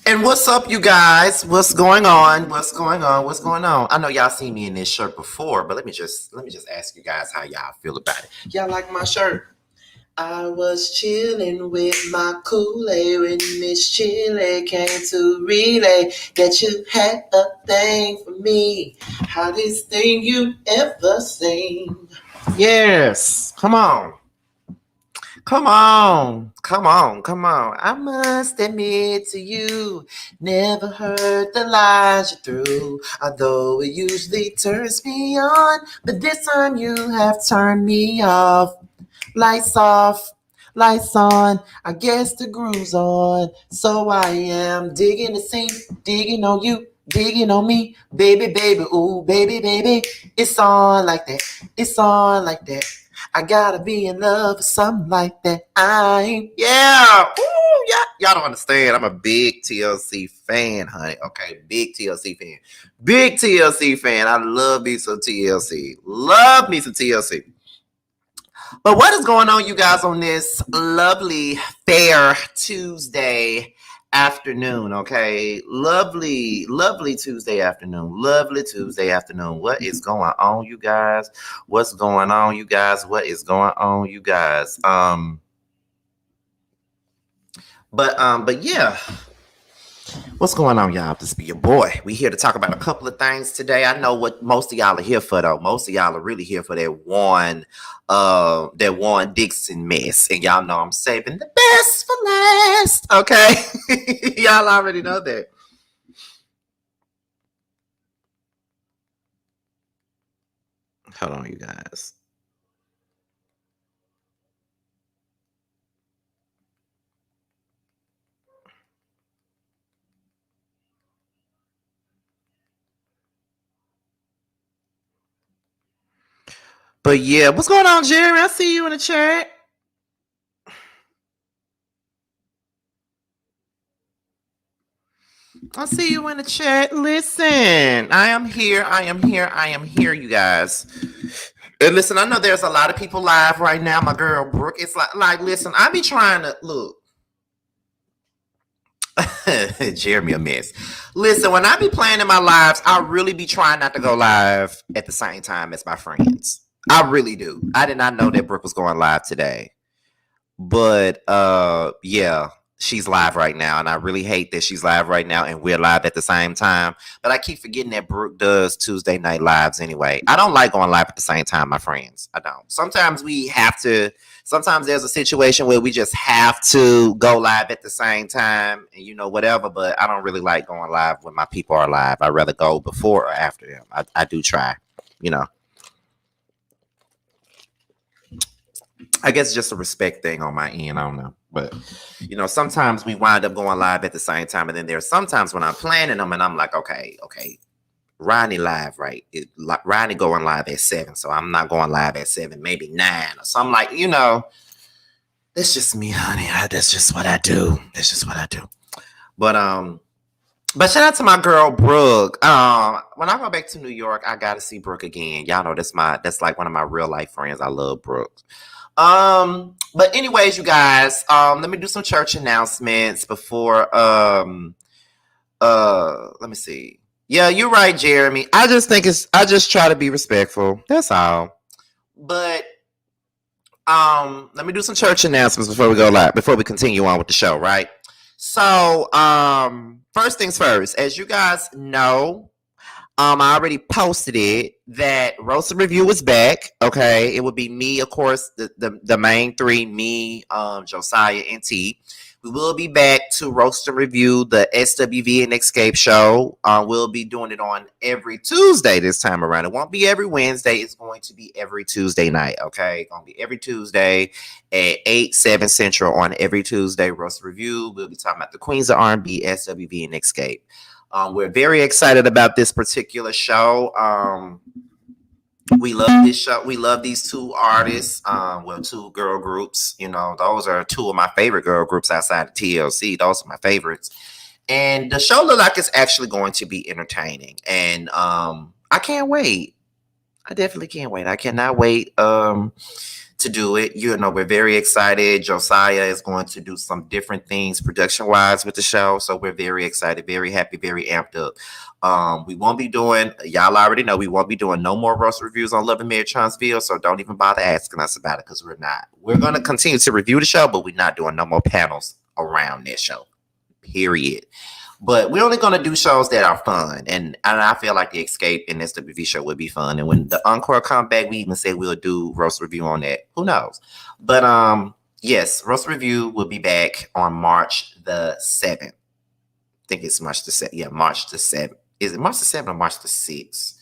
And what's up, you guys? What's going on? What's going on? What's going on? I know y'all seen me in this shirt before, but let me just ask you guys how y'all feel about it. Y'all like my shirt? I was chilling with my Kool-Aid when Miss Chile came to relay that you had a thing for me. Hottest thing you ever seen. Yes, come on. Come on, come on, come on. I must admit to you, never heard the lies you threw. Although it usually turns me on, but this time you have turned me off, lights on. I guess the groove's on. So I am digging the scene, digging on you, digging on me, baby, baby, ooh, baby, baby. It's on like that, it's on like that. I gotta be in love with something like that. Yeah. Ooh, yeah. Y'all don't understand. I'm a big TLC fan, honey. Okay, big TLC fan. Big TLC fan. I love me some TLC. Love me some TLC. But what is going on, you guys, on this lovely, fair Tuesday afternoon? Okay, lovely Tuesday afternoon. Lovely Tuesday afternoon. What is going on, you guys? What's going on, you guys? What is going on, you guys? But yeah. What's going on, y'all? This be your boy. We here to talk about a couple of things today. I know what most of y'all are here for, though. Most of y'all are really here for that Juan Dixon mess. And y'all know I'm saving the best for last. Okay? Y'all already know that. Hold on, you guys. But yeah, what's going on, Jeremy? I see you in the chat. I see you in the chat. Listen, I am here. I am here. I am here, you guys. And listen, I know there's a lot of people live right now. My girl Brooke, it's like, listen, I be trying to look. Jeremy a mess. Listen, when I be playing in my lives, I really be trying not to go live at the same time as my friends. I really do. I did not know that Brooke was going live today. But yeah, she's live right now, and I really hate that she's live right now and we're live at the same time. But I keep forgetting that Brooke does Tuesday night lives anyway. I don't like going live at the same time, my friends. I don't. Sometimes we have to. Sometimes there's a situation where we just have to go live at the same time, and whatever. But I don't really like going live when my people are live. I'd rather go before or after them. I do try, you know. I guess it's just a respect thing on my end. I don't know. But, sometimes we wind up going live at the same time. And then there's sometimes when I'm planning them and I'm like, okay, Ronnie live, right? Ronnie going live at 7. So I'm not going live at 7, maybe 9 or something like, that's just me, honey. That's just what I do. That's just what I do. But shout out to my girl Brooke. When I go back to New York, I gotta see Brooke again. Y'all know that's like one of my real life friends. I love Brooke. But anyways, you guys, let me do some church announcements before let me see. Yeah, you're right, Jeremy. I just try to be respectful. That's all. But let me do some church announcements before we go live, before we continue on with the show, right? So, first things first, as you guys know, I already posted it that Roast Review is back. Okay, it would be me, of course, the main three, me, Josiah, and T. We will be back to Roast and Review, the SWV and Escape show. We'll be doing it on every Tuesday this time around. It won't be every Wednesday. It's going to be every Tuesday night. Okay, it's going to be every Tuesday at 8, 7 Central on every Tuesday. Roast Review. We'll be talking about the Queens of R&B, SWV, and Escape. We're very excited about this particular show. We love this show. We love these two artists. Two girl groups. Those are two of my favorite girl groups outside of TLC. Those are my favorites. And the show looks like it's actually going to be entertaining. And I can't wait. I definitely can't wait. I cannot wait to do it. You know, we're very excited. Josiah is going to do some different things production wise with the show. So we're very excited, very happy, very amped up. We won't be doing, y'all already know, we won't be doing no more roast reviews on Love and Marriage Transville. So don't even bother asking us about it because we're not. We're going to continue to review the show, but we're not doing no more panels around this show. Period. But we're only going to do shows that are fun. And I feel like the Escape and SWV show would be fun. And when the Encore come back, we even said we'll do roast review on that. Who knows? But yes, roast review will be back on March the 7th. I think it's March the 7th. Yeah, March the 7th. Is it March the 7th or March the 6th?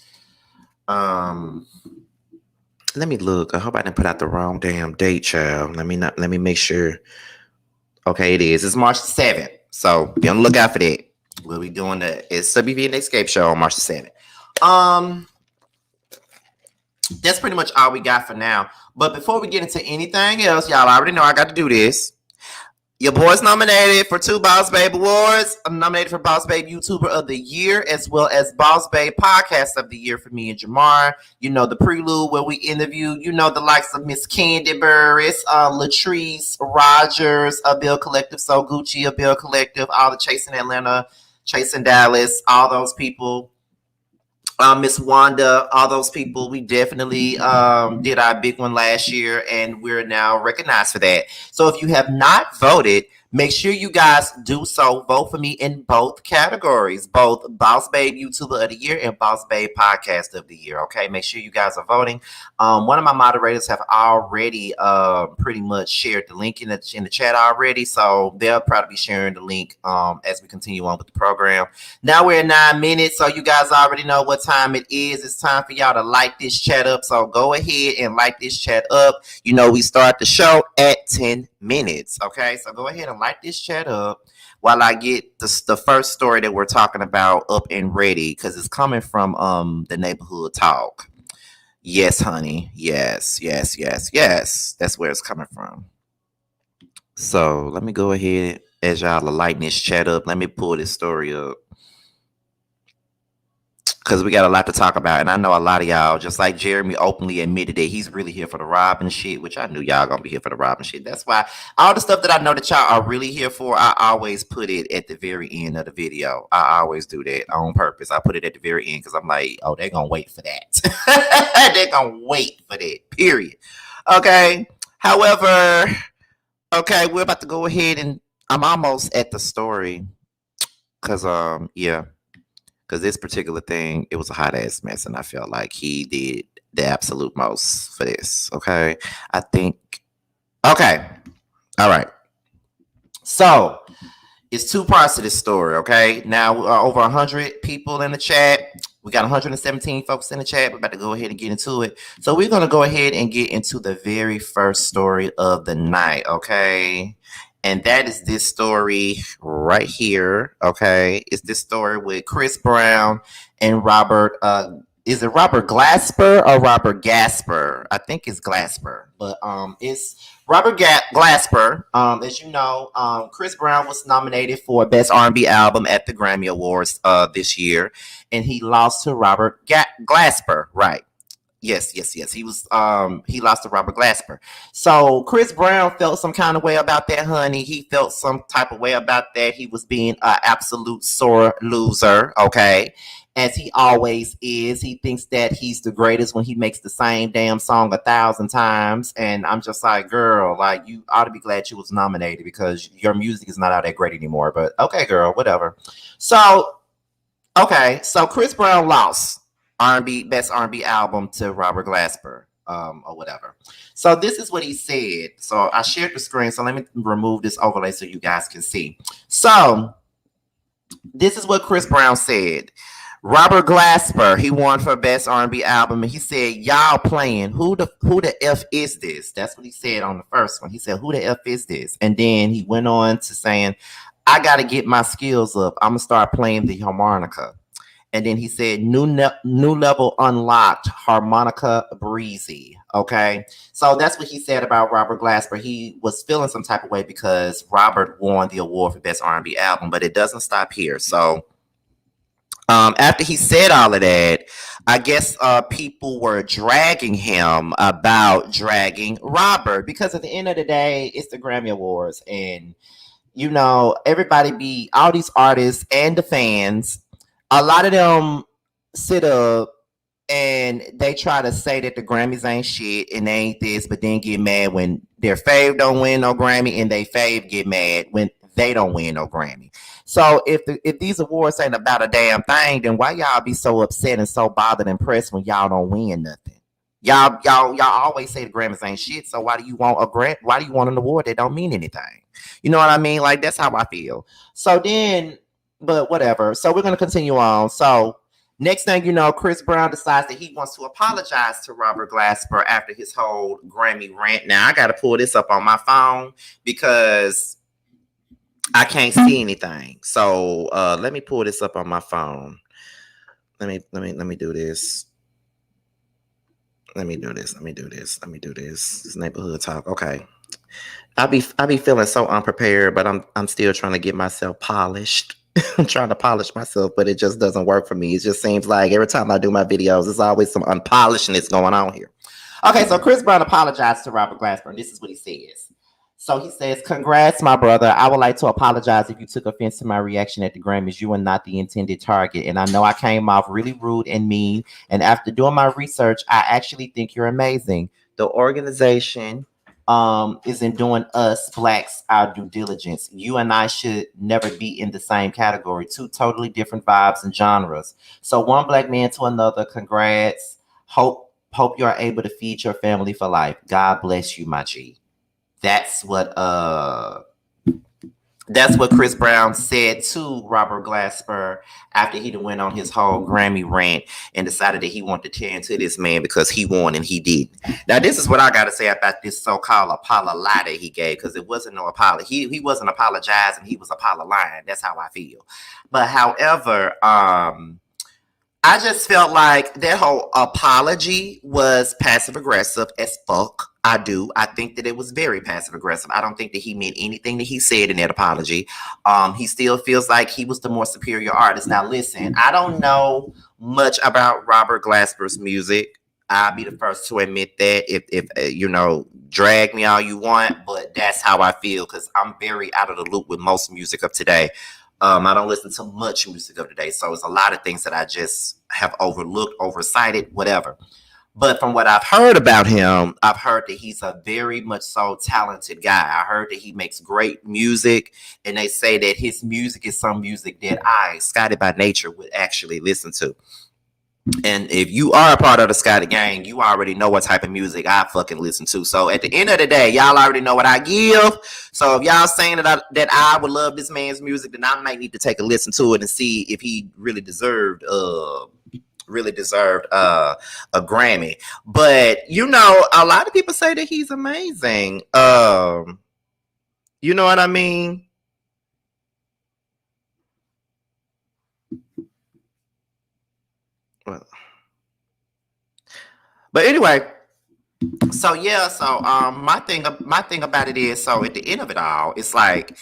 Let me look. I hope I didn't put out the wrong damn date, child. Let me make sure. Okay, it is. It's March the 7th. So be on the lookout for that. We'll be doing the SWV and Escape show on March the 7th. That's pretty much all we got for now. But before we get into anything else, y'all already know I got to do this. Your boy's nominated for 2 Boss Babe Awards. I'm nominated for Boss Babe YouTuber of the Year, as well as Boss Babe Podcast of the Year for me and Jamar. You know, the prelude where we interview, you know, the likes of Miss Candy Burris, Latrice Rogers, Bill Collective, So Gucci, Bill Collective, all the Chasing Atlanta, Chasing Dallas, all those people. Miss Wanda, all those people, we definitely did our big one last year, and we're now recognized for that. So if you have not voted, make sure you guys do so. Vote for me in both categories, both Boss Babe YouTuber of the Year and Boss Babe Podcast of the Year. Okay, make sure you guys are voting. One of my moderators have already pretty much shared the link in the chat already, so they'll probably be sharing the link as we continue on with the program. Now we're at 9 minutes, so you guys already know what time it is. It's time for y'all to light this chat up. So go ahead and light this chat up. You know, we start the show at 10 minutes. Okay, so go ahead and light this chat up while I get the first story that we're talking about up and ready, because it's coming from the Neighborhood Talk. Yes, honey. Yes. That's where it's coming from. So let me go ahead, as y'all are lighting this chat up, let me pull this story up, because we got a lot to talk about. And I know a lot of y'all, just like Jeremy openly admitted that he's really here for the Robin shit, which I knew y'all gonna be here for the Robin shit. That's why all the stuff that I know that y'all are really here for, I always put it at the very end of the video. I always do that on purpose. I put it at the very end because I'm like, oh, they're gonna wait for that. They're gonna wait for that, period. Okay. However, okay, we're about to go ahead, and I'm almost at the story. Because because this particular thing, it was a hot ass mess, and I felt like he did the absolute most for this. Okay, I think. Okay, all right. So it's 2 parts to this story. Okay, now over 100 people in the chat. We got 117 folks in the chat. We're about to go ahead and get into it. So we're gonna go ahead and get into the very first story of the night. Okay. And that is this story right here, okay? It's this story with Chris Brown and Robert, is it Robert Glasper or Robert Gasper? I think it's Glasper, but it's Robert Glasper. As you know, Chris Brown was nominated for Best R&B Album at the Grammy Awards this year, and he lost to Robert Glasper, right? Yes. He was he lost to Robert Glasper. So Chris Brown felt some kind of way about that, honey. He felt some type of way about that. He was being an absolute sore loser, okay? As he always is. He thinks that he's the greatest when he makes the same damn song 1,000 times. And I'm just like, girl, like, you ought to be glad you was nominated, because your music is not all that great anymore. But okay, girl, whatever. So, okay, so Chris Brown lost Best R&B Album to Robert Glasper, or whatever. So this is what he said. So I shared the screen, so let me remove this overlay so you guys can see. So this is what Chris Brown said. Robert Glasper, he won for Best R&B Album, and he said, y'all playing, who the F is this? That's what he said on the first one. He said, who the F is this? And then he went on to saying, I got to get my skills up. I'm going to start playing the harmonica. And then he said, new level unlocked, harmonica breezy. Okay. So that's what he said about Robert Glasper. He was feeling some type of way because Robert won the award for Best R&B Album, but it doesn't stop here. So after he said all of that, I guess people were dragging him about dragging Robert because at the end of the day, it's the Grammy Awards, and everybody be all these artists and the fans. A lot of them sit up and they try to say that the Grammys ain't shit and they ain't this, but then get mad when their fave don't win no Grammy and they fave get mad when they don't win no Grammy. So if these awards ain't about a damn thing, then why y'all be so upset and so bothered and pressed when y'all don't win nothing? Y'all always say the Grammys ain't shit. So why do you want a grant? Why do you want an award that don't mean anything? You know what I mean? Like that's how I feel. So then, but whatever. So we're gonna continue on. So next thing you know, Chris Brown decides that he wants to apologize to Robert Glasper after his whole Grammy rant. Now I got to pull this up on my phone because I can't see anything. So let me pull this up on my phone. Let me do this. Let me do this. It's neighborhood talk. Okay. I be feeling so unprepared, but I'm still trying to get myself polished. I'm trying to polish myself, but it just doesn't work for me. It just seems like every time I do my videos, there's always some unpolishedness going on here. Okay, so Chris Brown apologized to Robert Glasper, and this is what he says. So he says, "Congrats, my brother. I would like to apologize if you took offense to my reaction at the Grammys. You were not the intended target, and I know I came off really rude and mean. And after doing my research, I actually think you're amazing. The organization isn't doing us blacks our due diligence. You and I should never be in the same category. Two totally different vibes and genres. So one black man to another. Congrats. Hope you are able to feed your family for life. God bless you, my G." That's what Chris Brown said to Robert Glasper after he went on his whole Grammy rant and decided that he wanted to tear into this man because he won and he did. Now, this is what I got to say about this so-called apology that he gave, because it wasn't no apology. He wasn't apologizing. He was apologizing. That's how I feel. But however, I just felt like that whole apology was passive aggressive as fuck. I do. I think that it was very passive aggressive. I don't think that he meant anything that he said in that apology. He still feels like he was the more superior artist. Now, listen, I don't know much about Robert Glasper's music. I'll be the first to admit that. If drag me all you want, but that's how I feel because I'm very out of the loop with most music of today. I don't listen to much music of today, so it's a lot of things that I just have overlooked, oversighted, whatever. But from what I've heard about him, I've heard that he's a very much so talented guy. I heard that he makes great music, and they say that his music is some music that I, Scotty by nature, would actually listen to. And if you are a part of the Scotty gang, you already know what type of music I fucking listen to. So at the end of the day, y'all already know what I give. So if y'all saying that I would love this man's music, then I might need to take a listen to it and see if he really deserved a Grammy. But a lot of people say that he's amazing. You know what I mean? But anyway, so my thing about it is, so at the end of it all, it's like,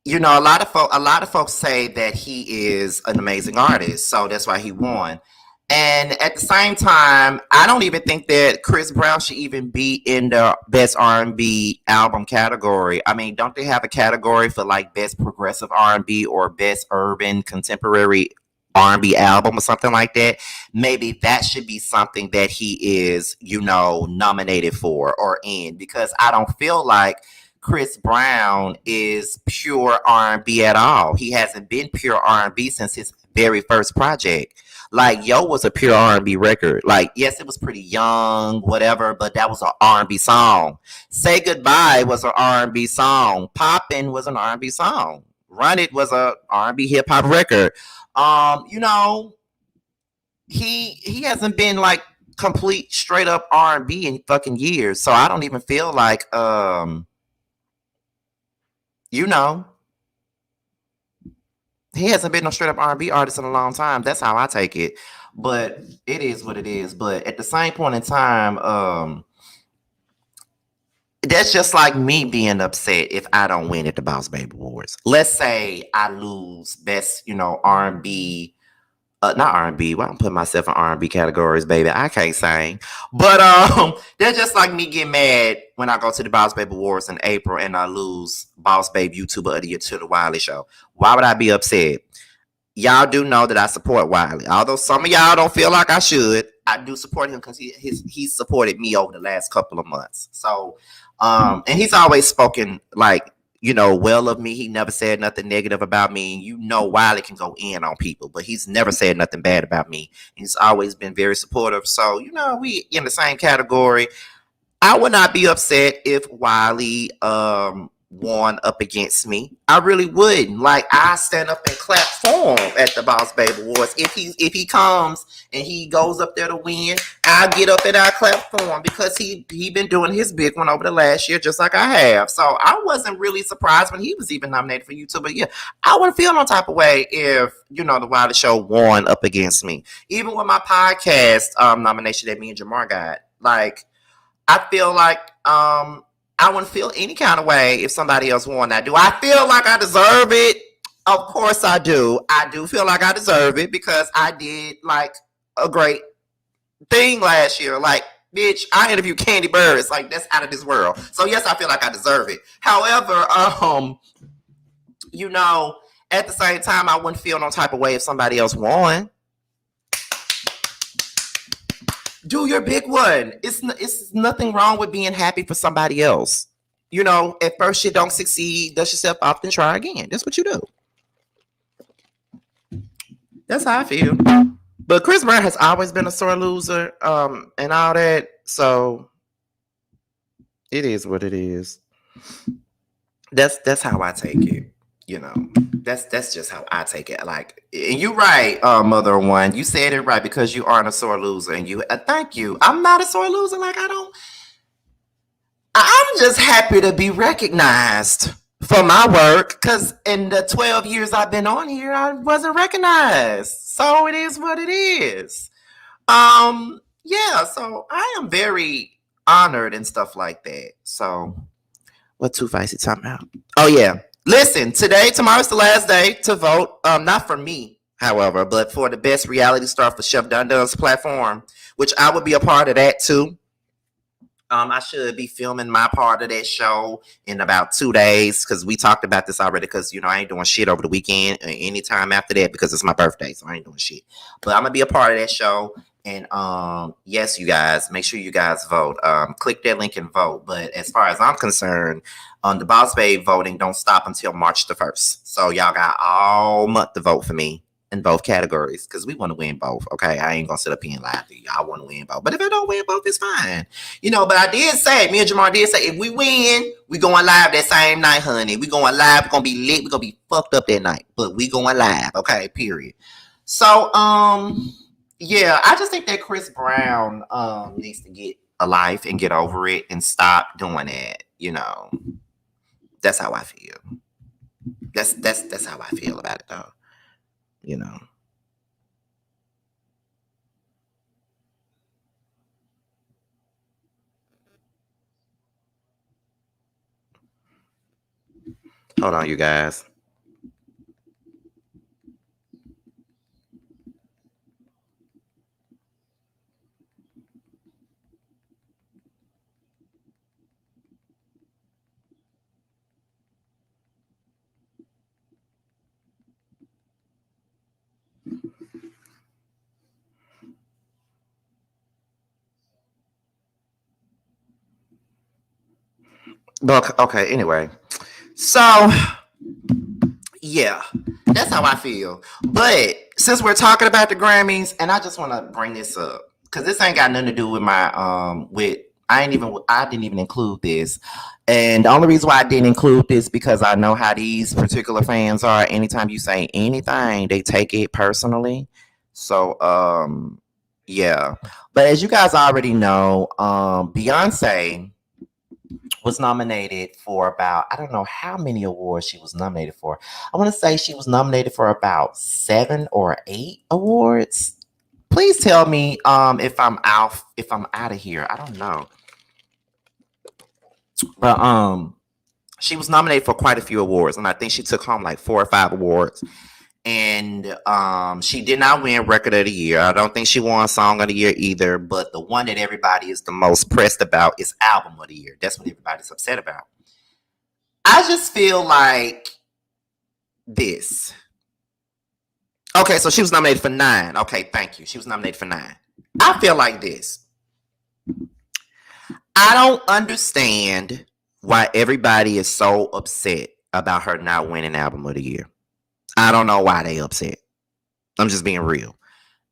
a lot of folks say that he is an amazing artist, so that's why he won. And at the same time, I don't even think that Chris Brown should even be in the best R&B album category. I mean, don't they have a category for like best progressive R&B or best urban contemporary R&B album or something like that? Maybe that should be something that he is, nominated for or in, because I don't feel like Chris Brown is pure R&B at all. He hasn't been pure R&B since his very first project. Like, Yo was a pure R&B record. Like, yes, it was pretty young, whatever, but that was an R&B song. Say Goodbye was an R&B song. Poppin' was an R&B song. Run It was a R&B hip hop record. He hasn't been like complete straight up R&B in fucking years. So I don't even feel like he hasn't been no straight up R&B artist in a long time. That's how I take it. But it is what it is. But at the same point in time, that's just like me being upset if I don't win at the Boss Baby Awards. Let's say I lose best, R&B not R&B. Why I'm putting myself in R&B categories, baby? I can't sing. But they're just like me getting mad when I go to the Boss Babe Awards in April and I lose Boss Babe YouTuber of the Year to the Wiley Show. Why would I be upset? Y'all do know that I support Wiley. Although some of y'all don't feel like I should, I do support him because he's supported me over the last couple of months. So, and he's always spoken like, well of me. He never said nothing negative about me. Wiley can go in on people, but he's never said nothing bad about me. He's always been very supportive. So, we in the same category. I would not be upset if Wiley won up against me. I really wouldn't. Like, I stand up and clap for him at the Boss Babe Awards. If he comes and he goes up there to win, I'll get up and I'll clap for him because he been doing his big one over the last year just like I have. So I wasn't really surprised when he was even nominated for YouTube. But yeah, I wouldn't feel no type of way if, the Wiley Show won up against me. Even with my podcast nomination that me and Jamar got. Like, I feel like I wouldn't feel any kind of way if somebody else won that. Do I feel like I deserve it? Of course I do. I do feel like I deserve it because I did like a great thing last year. Like, bitch, I interviewed Candy Birds. Like, that's out of this world. So yes, I feel like I deserve it. However, at the same time, I wouldn't feel no type of way if somebody else won. Do your big one. It's nothing wrong with being happy for somebody else. At first you don't succeed, dust yourself off, then try again. That's what you do. That's how I feel. But Chris Brown has always been a sore loser, and all that. So it is what it is. That's how I take it. That's just how I take it. Like, and you're right, Mother One. You said it right because you aren't a sore loser, and you. Thank you. I'm not a sore loser. Like, I'm just happy to be recognized for my work because in the 12 years I've been on here, I wasn't recognized. So it is what it is. Yeah. So I am very honored and stuff like that. So, what Two Feisty talking about? Oh yeah. Listen, tomorrow's the last day to vote. Not for me, however, but for the best reality star for Chef Dun Dun's platform, which I would be a part of that too. I should be filming my part of that show in about 2 days because we talked about this already because, I ain't doing shit over the weekend or anytime after that because it's my birthday, so I ain't doing shit. But I'm going to be a part of that show. And yes, you guys, make sure you guys vote. Click that link and vote. But as far as I'm concerned, the Boss Babe voting don't stop until March the 1st. So y'all got all month to vote for me in both categories because we want to win both. Okay, I ain't gonna sit up here and lie to you. I want to win both. But if I don't win both, it's fine. But I did say, me and Jamar did say, if we win, we going live that same night, honey. We going live. We're gonna be lit. We're gonna be fucked up that night. But we going live. Okay, period. So yeah, I just think that Chris Brown needs to get a life and get over it and stop doing that. That's how I feel. That's how I feel about it though. Hold on, you guys. Okay, anyway. So, yeah, that's how I feel. But since we're talking about the Grammys, and I just want to bring this up because this ain't got nothing to do with my I didn't even include this. And the only reason why I didn't include this because I know how these particular fans are. Anytime you say anything, they take it personally. So, yeah. But as you guys already know, Beyonce was nominated for about, I don't know how many awards she was nominated for. I want to say she was nominated for about 7 or 8 awards. Please tell me if I'm out of here. I don't know. But she was nominated for quite a few awards, and I think she took home like 4 or 5 awards. And she did not win Record of the Year. I don't think she won Song of the Year either. But the one that everybody is the most pressed about is Album of the Year. That's what everybody's upset about. I just feel like this. Okay, so she was nominated for 9. Okay, thank you. She was nominated for 9. I feel like this. I don't understand why everybody is so upset about her not winning Album of the Year. I don't know why they upset. I'm just being real.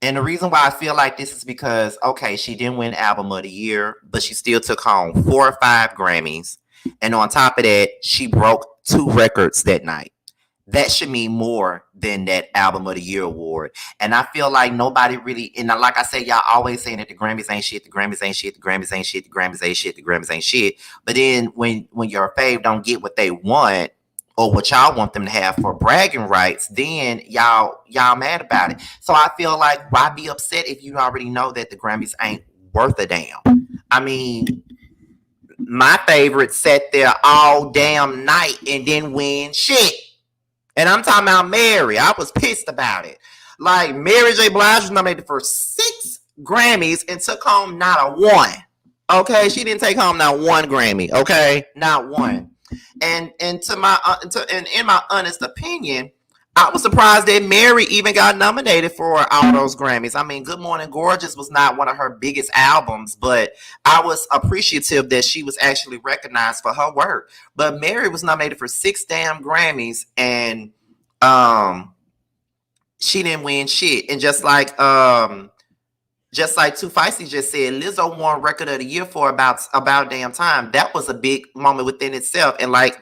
And the reason why I feel like this is because, okay, she didn't win Album of the Year, but she still took home 4 or 5 Grammys. And on top of that, she broke 2 records that night. That should mean more than that Album of the Year award. And I feel like nobody really, and like I said, y'all always saying that the Grammys ain't shit, the Grammys ain't shit, the Grammys ain't shit, the Grammys ain't shit, the Grammys ain't shit. But then when your fave don't get what they want, or what y'all want them to have for bragging rights, then y'all mad about it. So I feel like, why be upset if you already know that the Grammys ain't worth a damn? I mean, my favorite sat there all damn night and didn't win shit. And I'm talking about Mary. I was pissed about it. Like, Mary J. Blige was nominated for 6 Grammys and took home not a 1. Okay, she didn't take home not 1 Grammy. Okay, not 1. And in my honest opinion, I was surprised that Mary even got nominated for all those Grammys. I mean, Good Morning Gorgeous was not one of her biggest albums, but I was appreciative that she was actually recognized for her work. But Mary was nominated for 6 damn Grammys, and she didn't win shit. And just like Too Feisty just said, Lizzo won Record of the Year for about damn time. That was a big moment within itself. And like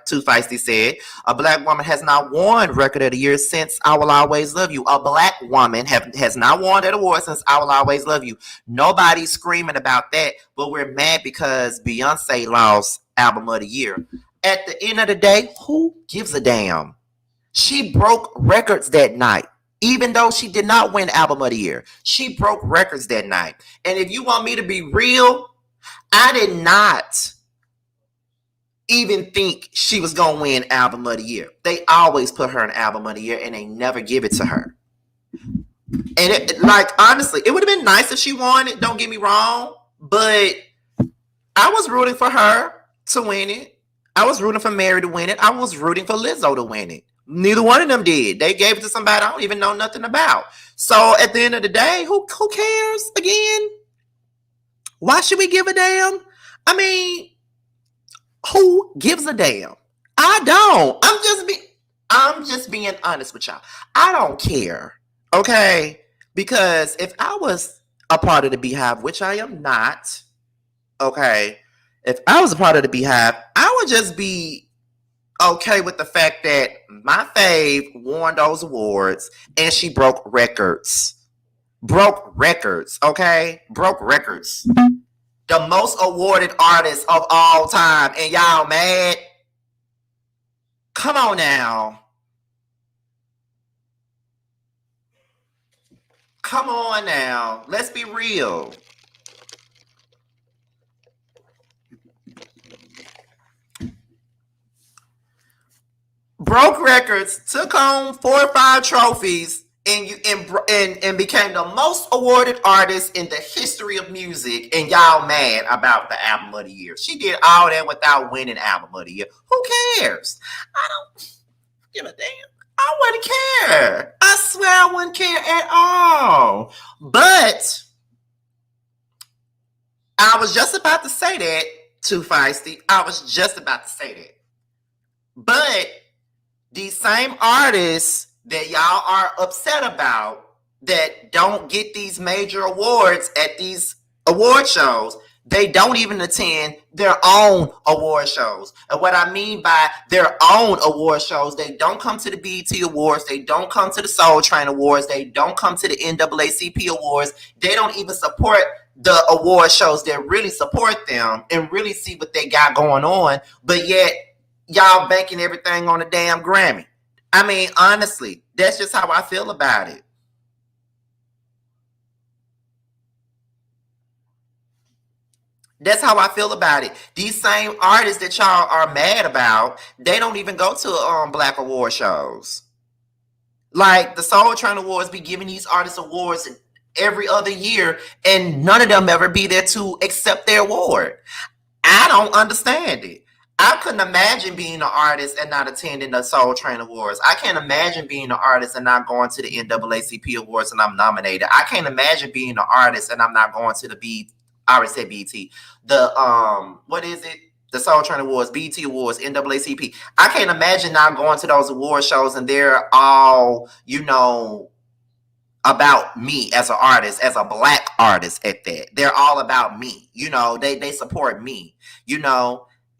Too Feisty said, a black woman has not won Record of the Year since I Will Always Love You. A black woman has not won that award since I Will Always Love You. Nobody's screaming about that, but we're mad because Beyonce lost Album of the Year. At the end of the day, who gives a damn? She broke records that night. Even though she did not win Album of the Year, she broke records that night. And if you want me to be real, I did not even think she was going to win Album of the Year. They always put her in Album of the Year, and they never give it to her. And honestly, it would have been nice if she won it, don't get me wrong, but I was rooting for her to win it. I was rooting for Mary to win it. I was rooting for Lizzo to win it. Neither one of them did. They gave it to somebody I don't even know nothing about. So at the end of the day, who cares again? Why should we give a damn? I mean, who gives a damn? I don't. I'm just being honest with y'all. I don't care. Okay? Because if I was a part of the Beehive, which I am not, okay, if I was a part of the Beehive, I would just be okay with the fact that my fave won those awards and she broke records. Okay? Broke records. The most awarded artist of all time, and y'all mad? Come on now. Come on now. Let's be real. Broke records, took home 4 or 5 trophies, and became the most awarded artist in the history of music, and y'all mad about the Album of the Year. She did all that without winning Album of the Year. Who cares? I don't give a damn. I wouldn't care. I swear I wouldn't care at all. But I was just about to say that, Too Feisty. I was just about to say that. But these same artists that y'all are upset about that don't get these major awards at these award shows, they don't even attend their own award shows. And what I mean by their own award shows, they don't come to the BET Awards, they don't come to the Soul Train Awards, they don't come to the NAACP Awards, they don't even support the award shows that really support them and really see what they got going on, but yet y'all banking everything on a damn Grammy. I mean, honestly, that's just how I feel about it. That's how I feel about it. These same artists that y'all are mad about, they don't even go to Black award shows. Like the Soul Train Awards be giving these artists awards every other year, and none of them ever be there to accept their award. I don't understand it. I couldn't imagine being an artist and not attending the Soul Train Awards. I can't imagine being an artist and not going to the NAACP Awards and I'm nominated. I can't imagine being an artist and I'm not going to the I already said BT. The what is it? The Soul Train Awards, BT Awards, NAACP. I can't imagine not going to those award shows and they're all, about me as an artist, as a black artist at that. They're all about me. They support me,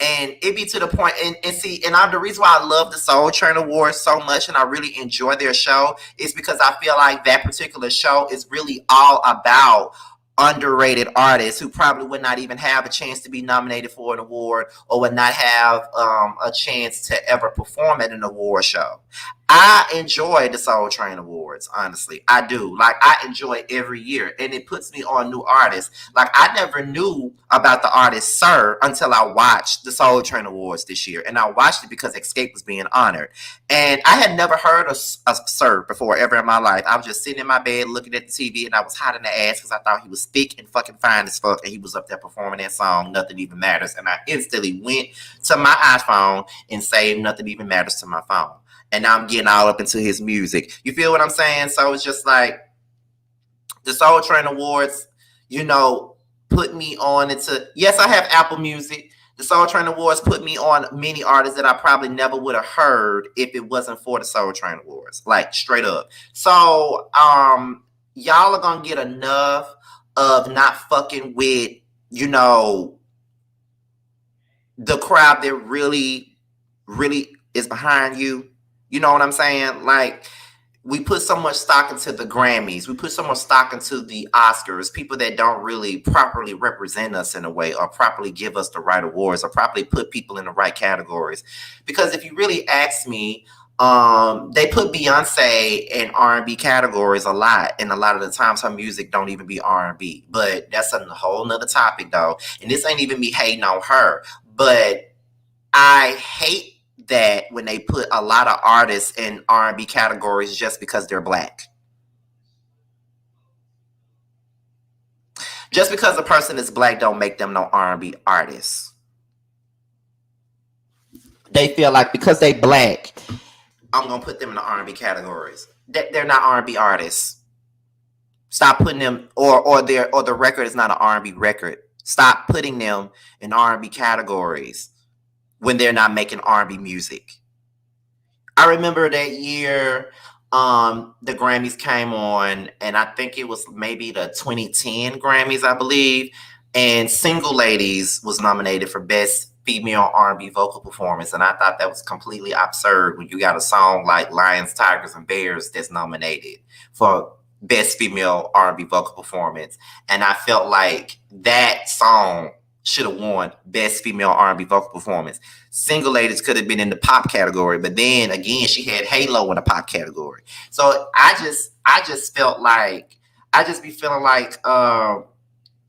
and it be to the point, and see, and the reason why I love the Soul Train Awards so much and I really enjoy their show is because I feel like that particular show is really all about underrated artists who probably would not even have a chance to be nominated for an award or would not have a chance to ever perform at an award show. I enjoy the Soul Train Awards, honestly. I do. Like, I enjoy it every year, and it puts me on new artists. Like, I never knew about the artist Sir until I watched the Soul Train Awards this year, and I watched it because Escape was being honored. And I had never heard of Sir before ever in my life. I was just sitting in my bed looking at the TV, and I was hot in the ass because I thought he was thick and fucking fine as fuck, and he was up there performing that song, Nothing Even Matters. And I instantly went to my iPhone and saved Nothing Even Matters to my phone. And now I'm getting all up into his music. You feel what I'm saying? So it's just like the Soul Train Awards, put me on into, yes, I have Apple Music. The Soul Train Awards put me on many artists that I probably never would have heard if it wasn't for the Soul Train Awards. Like, straight up. So, y'all are going to get enough of not fucking with, the crowd that really, really is behind you. You know what I'm saying? Like, we put so much stock into the Grammys. We put so much stock into the Oscars. People that don't really properly represent us in a way or properly give us the right awards or properly put people in the right categories. Because if you really ask me, they put Beyonce in R&B categories a lot. And a lot of the times her music don't even be R&B. But that's a whole nother topic, though. And this ain't even me hating on her. But I hate that when they put a lot of artists in R&B categories just because they're black. Just because a person is black don't make them no R&B artists. They feel like because they black, I'm going to put them in the R&B categories. They're not R&B artists. Stop putting them, or the record is not an R&B record. Stop putting them in R&B categories when they're not making R&B music. I remember that year the Grammys came on, and I think it was maybe the 2010 Grammys, I believe, and Single Ladies was nominated for Best Female R&B Vocal Performance, and I thought that was completely absurd when you got a song like Lions, Tigers, and Bears that's nominated for Best Female R&B Vocal Performance, and I felt like that song should have won Best Female R&B Vocal Performance. Single Ladies could have been in the pop category, but then again, she had Halo in the pop category. So I just felt like, I just be feeling like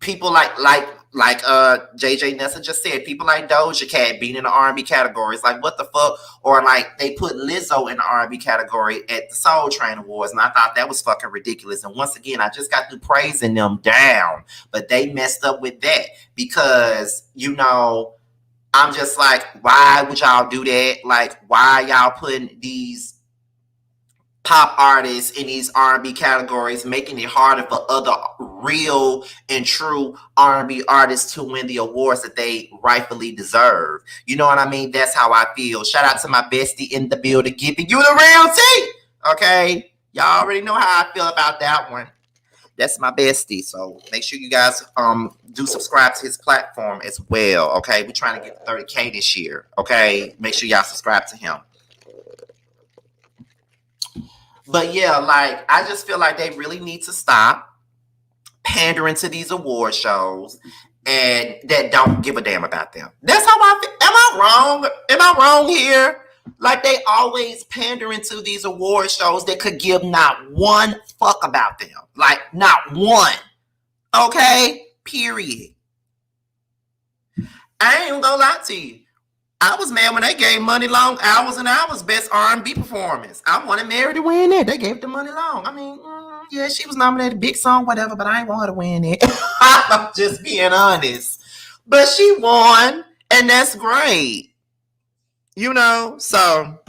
people like JJ Nessa just said, people like Doja Cat being in the R&B categories, like what the fuck? Or like they put Lizzo in the R&B category at the Soul Train Awards, and I thought that was fucking ridiculous. And once again, I just got through praising them down, but they messed up with that because, I'm just like, why would y'all do that? Like, why y'all putting these pop artists in these R&B categories, making it harder for other real and true R&B artists to win the awards that they rightfully deserve? You know what I mean? That's how I feel. Shout out to my bestie in the building, giving you the real tea. Okay? Y'all already know how I feel about that one. That's my bestie. So make sure you guys do subscribe to his platform as well. Okay? We're trying to get 30K this year. Okay? Make sure y'all subscribe to him. But yeah, like, I just feel like they really need to stop pandering to these award shows and that don't give a damn about them. That's how I feel. Am I wrong? Am I wrong here? Like, they always pandering to these award shows that could give not one fuck about them. Like, not one. Okay? Period. I ain't even gonna lie to you. I was mad when they gave Money Long hours and hours best R&B performance. I wanted Mary to win it. They gave the Money Long. I mean, yeah, she was nominated, big song, whatever, but I ain't want her to win it. I'm just being honest. But she won, and that's great. You know, so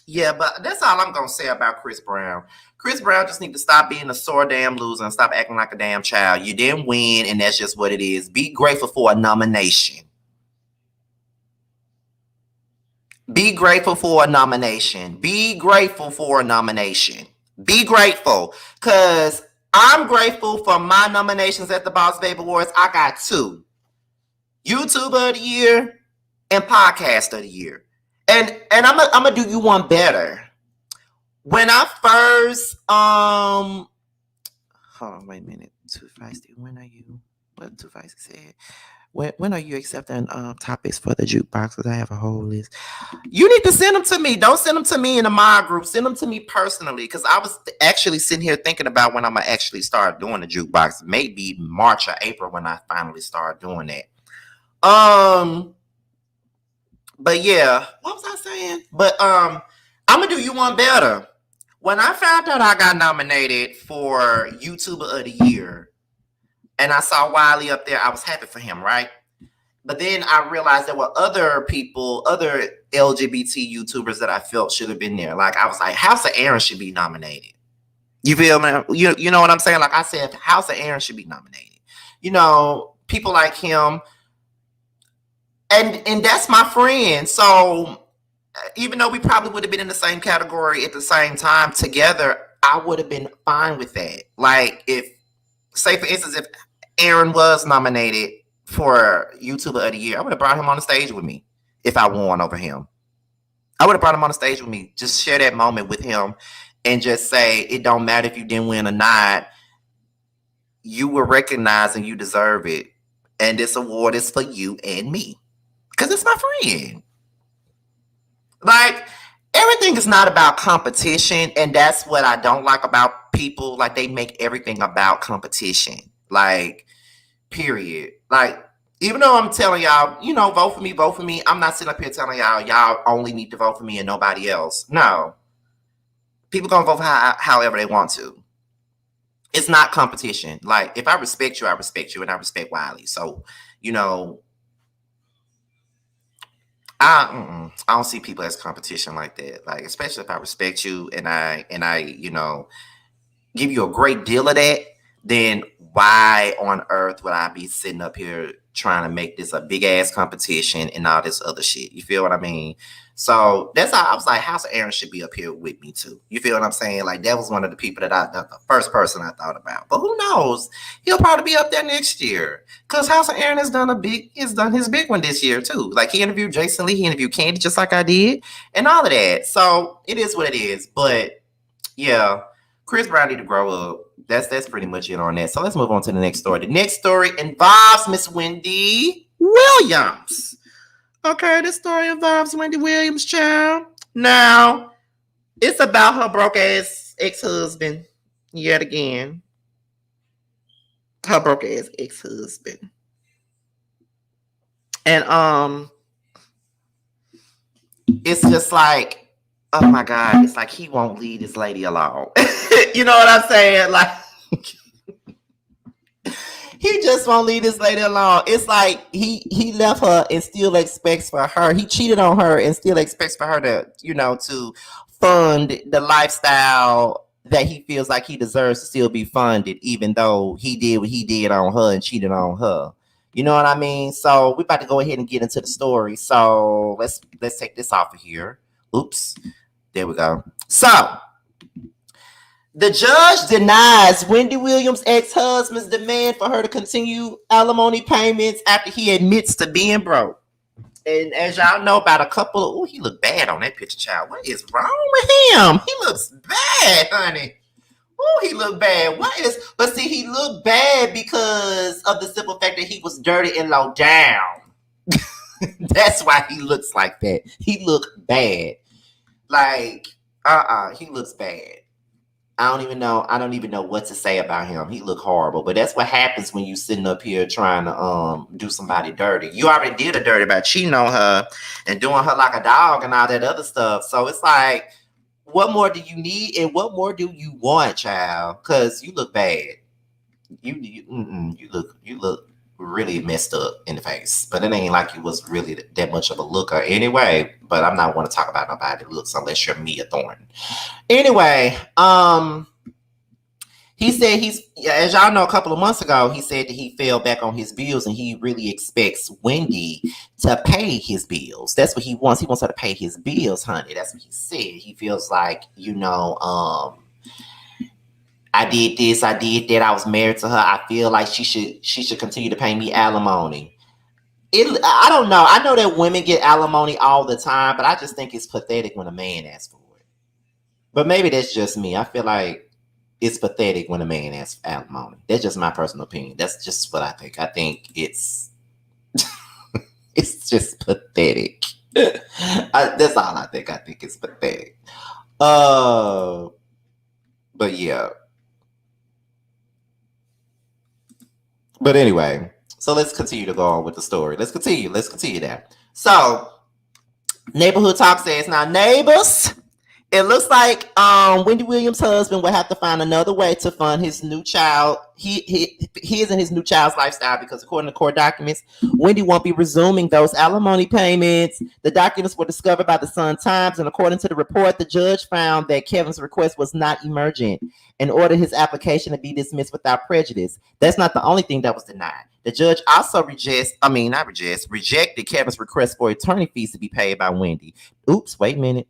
yeah, but that's all I'm gonna say about Chris Brown. Chris Brown just need to stop being a sore damn loser and stop acting like a damn child. You didn't win, and that's just what it is. Be grateful for a nomination. Be grateful for a nomination. Be grateful for a nomination. Be grateful. Because I'm grateful for my nominations at the Boss Babe Awards. I got 2. YouTuber of the Year and Podcast of the Year. And I'm gonna do you one better. When I first hold on, wait a minute. Too feisty. When are you? What Too Feisty said? When are you accepting topics for the jukebox? Because I have a whole list. You need to send them to me. Don't send them to me in the mod group. Send them to me personally. Because I was actually sitting here thinking about when I'm going to actually start doing the jukebox. Maybe March or April when I finally start doing that. But yeah, what was I saying? But I'm going to do you one better. When I found out I got nominated for YouTuber of the Year, and I saw Wiley up there, I was happy for him, right? But then I realized there were other people, other LGBT YouTubers that I felt should have been there. Like, I was like, House of Aaron should be nominated. You feel me? You know what I'm saying? Like I said, House of Aaron should be nominated. You know, people like him. And that's my friend. So even though we probably would have been in the same category at the same time together, I would have been fine with that. Like, if, say for instance, if Aaron was nominated for YouTuber of the Year, I would have brought him on the stage with me if I won over him. I would have brought him on the stage with me, just share that moment with him and just say, it don't matter if you didn't win or not, you were recognized and you deserve it. And this award is for you and me. Because it's my friend. Like, everything is not about competition, and that's what I don't like about people. Like, they make everything about competition. Like, period. Like, even though I'm telling y'all, you know, vote for me, I'm not sitting up here telling y'all only need to vote for me and nobody else. No. People gonna vote for however they want to. It's not competition. Like, if I respect you, and I respect Wiley. So, you know, I don't see people as competition like that. Like, especially if I respect you and I, you know, give you a great deal of that, then why on earth would I be sitting up here trying to make this a big ass competition and all this other shit? You feel what I mean? So that's how I was like, House of Aaron should be up here with me too. You feel what I'm saying? Like, that was one of the people that the first person I thought about. But who knows? He'll probably be up there next year. Because House of Aaron has done his big one this year too. Like, he interviewed Jason Lee, he interviewed Candy just like I did, and all of that. So it is what it is. But yeah, Chris Brown need to grow up. That's pretty much it on that. So let's move on to the next story. The next story involves Miss Wendy Williams. Okay, this story involves Wendy Williams, child. Now, it's about her broke ass ex-husband yet again. Her broke ass ex-husband. And it's just like, oh my God, it's like he won't leave this lady alone. You know what I'm saying? Like, he just won't leave this lady alone. It's like he left her and still expects for her. He cheated on her and still expects for her to, you know, to fund the lifestyle that he feels like he deserves to still be funded, even though he did what he did on her and cheated on her. You know what I mean? So we're about to go ahead and get into the story. So let's take this off of here. Oops. There we go. So the judge denies Wendy Williams' ex-husband's demand for her to continue alimony payments after he admits to being broke. And as y'all know, about a couple of, he looked bad on that picture, child. What is wrong with him? He looks bad, honey. He looked bad. But see, he looked bad because of the simple fact that he was dirty and low down. That's why he looks like that. He looked bad. Like, he looks bad. I don't even know what to say about him. He looked horrible. But that's what happens when you sitting up here trying to do somebody dirty. You already did a dirty by cheating on her and doing her like a dog and all that other stuff. So it's like, what more do you need and what more do you want, child? Because you look bad. You look really messed up in the face. But it ain't like you was really that much of a looker anyway. But I'm not want to talk about nobody looks unless you're Mia Thornton. Anyway, he said as y'all know, a couple of months ago, he said that he fell back on his bills and he really expects Wendy to pay his bills. That's what he wants. He wants her to pay his bills, honey. That's what he said. He feels like, I did this, I did that. I was married to her. I feel like she should continue to pay me alimony. I don't know. I know that women get alimony all the time, but I just think it's pathetic when a man asks for it. But maybe that's just me. I feel like it's pathetic when a man asks for alimony. That's just my personal opinion. That's just what I think. I think it's it's just pathetic. That's all I think. I think it's pathetic. But yeah. But anyway, so let's continue to go on with the story. Let's continue that. So, Neighborhood Talk says, now neighbors, it looks like Wendy Williams' husband will have to find another way to fund his new child. His and his new child's lifestyle, because according to court documents, Wendy won't be resuming those alimony payments. The documents were discovered by the Sun-Times, and according to the report, the judge found that Kevin's request was not emergent and ordered his application to be dismissed without prejudice. That's not the only thing that was denied. The judge also rejected Kevin's request for attorney fees to be paid by Wendy. Oops, wait a minute.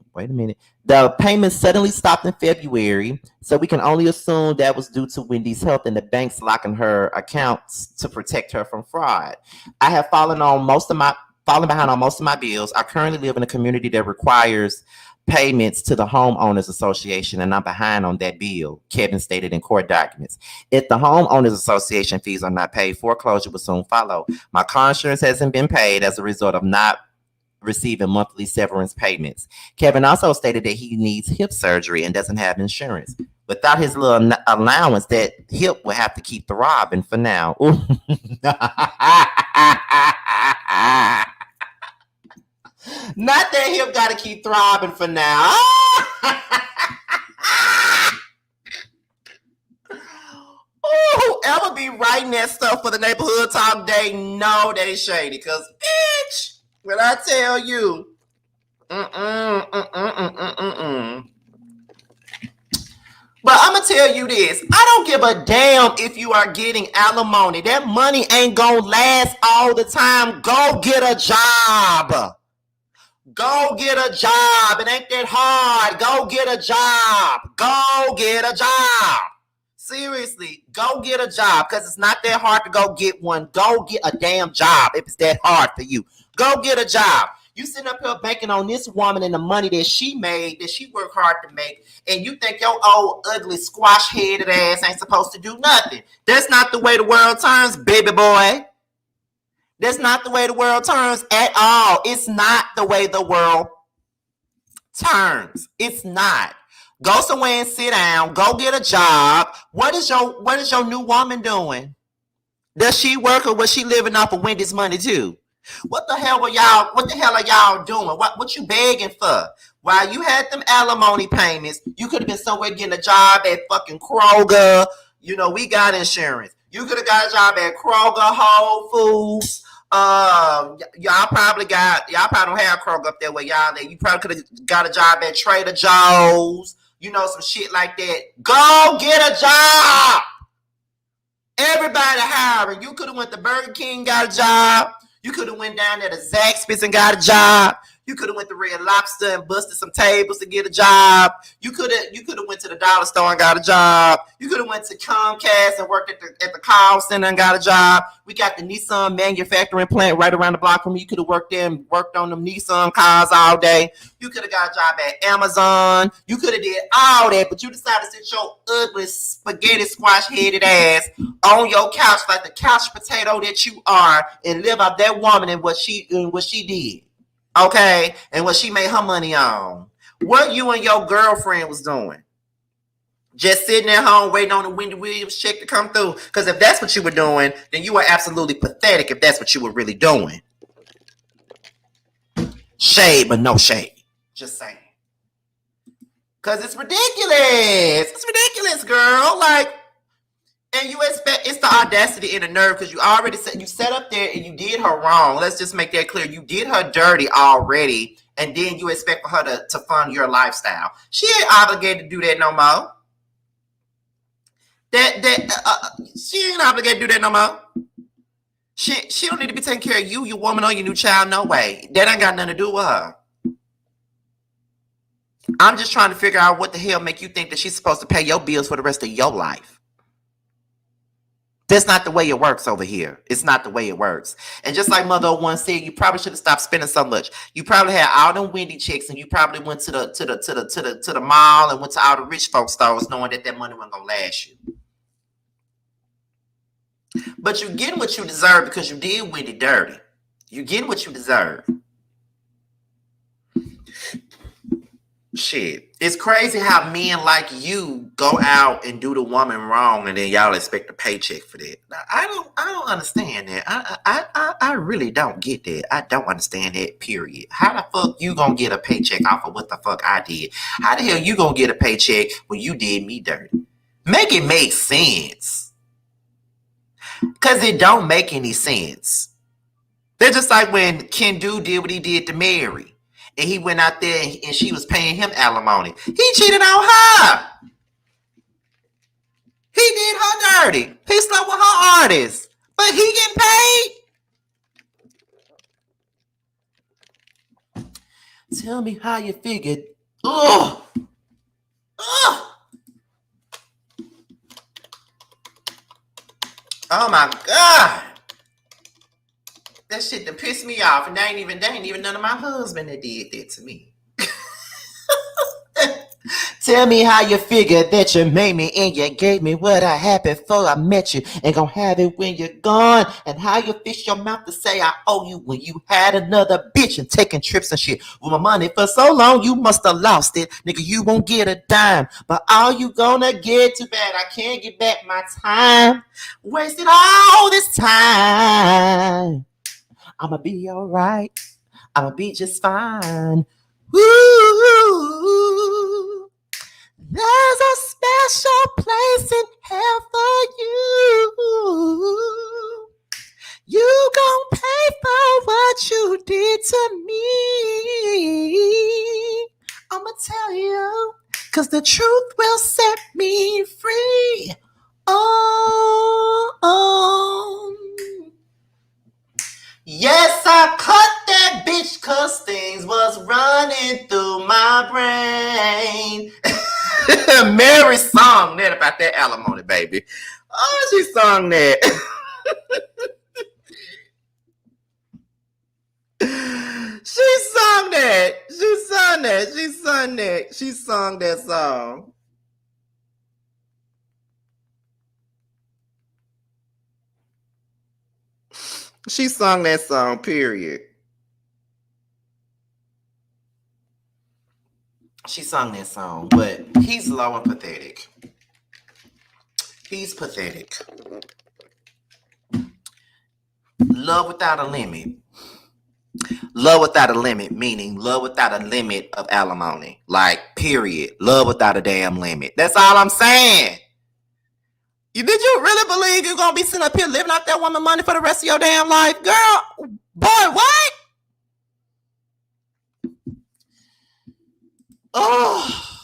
The payment suddenly stopped in February, so we can only assume that was due to Wendy's health and the banks locking her accounts to protect her from fraud. I have fallen behind on most of my bills. I currently live in a community that requires payments to the homeowners association, and I'm behind on that bill, Kevin stated in court documents. If the homeowners association fees are not paid, foreclosure will soon follow. My car insurance hasn't been paid as a result of not receiving monthly severance payments. Kevin also stated that he needs hip surgery and doesn't have insurance. Without his little allowance, that hip will have to keep throbbing for now. Not that hip got to keep throbbing for now. Whoever be writing that stuff for the Neighborhood Talk Day, know they shady. Because, bitch, when I tell you, But I'm going to tell you this. I don't give a damn if you are getting alimony. That money ain't going to last all the time. Go get a job. Go get a job. It ain't that hard. Go get a job. Go get a job. Seriously, go get a job, because it's not that hard to go get one. Go get a damn job if it's that hard for you. Go get a job. You sitting up here banking on this woman and the money that she made, that she worked hard to make, and you think your old, ugly, squash-headed ass ain't supposed to do nothing. That's not the way the world turns, baby boy. That's not the way the world turns at all. It's not the way the world turns. It's not. Go somewhere and sit down. Go get a job. What is your new woman doing? Does she work, or was she living off of Wendy's money too? What the hell are y'all doing? What you begging for? While you had them alimony payments, you could have been somewhere getting a job at fucking Kroger. You know, we got insurance. You could have got a job at Kroger, Whole Foods. Y'all probably don't have Kroger up there where y'all there. You probably could have got a job at Trader Joe's. You know, some shit like that. Go get a job. Everybody hiring. You could have went to Burger King, got a job. You could have went down there to Zaxby's and got a job. You could have went to Red Lobster and busted some tables to get a job. You could have went to the dollar store and got a job. You could have went to Comcast and worked at the call center and got a job. We got the Nissan manufacturing plant right around the block from me. You could have worked there and worked on them Nissan cars all day. You could have got a job at Amazon. You could have did all that, but you decided to sit your ugly spaghetti squash-headed ass on your couch like the couch potato that you are and live off that woman and what she did. Okay, and what she made her money on. What you and your girlfriend was doing. Just sitting at home waiting on the Wendy Williams check to come through. Because if that's what you were doing, then you were absolutely pathetic if that's what you were really doing. Shade, but no shade. Just saying. Because it's ridiculous. It's ridiculous, girl. Like, and you expect, it's the audacity and the nerve, because you already said, you set up there and you did her wrong. Let's just make that clear. You did her dirty already, and then you expect for her to fund your lifestyle. She ain't obligated to do that no more. She ain't obligated to do that no more. She don't need to be taking care of you, your woman, or your new child. No way. That ain't got nothing to do with her. I'm just trying to figure out what the hell make you think that she's supposed to pay your bills for the rest of your life. That's not the way it works over here. It's not the way it works. And just like Mother One said, you probably should have stopped spending so much. You probably had all them Wendy chicks, and you probably went to the mall and went to all the rich folks stores, knowing that money wasn't gonna last you. But you're getting what you deserve because you did Wendy dirty. You're getting what you deserve. Shit. It's crazy how men like you go out and do the woman wrong, and then y'all expect a paycheck for that. I don't understand that. I really don't get that. I don't understand that, period. How the fuck you gonna get a paycheck off of what the fuck I did? How the hell you gonna get a paycheck when you did me dirty? Make it make sense. Because it don't make any sense. They're just like when Ken Do did what he did to Mary. And he went out there and she was paying him alimony. He cheated on her. He did her dirty. He slept with her artist. But he getting paid. Tell me how you figured. Ugh. Ugh. Oh my God. That shit that pissed me off. And they ain't even none of my husband that did that to me. Tell me how you figured that you made me and you gave me what I had before I met you, and gonna have it when you're gone, and how you fish your mouth to say I owe you when you had another bitch and taking trips and shit with my money for so long you must have lost it. Nigga, you won't get a dime, but all you gonna get, too bad I can't get back my time. Wasted all this time. I'ma be alright. I'ma be just fine. Woo! There's a special place in hell for you. You gon' pay for what you did to me. I'ma tell you, 'cause the truth will set me free. Oh. Yes, I cut that bitch 'cause things was running through my brain. Mary sung that about that alimony, baby. Oh, she sung that. She sung that. She sung that. She sung that. She sung that song. She sung that song, period. She sung that song, but he's low and pathetic. He's pathetic. Love without a limit. Love without a limit, meaning love without a limit of alimony. Like, period. Love without a damn limit. That's all I'm saying. Did you really believe you're going to be sitting up here living off that woman money for the rest of your damn life? Girl, boy, what? Oh,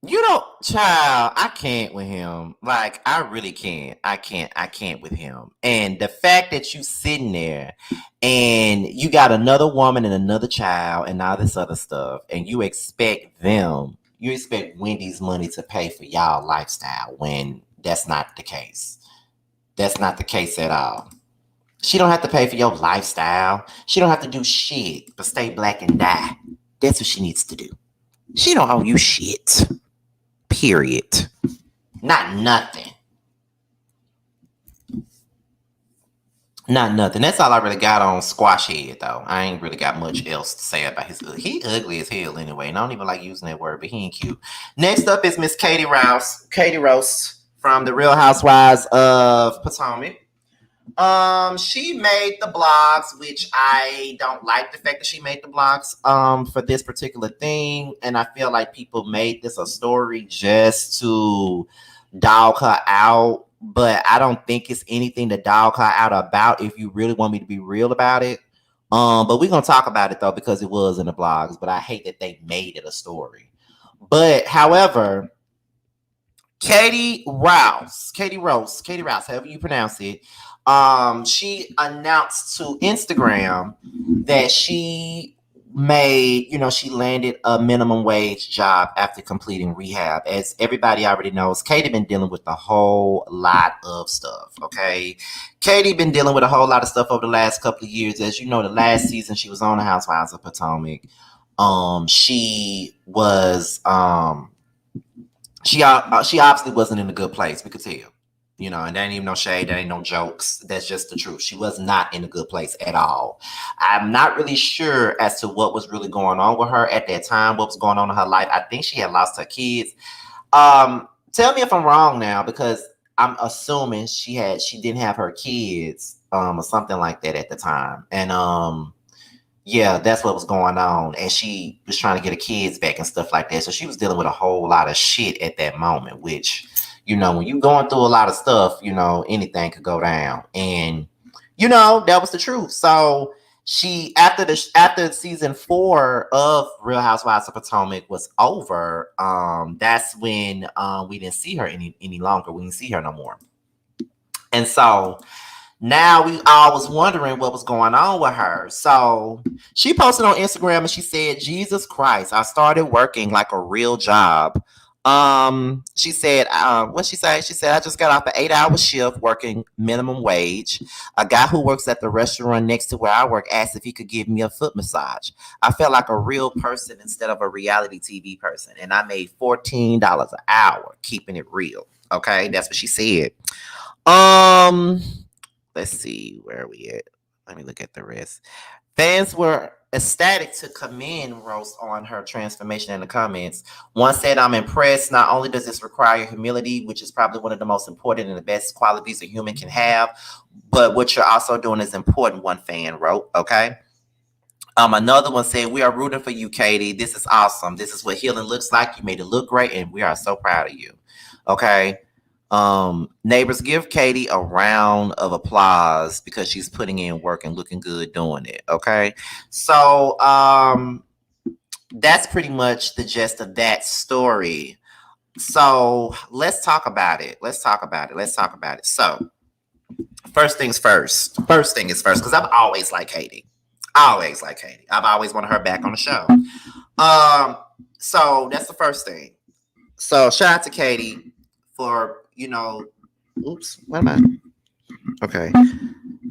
you don't, child, I can't with him. Like, I really can't. I can't with him. And the fact that you sitting there and you got another woman and another child and all this other stuff, and you expect Wendy's money to pay for y'all lifestyle when that's not the case. That's not the case at all. She don't have to pay for your lifestyle. She don't have to do shit but stay black and die. That's what she needs to do. She don't owe you shit. Period. Not nothing. Not nothing. That's all I really got on Squash Head, though. I ain't really got much else to say about his. He ugly as hell anyway, and I don't even like using that word, but he ain't cute. Next up is Miss Katie Rost from the Real Housewives of Potomac. She made the blogs, which I don't like the fact that she made the blogs for this particular thing, and I feel like people made this a story just to dog her out, but I don't think it's anything to dog her out about if you really want me to be real about it. But we're gonna talk about it though because it was in the blogs, but I hate that they made it a story. But however, Katie Rouse, however you pronounce it, she announced to Instagram that she she landed a minimum wage job after completing rehab. As everybody already knows, Katie been dealing with a whole lot of stuff, okay? Katie been dealing with a whole lot of stuff over the last couple of years. As you know, the last season she was on the Housewives of Potomac. She was she obviously wasn't in a good place. We could tell, and there ain't even no shade, there ain't no jokes. That's just the truth. She was not in a good place at all. I'm not really sure as to what was really going on with her at that time, what was going on in her life. I think she had lost her kids. Tell me if I'm wrong now, because I'm assuming she didn't have her kids, or something like that at the time. And yeah, that's what was going on. And she was trying to get her kids back and stuff like that. So she was dealing with a whole lot of shit at that moment, which, when you're going through a lot of stuff, anything could go down. And, that was the truth. So she, after season 4 of Real Housewives of Potomac was over, that's when we didn't see her any longer. We didn't see her no more. And so now we all was wondering what was going on with her. So she posted on Instagram and she said, "Jesus Christ, I started working like a real job." She said, what she said? She said, "I just got off an 8-hour shift working minimum wage. A guy who works at the restaurant next to where I work asked if he could give me a foot massage. I felt like a real person instead of a reality TV person. And I made $14 an hour, keeping it real." Okay, that's what she said. Let's see, where are we at? Let me look at the rest. Fans were ecstatic to commend Rost on her transformation in the comments. One said, "I'm impressed. Not only does this require humility, which is probably one of the most important and the best qualities a human can have, but what you're also doing is important," one fan wrote, okay? Another one said, "We are rooting for you, Katie. This is awesome. This is what healing looks like. You made it look great, and we are so proud of you." Okay. Neighbors, give Katie a round of applause because she's putting in work and looking good doing it. Okay. So that's pretty much the gist of that story. So let's talk about it. So first things first, because I've always liked Katie. I've always wanted her back on the show. So that's the first thing. So shout out to Katie for, oops, what am I? Okay.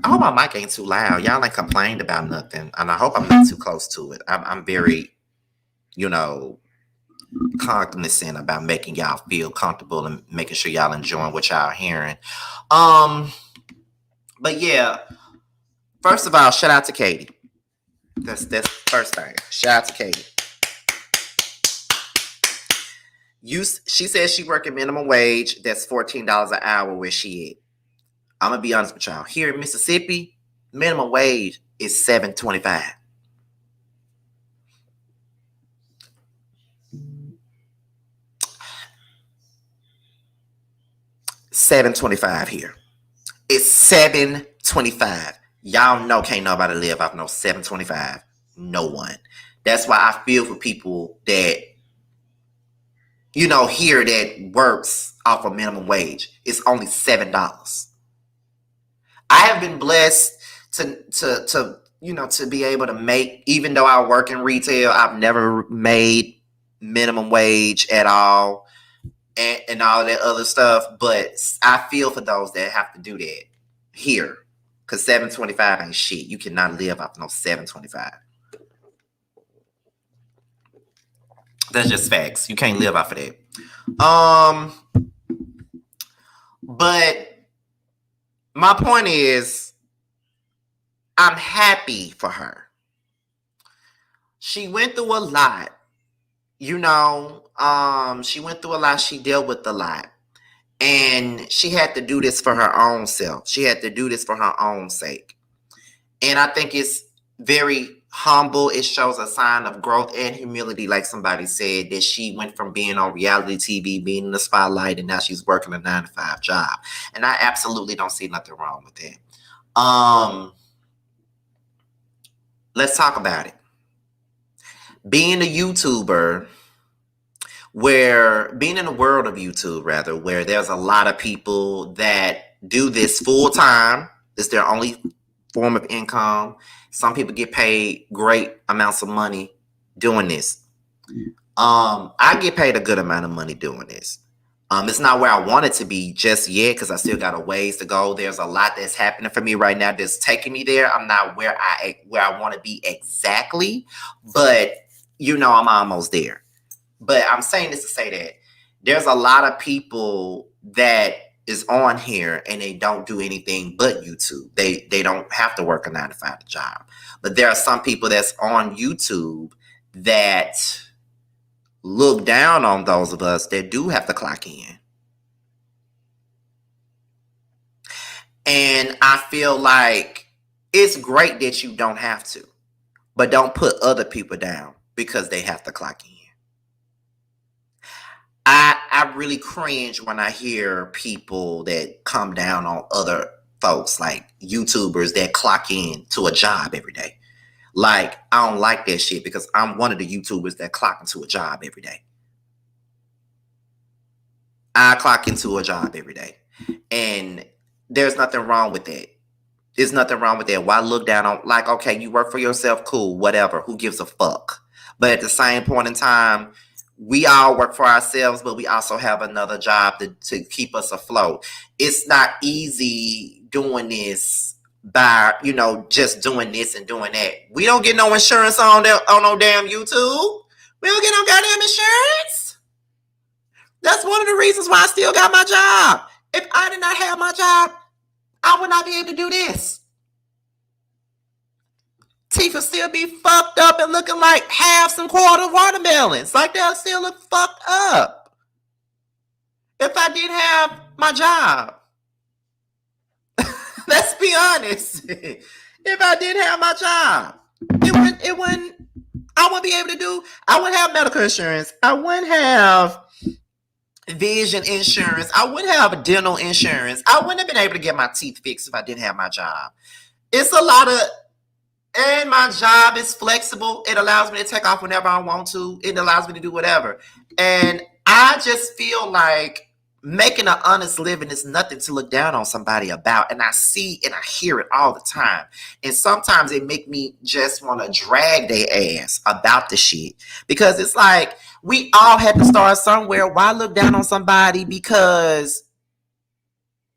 I hope my mic ain't too loud. Y'all ain't complained about nothing. And I hope I'm not too close to it. I'm very, cognizant about making y'all feel comfortable and making sure y'all enjoying what y'all hearing. But yeah, first of all, shout out to Katie. That's first thing. Shout out to Katie. She says she working minimum wage. That's $14 an hour where she at. I'm gonna be honest with y'all. Here in Mississippi, minimum wage is $7.25. $7.25 here. It's $7.25. Y'all know can't nobody live off no $7.25. No one. That's why I feel for people that here that works off a minimum wage. It's only $7. I have been blessed to be able to make, even though I work in retail, I've never made minimum wage at all and all that other stuff. But I feel for those that have to do that here, because $7.25 ain't shit. You cannot live off no $7.25. That's just facts. You can't live off of that. But my point is, I'm happy for her. She went through a lot. She went through a lot. She dealt with a lot. And she had to do this for her own self. She had to do this for her own sake. And I think it's very humble. It shows a sign of growth and humility, like somebody said, that she went from being on reality TV, being in the spotlight, and now she's working a 9-to-5 job. And I absolutely don't see nothing wrong with that. Let's talk about it. Being a YouTuber, being in the world of YouTube, rather, where there's a lot of people that do this full time. It's their only form of income. Some people get paid great amounts of money doing this. I get paid a good amount of money doing this. It's not where I want it to be just yet, because I still got a ways to go. There's a lot that's happening for me right now that's taking me there. I'm not where I want to be exactly, but I'm almost there. But I'm saying this to say that there's a lot of people that is on here and they don't do anything but YouTube. They don't have to work a 9-to-5 job. But there are some people that's on YouTube that look down on those of us that do have to clock in. And I feel like it's great that you don't have to, but don't put other people down because they have to clock in. I really cringe when I hear people that come down on other folks, like YouTubers that clock in to a job every day. Like, I don't like that shit, because I'm one of the YouTubers that clock into a job every day. I clock into a job every day. And there's nothing wrong with that. There's nothing wrong with that. Why look down on, like, okay, you work for yourself, cool, whatever. Who gives a fuck? But at the same point in time, we all work for ourselves, but we also have another job to keep us afloat. It's not easy doing this by, just doing this and doing that. We don't get no insurance on no damn YouTube. We don't get no goddamn insurance. That's one of the reasons why I still got my job. If I did not have my job, I would not be able to do this. Teeth will still be fucked up and looking like halves and quarter watermelons. Like, they'll still look fucked up if I didn't have my job. Let's be honest. If I didn't have my job, I wouldn't be able to do, I wouldn't have medical insurance. I wouldn't have vision insurance. I wouldn't have dental insurance. I wouldn't have been able to get my teeth fixed if I didn't have my job. It's a lot of, and my job is flexible. It allows me to take off whenever I want to. It allows me to do whatever. And I just feel like making an honest living is nothing to look down on somebody about. And I see and I hear it all the time. And sometimes it make me just want to drag their ass about the shit. Because it's like, we all had to start somewhere. Why look down on somebody because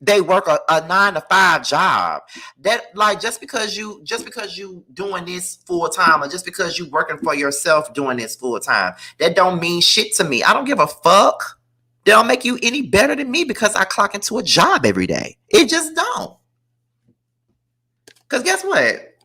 they work a 9-to-5 job? That, like, just because you doing this full time, or just because you working for yourself doing this full time, that don't mean shit to me. I don't give a fuck. They don't make you any better than me because I clock into a job every day. It just don't. Because guess what?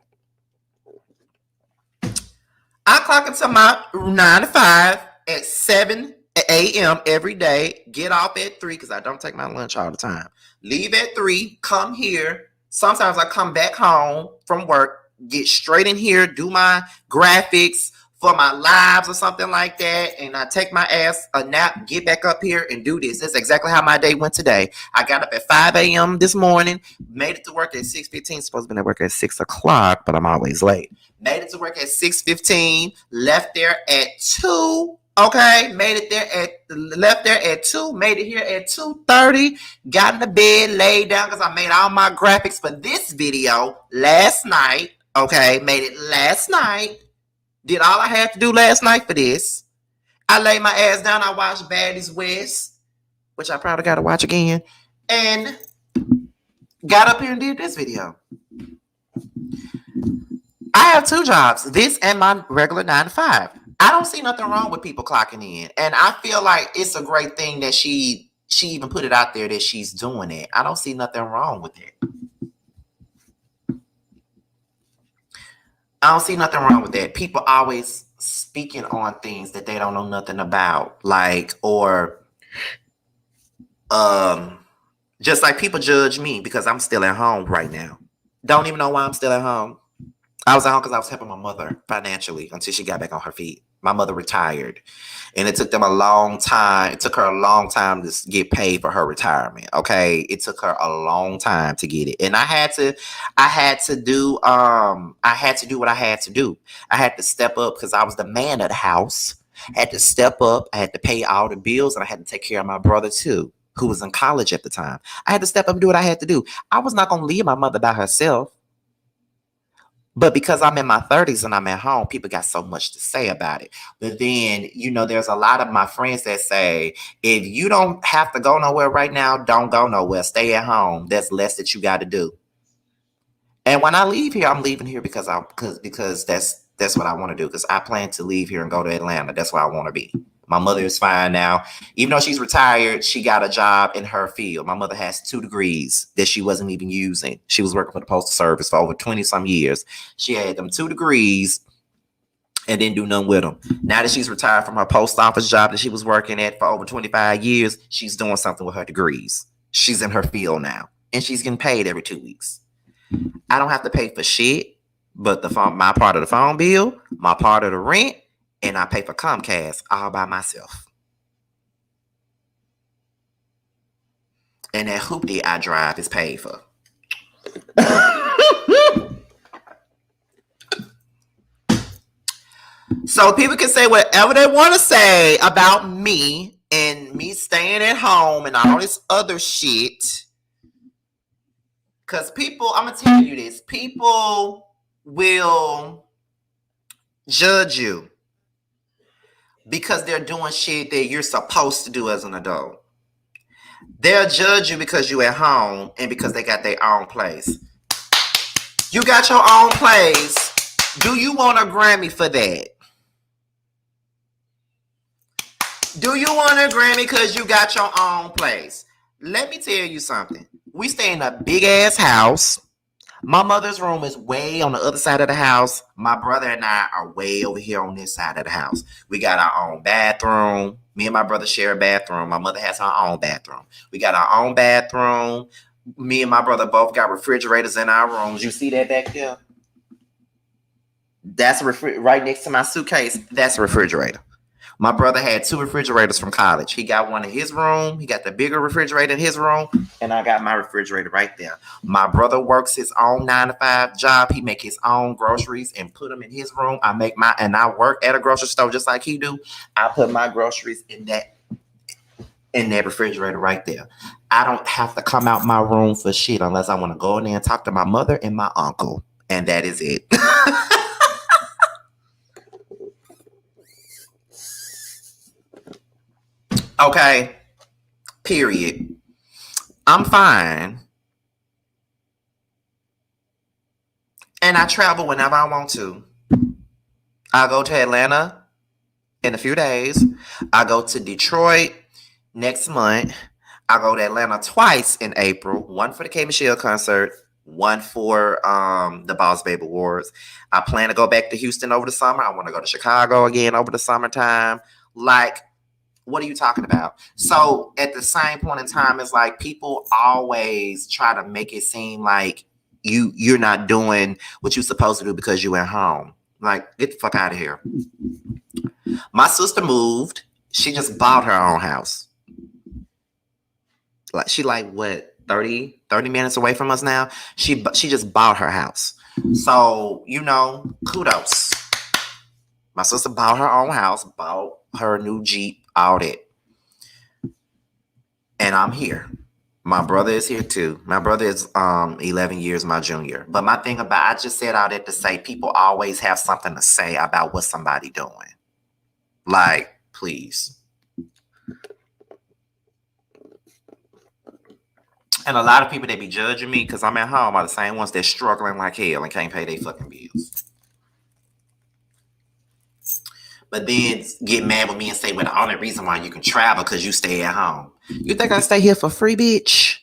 I clock into my 9-to-5 at 7 a.m. every day. Get off at 3 because I don't take my lunch all the time. Leave at 3, come here. Sometimes I come back home from work, get straight in here, do my graphics for my lives or something like that, and I take my ass a nap, get back up here and do this. That's exactly how my day went today. I got up at 5 a.m. this morning, made it to work at 6:15. Supposed to be at work at 6 o'clock, but I'm always late. Made it to work at 6:15, left there at 2. Okay, left there at 2, made it here at 2:30, got in the bed, laid down because I made all my graphics for this video last night. Okay, made it last night. Did all I had to do last night for this. I laid my ass down, I watched Baddies West, which I probably got to watch again, and got up here and did this video. I have 2 jobs, this and my regular 9-to-5. I don't see nothing wrong with people clocking in. And I feel like it's a great thing that she even put it out there that she's doing it. I don't see nothing wrong with it. I don't see nothing wrong with that. People always speaking on things that they don't know nothing about, like, or just like people judge me because I'm still at home right now. Don't even know why I'm still at home. I was at home because I was helping my mother financially until she got back on her feet. My mother retired, and it took them a long time. It took her a long time to get paid for her retirement. Okay, it took her a long time to get it, and I had to do what I had to do. I had to step up because I was the man of the house. I had to step up. I had to pay all the bills, and I had to take care of my brother too, who was in college at the time. I had to step up and do what I had to do. I was not going to leave my mother by herself. But because I'm in my 30s and I'm at home, people got so much to say about it. But then, there's a lot of my friends that say, if you don't have to go nowhere right now, don't go nowhere. Stay at home. There's less that you got to do. And when I leave here, I'm leaving here because that's what I want to do. Because I plan to leave here and go to Atlanta. That's where I want to be. My mother is fine now. Even though she's retired, she got a job in her field. My mother has 2 degrees that she wasn't even using. She was working for the Postal Service for over 20 some years. She had them 2 degrees and didn't do nothing with them. Now that she's retired from her post office job that she was working at for over 25 years, she's doing something with her degrees. She's in her field now, and she's getting paid every 2 weeks. I don't have to pay for shit, but my part of the phone bill, my part of the rent, and I pay for Comcast all by myself. And that hoopty I drive is paid for. So people can say whatever they want to say about me and me staying at home and all this other shit. Because people, I'm going to tell you this, people will judge you because they're doing shit that you're supposed to do as an adult. They'll judge you because you're at home and because they got their own place. You got your own place. Do you want a Grammy for that? Do you want a Grammy because you got your own place? Let me tell you something. We stay in a big ass house. My mother's room is way on the other side of the house. My brother and I are way over here on this side of the house. We got our own bathroom. Me and my brother share a bathroom. My mother has her own bathroom. We got our own bathroom. Me and my brother both got refrigerators in our rooms. You see that back there? That's right next to my suitcase. That's a refrigerator. My brother had 2 refrigerators from college. He got one in his room. He got the bigger refrigerator in his room. And I got my refrigerator right there. My brother works his own 9-to-5 job. He make his own groceries and put them in his room. I work at a grocery store just like he do. I put my groceries in that refrigerator right there. I don't have to come out my room for shit unless I want to go in there and talk to my mother and my uncle. And that is it. Okay, period. I'm fine. And I travel whenever I want to. I go to Atlanta in a few days. I go to Detroit next month. I go to Atlanta twice in April. One for the K. Michelle concert. One for the Boss Babe Awards. I plan to go back to Houston over the summer. I want to go to Chicago again over the summertime. Like, what are you talking about? So at the same point in time, it's like people always try to make it seem like you're not doing what you're supposed to do because you're at home. Like, get the fuck out of here. My sister moved. She just bought her own house. Like, she what, 30 minutes away from us now? She just bought her house. So, kudos. My sister bought her own house, bought her new Jeep, all that. And I'm here. My brother is here too. My brother is 11 years my junior. But my thing I just said all that to say people always have something to say about what somebody doing. Like, please. And a lot of people that be judging me because I'm at home are the same ones that's struggling like hell and can't pay their fucking bills. But then get mad with me and say, well, the only reason why you can travel because you stay at home. You think I stay here for free, bitch?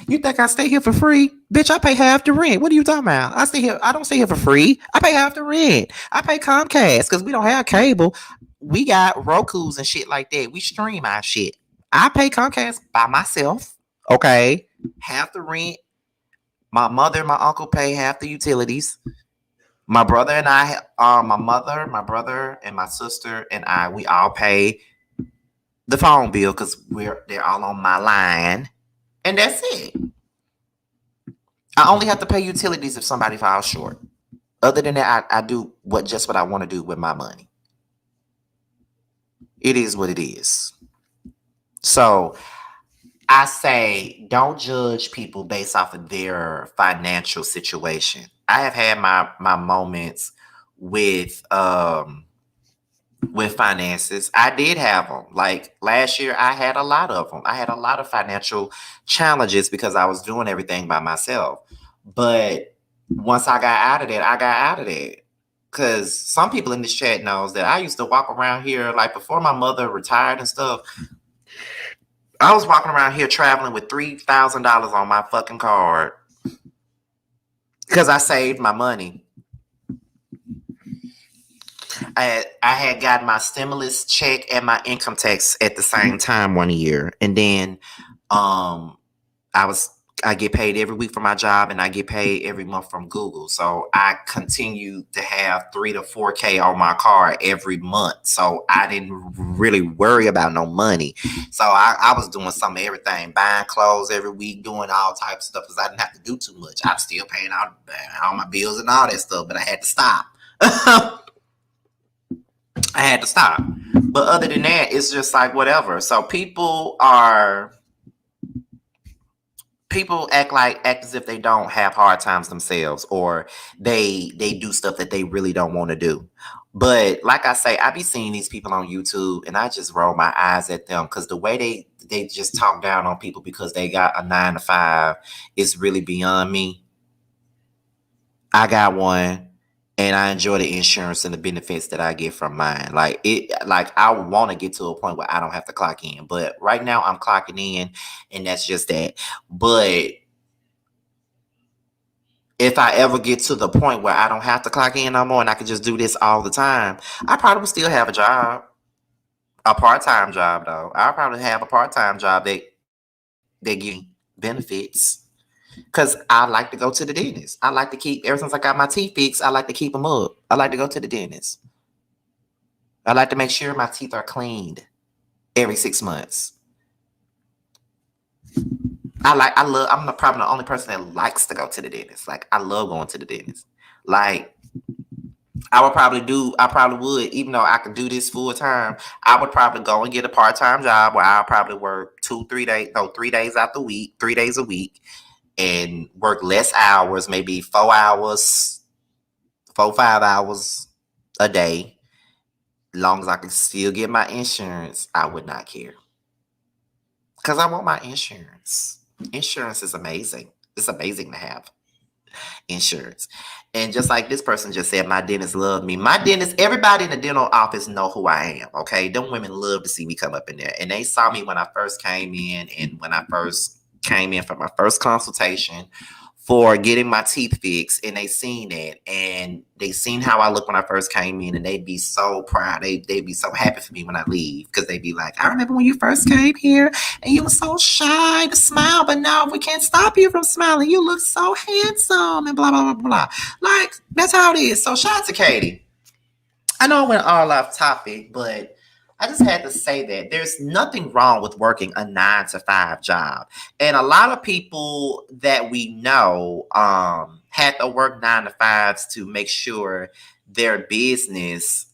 You think I stay here for free? Bitch, I pay half the rent. What are you talking about? I don't stay here for free. I pay half the rent. I pay Comcast because we don't have cable. We got Roku's and shit like that. We stream our shit. I pay Comcast by myself. Okay. Half the rent. My mother and my uncle pay half the utilities. My brother and I, my mother, my brother, and my sister and I, we all pay the phone bill because they're all on my line. And that's it. I only have to pay utilities if somebody falls short. Other than that, I do what I want to do with my money. It is what it is. So I say, don't judge people based off of their financial situation. I have had my moments with finances. I did have them. Like last year, I had a lot of them. I had a lot of financial challenges because I was doing everything by myself. But once I got out of that, I got out of that. Because some people in this chat knows that I used to walk around here, like before my mother retired and stuff, I was walking around here traveling with $3,000 on my fucking card because I saved my money. I had gotten my stimulus check and my income tax at the same time one year, and then I get paid every week for my job, and I get paid every month from Google. So I continue to have $3 to $4K on my card every month. So I didn't really worry about no money. So I was doing some of everything, buying clothes every week, doing all types of stuff because I didn't have to do too much. I was still paying all my bills and all that stuff, but I had to stop. I had to stop. But other than that, it's just like whatever. So people act as if they don't have hard times themselves, or they do stuff that they really don't want to do. But like I say, I be seeing these people on YouTube and I just roll my eyes at them because the way they just talk down on people because they got a 9 to 5 is really beyond me. I got one and I enjoy the insurance and the benefits that I get from mine. Like I want to get to a point where I don't have to clock in, but right now I'm clocking in and that's just that. But if I ever get to the point where I don't have to clock in no more and I can just do this all the time, I probably will still have a job, a part-time job though. I'll probably have a part-time job that give me benefits. Because I like to go to the dentist. I like to keep, ever since I got my teeth fixed, I like to keep them up. I like to go to the dentist. I like to make sure my teeth are cleaned every 6 months. I'm probably the only person that likes to go to the dentist. Like, I love going to the dentist. Like, I probably would, even though I could do this full time, I would probably go and get a part-time job where I'll probably work 3 days out the week, 3 days a week, and work less hours, maybe 4 hours, 5 hours a day. As long as I can still get my insurance, I would not care. Because I want my insurance. Insurance is amazing. It's amazing to have insurance. And just like this person just said, my dentist loved me. My dentist, everybody in the dental office know who I am, okay? Them women love to see me come up in there. And they saw me when I first came in, and when I first came in for my first consultation for getting my teeth fixed, and they seen that, and they seen how I look when I first came in, and they'd be so proud. They'd be so happy for me when I leave, because they'd be like, I remember when you first came here and you were so shy to smile, but now we can't stop you from smiling. You look so handsome and blah, blah, blah, blah. Like, that's how it is. So shout out to Katie. I know I went all off topic, but I just had to say that there's nothing wrong with working a 9 to 5 job. And a lot of people that we know had to work 9 to 5s to make sure their business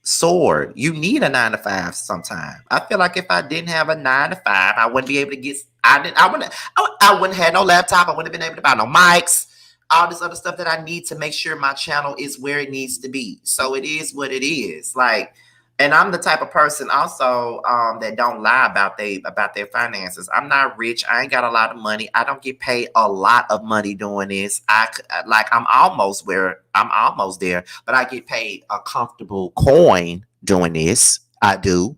soared. You need a 9 to 5 sometime. I feel like if I didn't have a 9 to 5, I wouldn't be able to get, I wouldn't have no laptop. I wouldn't have been able to buy no mics, all this other stuff that I need to make sure my channel is where it needs to be. So it is what it is. Like, and I'm the type of person also that don't lie about their finances. I'm not rich. I ain't got a lot of money. I don't get paid a lot of money doing this. I'm almost there, but I get paid a comfortable coin doing this. I do.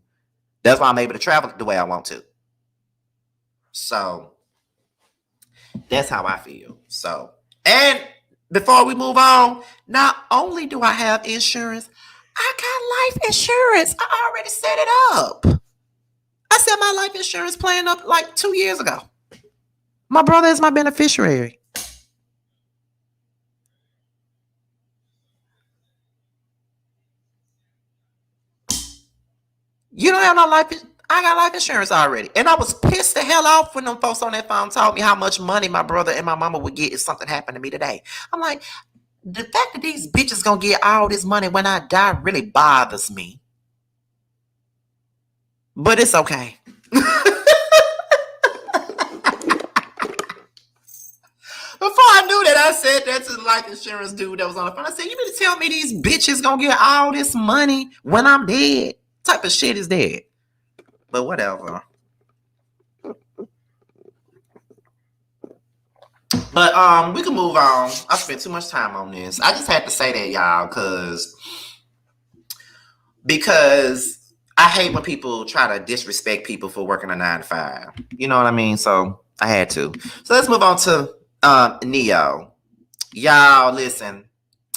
That's why I'm able to travel the way I want to. So That's how I feel. So, and before we move on, not only do I have insurance, I got life insurance. I already set it up. I set my life insurance plan up like 2 years ago. My brother is my beneficiary. You don't have no life. I got life insurance already. And I was pissed the hell off when them folks on that phone told me how much money my brother and my mama would get if something happened to me today. I'm like, the fact that these bitches gonna get all this money when I die really bothers me. But it's okay. Before I knew that, I said that to the life insurance dude that was on the phone. I said, you mean to tell me these bitches gonna get all this money when I'm dead? What type of shit is that? But whatever. But we can move on. I spent too much time on this. I just had to say that, y'all, because I hate when people try to disrespect people for working a 9 to 5. You know what I mean? So I had to. So let's move on to Neo. Y'all, listen.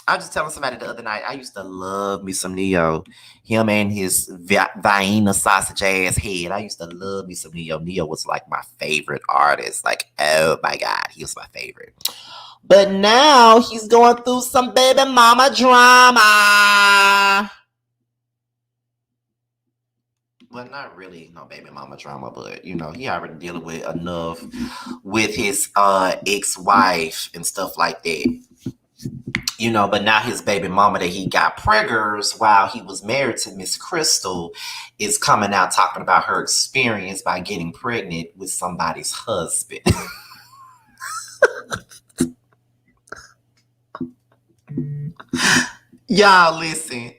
I was just telling somebody the other night, I used to love me some Neo. Him and his Vienna sausage ass head. I used to love me some Neo. Neo was like my favorite artist. Like, oh my God, he was my favorite. But now he's going through some baby mama drama. Well, not really no baby mama drama, but you know, he already dealing with enough with his ex-wife and stuff like that. You know, but now his baby mama that he got preggers while he was married to Miss Crystal is coming out talking about her experience by getting pregnant with somebody's husband. Y'all, listen.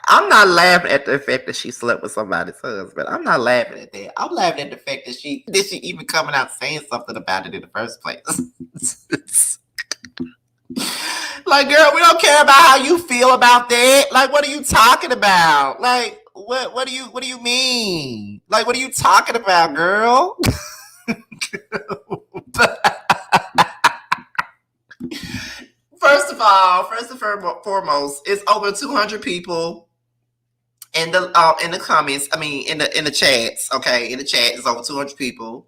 I'm not laughing at the fact that she slept with somebody's husband. I'm not laughing at that. I'm laughing at the fact that she even coming out saying something about it in the first place. Like, girl, we don't care about how you feel about that. Like, what are you talking about? Like, what do you mean? Like, what are you talking about, girl? First and foremost, it's over 200 people in the comments. I mean, in the chats. Okay, in the chat, it's over 200 people.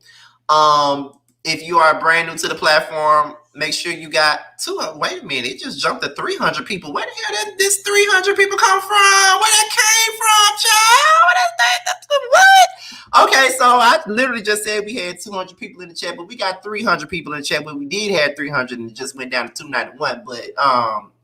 If you are brand new to the platform, make sure you got 200. Wait a minute, it just jumped to 300 people. Where the hell did this 300 people come from? Where that came from, child? What is that? What? Okay, so I literally just said we had 200 people in the chat, but we got 300 people in the chat. But we did have 300, and it just went down to 291. But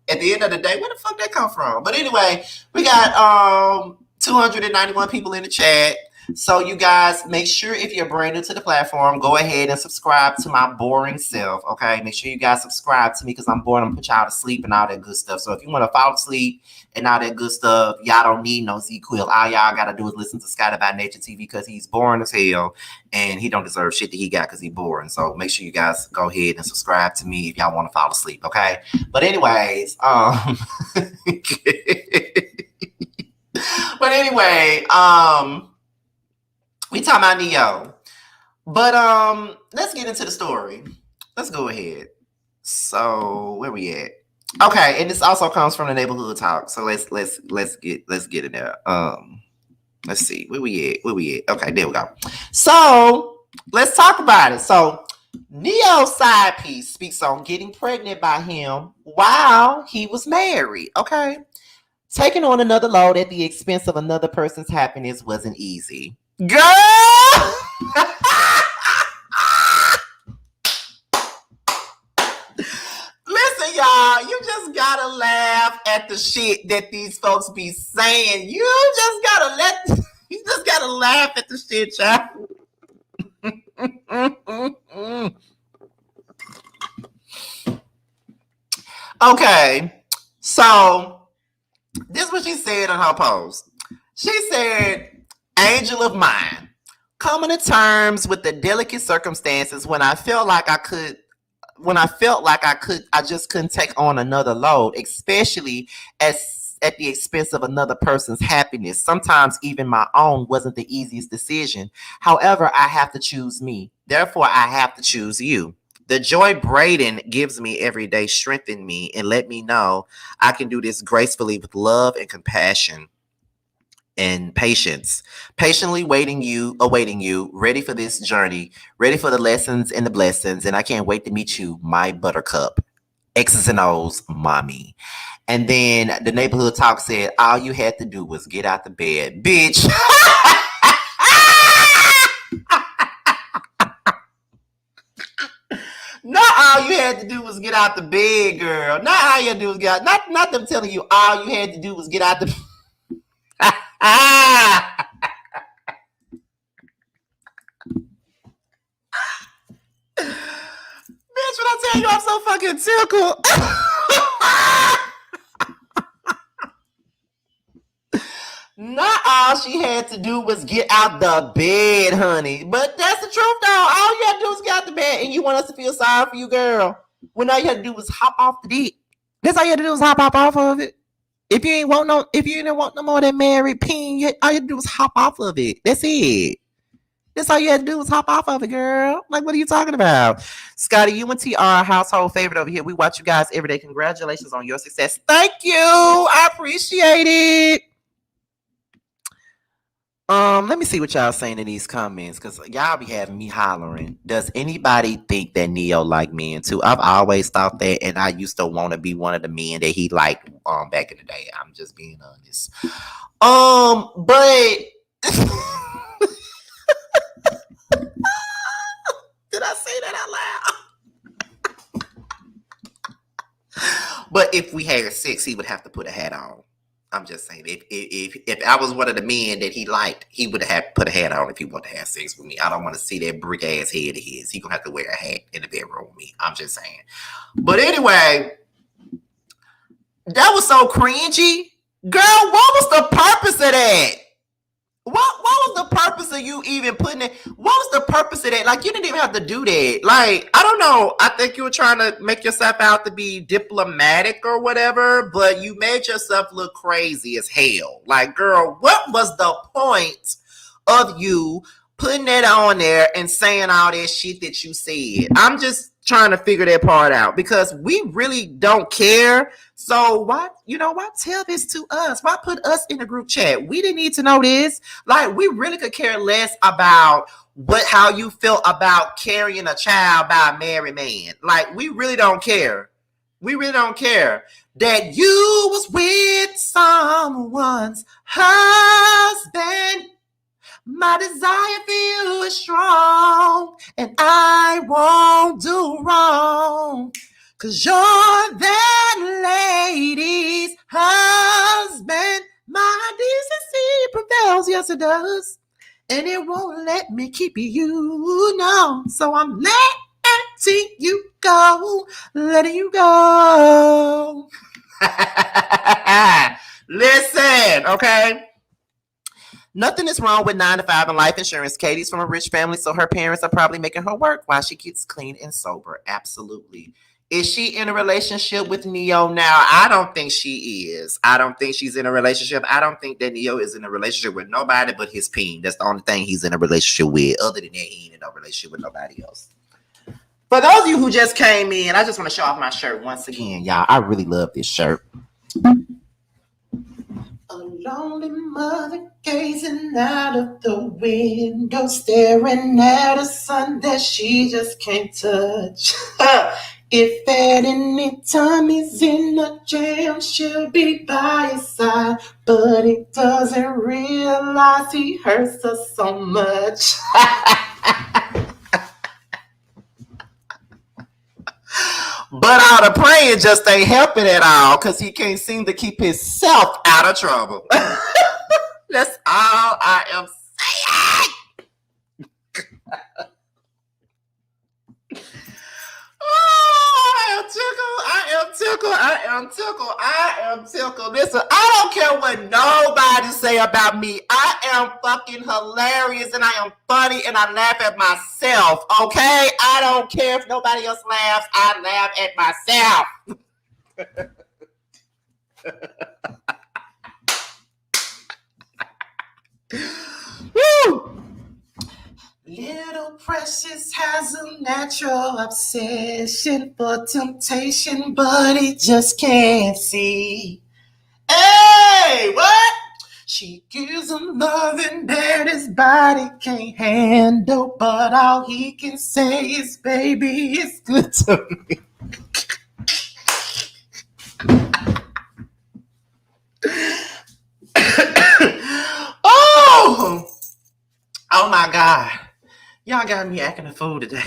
at the end of the day, where the fuck that come from? But anyway, we got 291 people in the chat. So you guys, make sure if you're brand new to the platform, go ahead and subscribe to my boring self, okay? Make sure you guys subscribe to me because I'm bored. I'm going to put y'all to sleep and all that good stuff. So if you want to fall asleep and all that good stuff, y'all don't need no Z-Quill. All y'all got to do is listen to Scotty by Nature TV because he's boring as hell and he don't deserve shit that he got because he's boring. So make sure you guys go ahead and subscribe to me if y'all want to fall asleep, okay? But anyways, but anyway, we talking about Neo. But let's get into the story. Let's go ahead. So where we at? Okay, and this also comes from the neighborhood talk. So let's get in there. Let's see. Where we at? Okay, there we go. So let's talk about it. So Neo's side piece speaks on getting pregnant by him while he was married. Okay. Taking on another load at the expense of another person's happiness wasn't easy. Girl! Listen, y'all, you just gotta laugh at the shit that these folks be saying. You just gotta laugh at the shit, y'all. Okay, so this is what she said on her post. She said, angel of mine, coming to terms with the delicate circumstances when I felt like I just couldn't take on another load, especially at the expense of another person's happiness. Sometimes even my own wasn't the easiest decision. However, I have to choose me. Therefore, I have to choose you. The joy Braden gives me every day strengthen me and let me know I can do this gracefully with love and compassion and patience. Patiently awaiting you, ready for this journey, ready for the lessons and the blessings, and I can't wait to meet you, my buttercup. X's and O's, mommy. And then the neighborhood talk said, all you had to do was get out the bed. Bitch. Not all you had to do was get out the bed, girl. Not all you had to do was get out. Not them telling you all you had to do was get out the Bitch, when I tell you I'm so fucking tickled. Not all she had to do was get out the bed, honey. But that's the truth, though. All you had to do was get out the bed, and you want us to feel sorry for you, girl. When all you had to do was hop off the dick. That's all you had to do was hop off of it. If you didn't want no more than married peen, all you had to do was hop off of it. That's it. That's all you had to do was hop off of it, girl. Like, what are you talking about? Scotty, you and T are a household favorite over here. We watch you guys every day. Congratulations on your success. Thank you. I appreciate it. Let me see what y'all saying in these comments, because y'all be having me hollering. Does anybody think that Neo like men too? I've always thought that, and I used to want to be one of the men that he liked back in the day. I'm just being honest. But did I say that out loud? But if we had sex, he would have to put a hat on. I'm just saying, if I was one of the men that he liked, he would have put a hat on if he wanted to have sex with me. I don't want to see that brick ass head of his. He gonna have to wear a hat in the bedroom with me. I'm just saying. But anyway, that was so cringy. Girl, what was the purpose of that? What was the purpose of you even putting it? What was the purpose of that? Like, you didn't even have to do that. Like, I don't know. I think you were trying to make yourself out to be diplomatic or whatever, but you made yourself look crazy as hell. Like, girl, what was the point of you putting that on there and saying all that shit that you said? I'm just trying to figure that part out, because we really don't care. So why tell this to us? Why put us in a group chat? We didn't need to know this. Like, we really could care less about how you felt about carrying a child by a married man. Like, we really don't care. We really don't care that you was with someone's husband. My desire feels strong, and I won't do wrong, 'cause you're that lady's husband. My decency prevails, yes it does, and it won't let me keep you, no. So I'm letting you go, letting you go. Listen, okay? Nothing is wrong with 9 to 5 and life insurance. Katie's from a rich family, so her parents are probably making her work while she gets clean and sober. Absolutely. Is she in a relationship with Neo now? I don't think she is. I don't think she's in a relationship. I don't think that Neo is in a relationship with nobody but his peen. That's the only thing he's in a relationship with. Other than that, he ain't in a relationship with nobody else. For those of you who just came in, I just want to show off my shirt once again, y'all. I really love this shirt. A lonely mother gazing out of the window, staring at a sun that she just can't touch. If at any time he's in a jam, she'll be by his side, but he doesn't realize he hurts her so much. But all the praying just ain't helping at all, because he can't seem to keep himself out of trouble. That's all I am saying. I am tickled. Listen, I don't care what nobody say about me. I am fucking hilarious, and I am funny, and I laugh at myself, okay? I don't care if nobody else laughs. I laugh at myself. Woo! Little Precious has a natural obsession for temptation, but he just can't see. Hey, what? She gives him loving that his body can't handle, but all he can say is, baby, it's good to me. Oh my God. Y'all got me acting a fool today.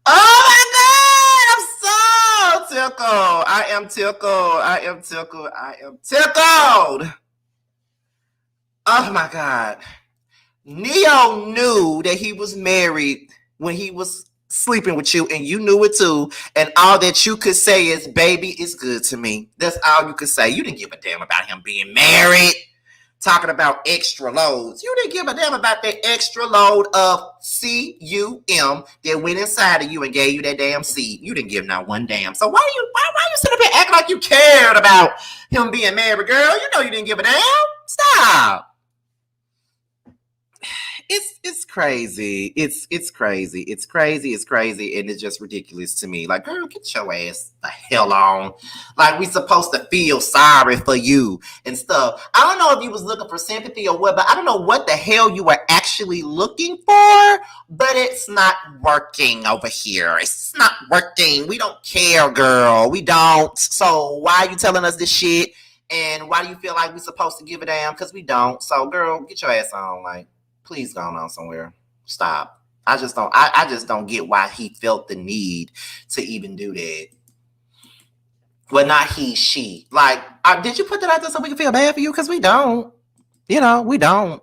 Oh my God, I'm so tickled. I am tickled. Oh my God. Neo knew that he was married when he was sleeping with you, and you knew it too, and all that you could say is, baby, it's good to me. That's all you could say. You didn't give a damn about him being married. Talking about extra loads. You didn't give a damn about that extra load of cum that went inside of you and gave you that damn seed. You didn't give not one damn. So why you sit up here acting like you cared about him being married, girl? You know you didn't give a damn. Stop. It's crazy. It's crazy. It's crazy, and it's just ridiculous to me. Like, girl, get your ass the hell on. Like, we supposed to feel sorry for you and stuff. I don't know if you was looking for sympathy or what, but I don't know what the hell you were actually looking for, but it's not working over here. It's not working. We don't care, girl. We don't. So why are you telling us this shit? And why do you feel like we're supposed to give a damn? Because we don't. So, girl, get your ass on. Like, please go on somewhere. Stop. I just don't get why he felt the need to even do that. Well, not he, she. Like, did you put that out there so we can feel bad for you? Because we don't. You know, we don't.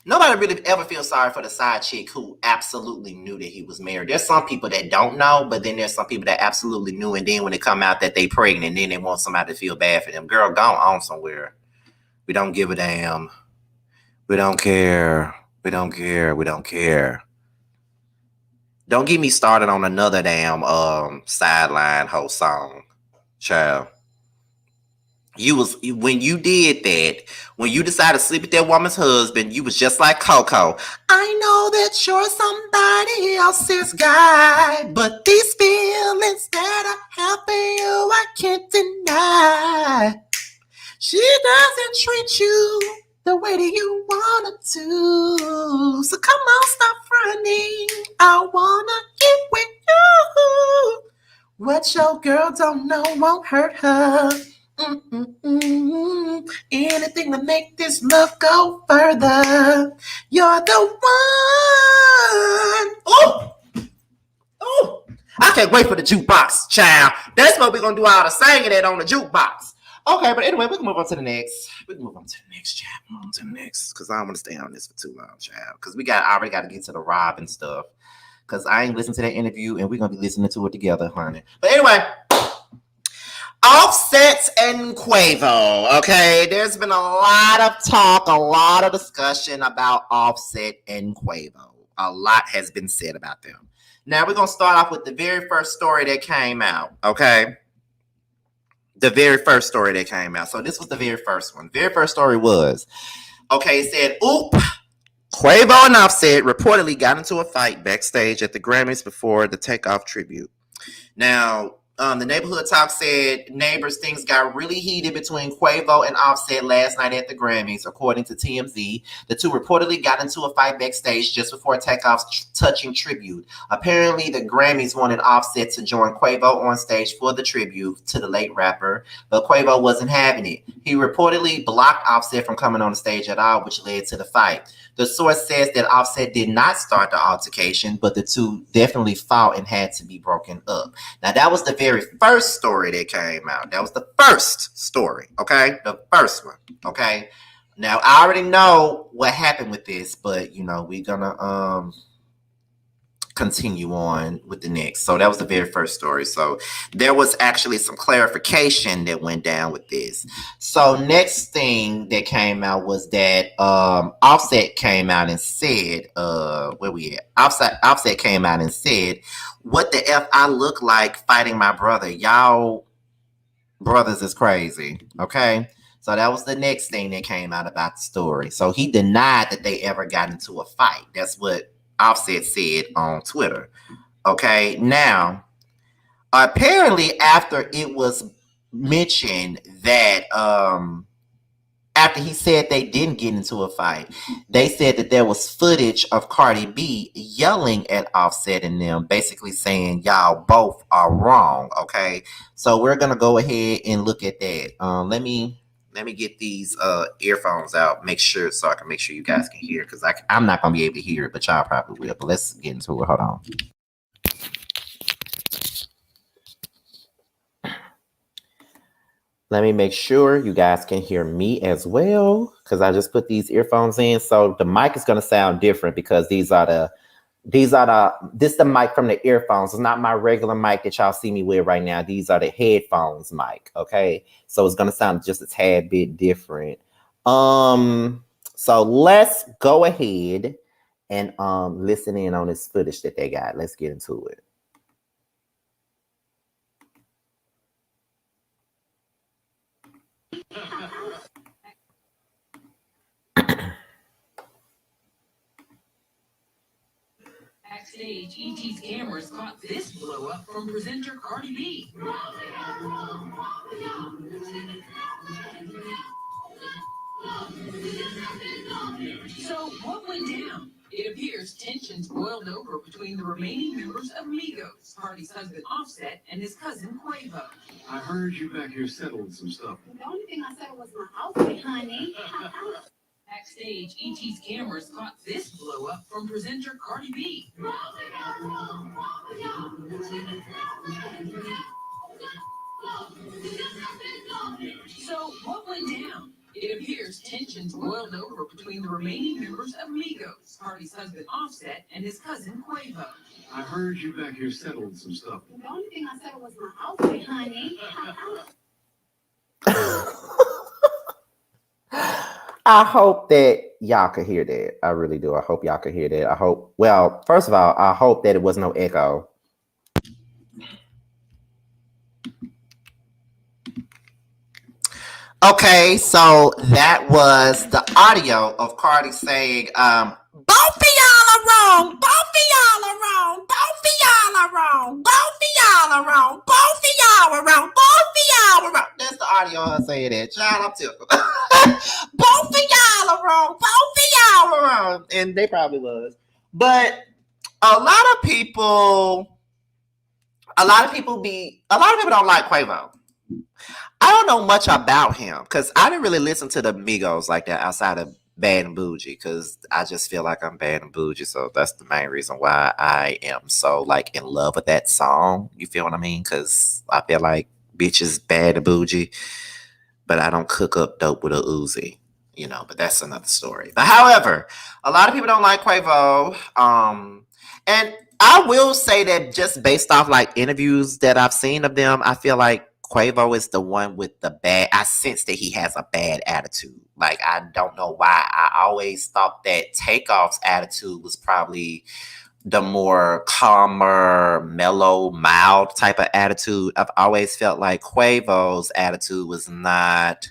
Nobody really ever feels sorry for the side chick who absolutely knew that he was married. There's some people that don't know, but then there's some people that absolutely knew, and then when it come out that they pregnant, then they want somebody to feel bad for them. Girl, go on somewhere. We don't give a damn. We don't care. We don't care. We don't care. Don't get me started on another damn sideline whole song, child. When you did that, when you decided to sleep with that woman's husband, you was just like Coco. I know that you're somebody else's guy, but these feelings that I have for you, I can't deny. She doesn't treat you the way that you want her to. So come on, stop fronting. I wanna get with you. What your girl don't know won't hurt her. Anything to make this love go further. You're the one. Oh, I can't wait for the jukebox, child. That's what we're gonna do all the singing at on the jukebox. Okay, but anyway, we can move on to the next. We can move on to the next, child. Move on to the next, because I don't want to stay on this for too long, child. Because I already got to get to the Robin stuff. Because I ain't listened to that interview, and we're gonna be listening to it together, honey. But anyway, Offset and Quavo. Okay, there's been a lot of talk, a lot of discussion about Offset and Quavo. A lot has been said about them. Now we're gonna start off with the very first story that came out. Okay. The very first story that came out. So this was the very first one. The very first story was, okay, it said, Quavo and Offset reportedly got into a fight backstage at the Grammys before the Takeoff tribute. Now, the Neighborhood Talk said, neighbors, things got really heated between Quavo and Offset last night at the Grammys. According to TMZ, the two reportedly got into a fight backstage just before Takeoff's touching tribute. Apparently, the Grammys wanted Offset to join Quavo on stage for the tribute to the late rapper, but Quavo wasn't having it. He reportedly blocked Offset from coming on the stage at all, which led to the fight. The source says that Offset did not start the altercation, but the two definitely fought and had to be broken up. Now, that was the very first story that came out. That was the first story, okay? The first one, okay? Now, I already know what happened with this, but, we're going to continue on with the next. So that was the very first story. So there was actually some clarification that went down with this. So next thing that came out was that Offset came out and said, where we at? Offset came out and said, what the F I look like fighting my brother? Y'all brothers is crazy. Okay. So that was the next thing that came out about the story. So he denied that they ever got into a fight. That's what Offset said on Twitter. Okay, now apparently after it was mentioned that after he said they didn't get into a fight, they said that there was footage of Cardi B yelling at Offset and them, basically saying y'all both are wrong. Okay, so we're gonna go ahead and look at that. Let me get these earphones out, make sure so I can make sure you guys can hear, because I'm not gonna be able to hear it, but y'all probably will. But let's get into it. Hold on. Let me make sure you guys can hear me as well, because I just put these earphones in. So the mic is going to sound different because this the mic from the earphones. It's not my regular mic that y'all see me with right now. These are the headphones mic. Okay. So it's going to sound just a tad bit different. So let's go ahead and listen in on this footage that they got. Let's get into it. Backstage, ET's cameras caught this blow up from presenter Cardi B. So what went down? It appears tensions boiled over between the remaining members of Migos, Cardi's husband Offset and his cousin Quavo. I heard you back here settling some stuff. The only thing I settled was my outfit, honey. Backstage, ET's cameras caught this blow up from presenter Cardi B. So what went down? It appears tensions boiled over between the remaining members of Migos, Cardi's husband Offset and his cousin Quavo. I heard you back here settling some stuff. The only thing I settled was my outfit, honey. I hope that y'all could hear that. I really do. I hope y'all could hear that. Well, first of all, I hope that it was no echo. Okay, so that was the audio of Cardi saying, both of y'all are wrong. Both of y'all are wrong. Both of y'all are wrong. Both of y'all are wrong. Both of y'all are wrong. Both of y'all are wrong. That's the audio of her saying that. Child, I'm tickled. Both of y'all are wrong. Both of y'all are wrong. And they probably was. But a lot of people don't like Quavo. I don't know much about him because I didn't really listen to the Migos like that outside of Bad and Bougie, because I just feel like I'm bad and bougie. So that's the main reason why I am so like in love with that song. You feel what I mean? Because I feel like bitches bad and bougie, but I don't cook up dope with a Uzi, you know, but that's another story. But however, a lot of people don't like Quavo. And I will say that just based off like interviews that I've seen of them, I feel like Quavo is the one with the bad. I sense that he has a bad attitude. Like, I don't know why. I always thought that Takeoff's attitude was probably the more calmer, mellow, mild type of attitude. I've always felt like Quavo's attitude was not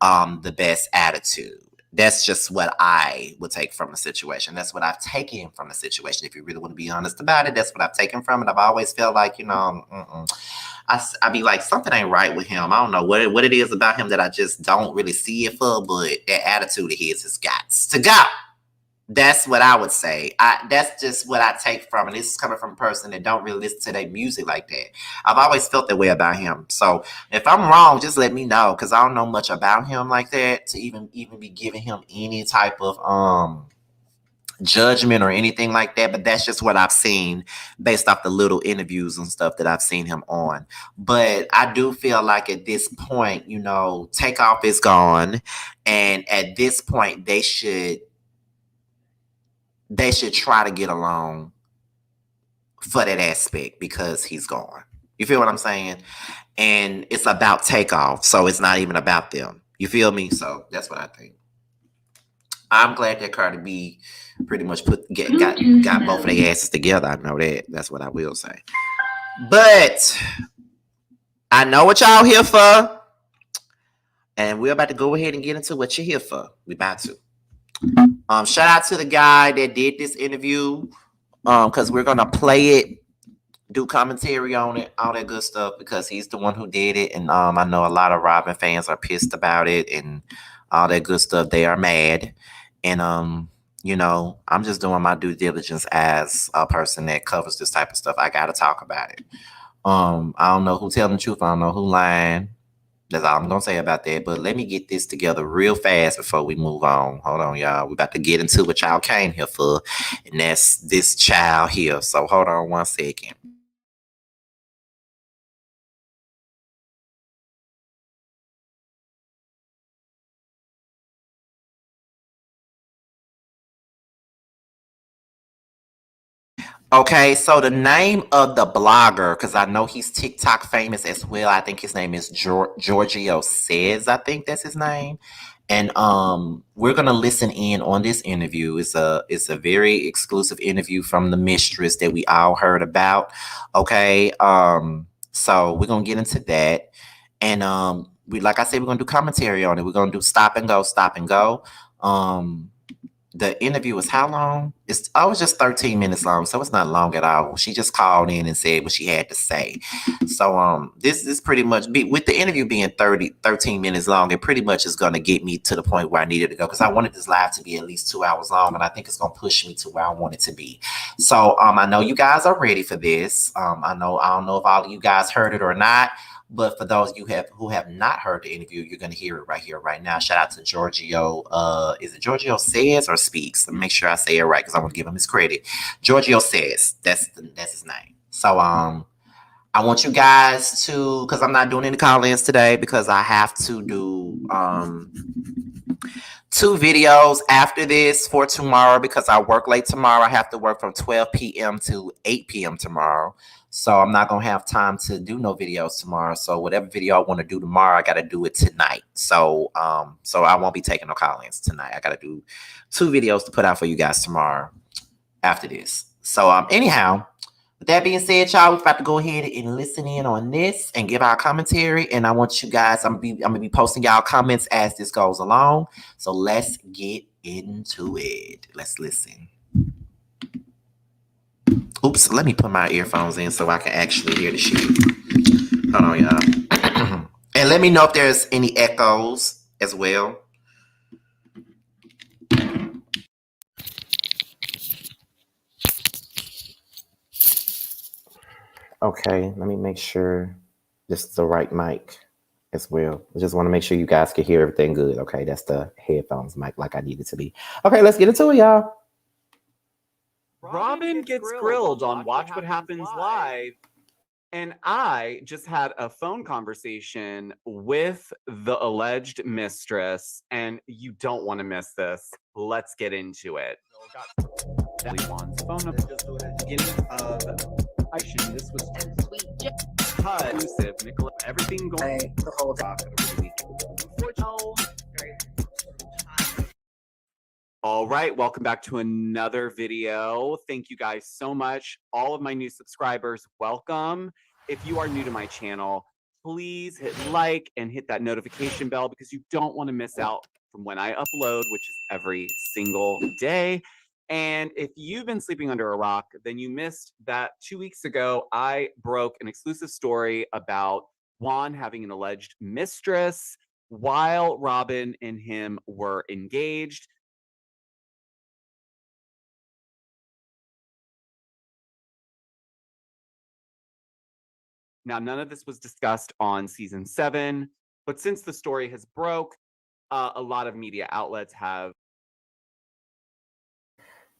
the best attitude. That's just what I would take from the situation. That's what I've taken from the situation. If you really want to be honest about it, that's what I've taken from it. I've always felt like, you know, I be like, something ain't right with him. I don't know what it is about him that I just don't really see it for, but that attitude of his has got to go. That's what I would say. That's just what I take from it. This is coming from a person that don't really listen to their music like that. I've always felt that way about him. So if I'm wrong, just let me know, because I don't know much about him like that to even be giving him any type of judgment or anything like that. But that's just what I've seen based off the little interviews and stuff that I've seen him on. But I do feel like at this point, you know, Takeoff is gone, and at this point they should try to get along for that aspect, because he's gone. You feel what I'm saying? And it's about Takeoff, so it's not even about them. You feel me? So that's what I think. I'm glad that Cardi B pretty much got both of their asses together. I know that. That's what I will say. But I know what y'all here for. And we're about to go ahead and get into what you're here for. We about to. Shout out to the guy that did this interview. Because we're gonna play it, do commentary on it, all that good stuff, because he's the one who did it. And I know a lot of Robin fans are pissed about it and all that good stuff. They are mad. And you know, I'm just doing my due diligence as a person that covers this type of stuff. I gotta talk about it. I don't know who telling the truth, I don't know who lying. That's all I'm gonna say about that. But let me get this together real fast before we move on. Hold on, y'all. We about to get into what y'all came here for, and that's this child here. So hold on 1 second. Okay, so the name of the blogger, because I know he's TikTok famous as well. I think his name is Giorgio Says. I think that's his name. And we're gonna listen in on this interview. It's a very exclusive interview from the Mistress that we all heard about. Okay, so we're gonna get into that, and we, like I said, we're gonna do commentary on it. We're gonna do stop and go, stop and go. The interview was how long? It was just 13 minutes long, so it's not long at all. She just called in and said what she had to say. So this is pretty much, with the interview being 13 minutes long, it pretty much is gonna get me to the point where I needed to go, because I wanted this live to be at least 2 hours long, and I think it's gonna push me to where I want it to be. So I know you guys are ready for this. I don't know if all of you guys heard it or not. But for those of you who have not heard the interview, you're going to hear it right here, right now. Shout out to Giorgio. Is it Giorgio Says or Speaks? Let me make sure I say it right, because I want to give him his credit. Giorgio Says. That's his name. So I want you guys to, because I'm not doing any call-ins today, because I have to do 2 videos after this for tomorrow, because I work late tomorrow. I have to work from 12 p.m. to 8 p.m. tomorrow. So I'm not going to have time to do no videos tomorrow. So whatever video I want to do tomorrow, I got to do it tonight. So so I won't be taking no call-ins tonight. I got to do 2 videos to put out for you guys tomorrow after this. So anyhow, with that being said, y'all, we're about to go ahead and listen in on this and give our commentary. And I want you guys, I'm gonna be posting y'all comments as this goes along. So let's get into it. Let's listen. Oops, let me put my earphones in so I can actually hear the shit. Hold on, y'all. And let me know if there's any echoes as well. Okay, let me make sure this is the right mic as well. I just want to make sure you guys can hear everything good. Okay, that's the headphones mic like I need it to be. Okay, let's get into it, y'all. Robin gets grilled on Watch What Happens Live. And I just had a phone conversation with the alleged mistress, and you don't want to miss this. Let's get into it. Juan's phone number. Beginning of action. This was exclusive. Nicola, everything going the whole time. All right, welcome back to another video. Thank you guys so much. All of my new subscribers, welcome. If you are new to my channel, please hit like and hit that notification bell, because you don't want to miss out from when I upload, which is every single day. And if you've been sleeping under a rock, then you missed that 2 weeks ago, I broke an exclusive story about Juan having an alleged mistress while Robin and him were engaged. Now, none of this was discussed on season 7, but since the story has broke, a lot of media outlets have.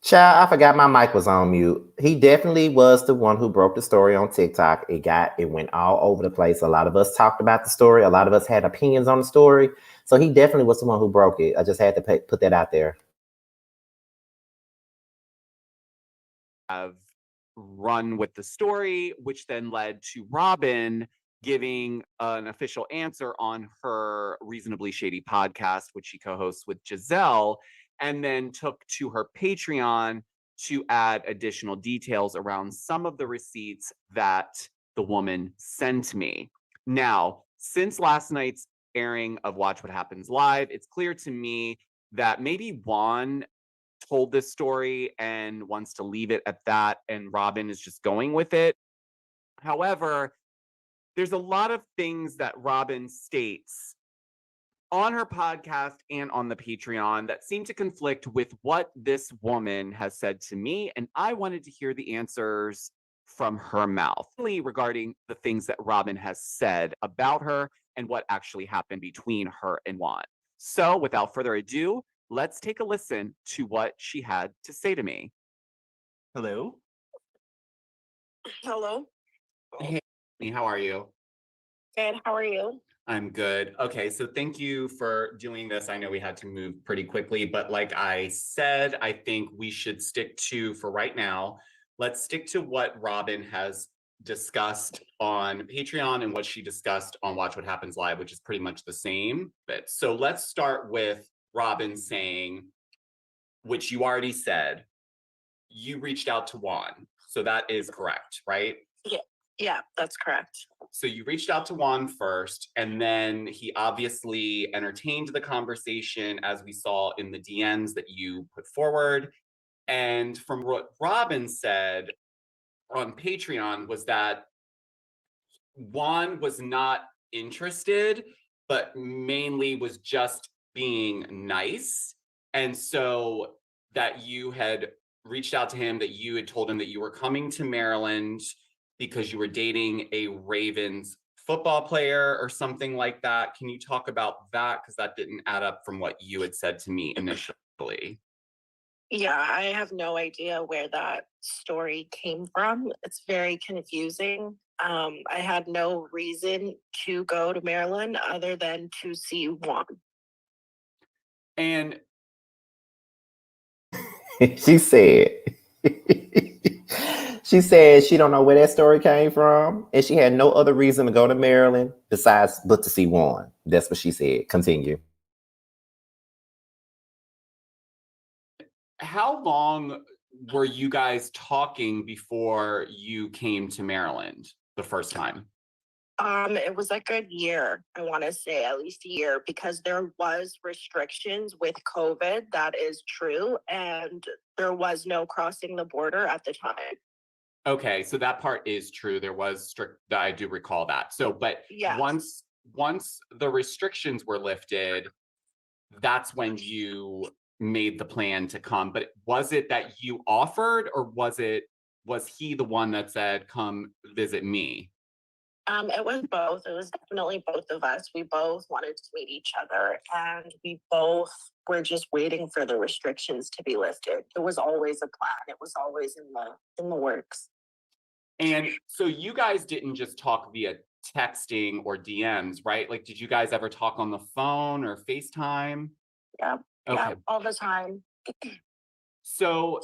Child, I forgot my mic was on mute. He definitely was the one who broke the story on TikTok. It went all over the place. A lot of us talked about the story. A lot of us had opinions on the story. So he definitely was the one who broke it. I just had to put that out there. Have run with the story, which then led to Robin giving an official answer on her Reasonably Shady podcast, which she co-hosts with Giselle, and then took to her Patreon to add additional details around some of the receipts that the woman sent me. Now, since last night's airing of Watch What Happens Live. It's clear to me that maybe Juan told this story and wants to leave it at that, and Robin is just going with it. However, there's a lot of things that Robin states on her podcast and on the Patreon that seem to conflict with what this woman has said to me, and I wanted to hear the answers from her mouth regarding the things that Robin has said about her and what actually happened between her and Juan. So without further ado, let's take a listen to what she had to say to me. Hello? Hello. Hey, how are you? Good. How are you? I'm good. Okay, so thank you for doing this. I know we had to move pretty quickly, but like I said, I think we should stick to, for right now, let's stick to what Robin has discussed on Patreon and what she discussed on Watch What Happens Live, which is pretty much the same bit. So let's start with Robin saying, which you already said, you reached out to Juan. So that is correct, right? Yeah, that's correct. So you reached out to Juan first, and then he obviously entertained the conversation, as we saw in the DMs that you put forward. And from what Robin said on Patreon was that Juan was not interested, but mainly was just being nice. And so that you had reached out to him, that you had told him that you were coming to Maryland because you were dating a Ravens football player or something like that. Can you talk about that? Because that didn't add up from what you had said to me initially. Yeah, I have no idea where that story came from. It's very confusing. I had no reason to go to Maryland other than to see Juan. And She said, she said she don't know where that story came from, and she had no other reason to go to Maryland besides but to see Juan. That's what she said. Continue. how long were you guys talking before you came to Maryland the first time? It was like a year, I want to say at least a year, because there was restrictions with COVID. That is true. And there was no crossing the border at the time. Okay, so that part is true. There was strict, I do recall that. So, but Yes. once the restrictions were lifted, that's when you made the plan to come. But was it that you offered, or was he the one that said, come visit me? It was both. It was definitely both of us. We both wanted to meet each other, and we both were just waiting for the restrictions to be lifted. It was always a plan. It was always in the works. And so you guys didn't just talk via texting or DMs, right? Like, did you guys ever talk on the phone or FaceTime? Yeah. Okay. Yeah, all the time. So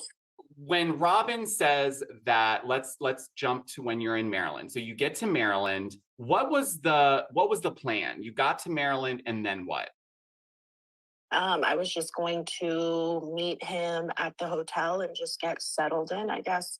when Robin says that, let's jump to when you're in Maryland. So you get to Maryland. What was the plan? You got to Maryland, and then what? I was just going to meet him at the hotel and just get settled in, I guess.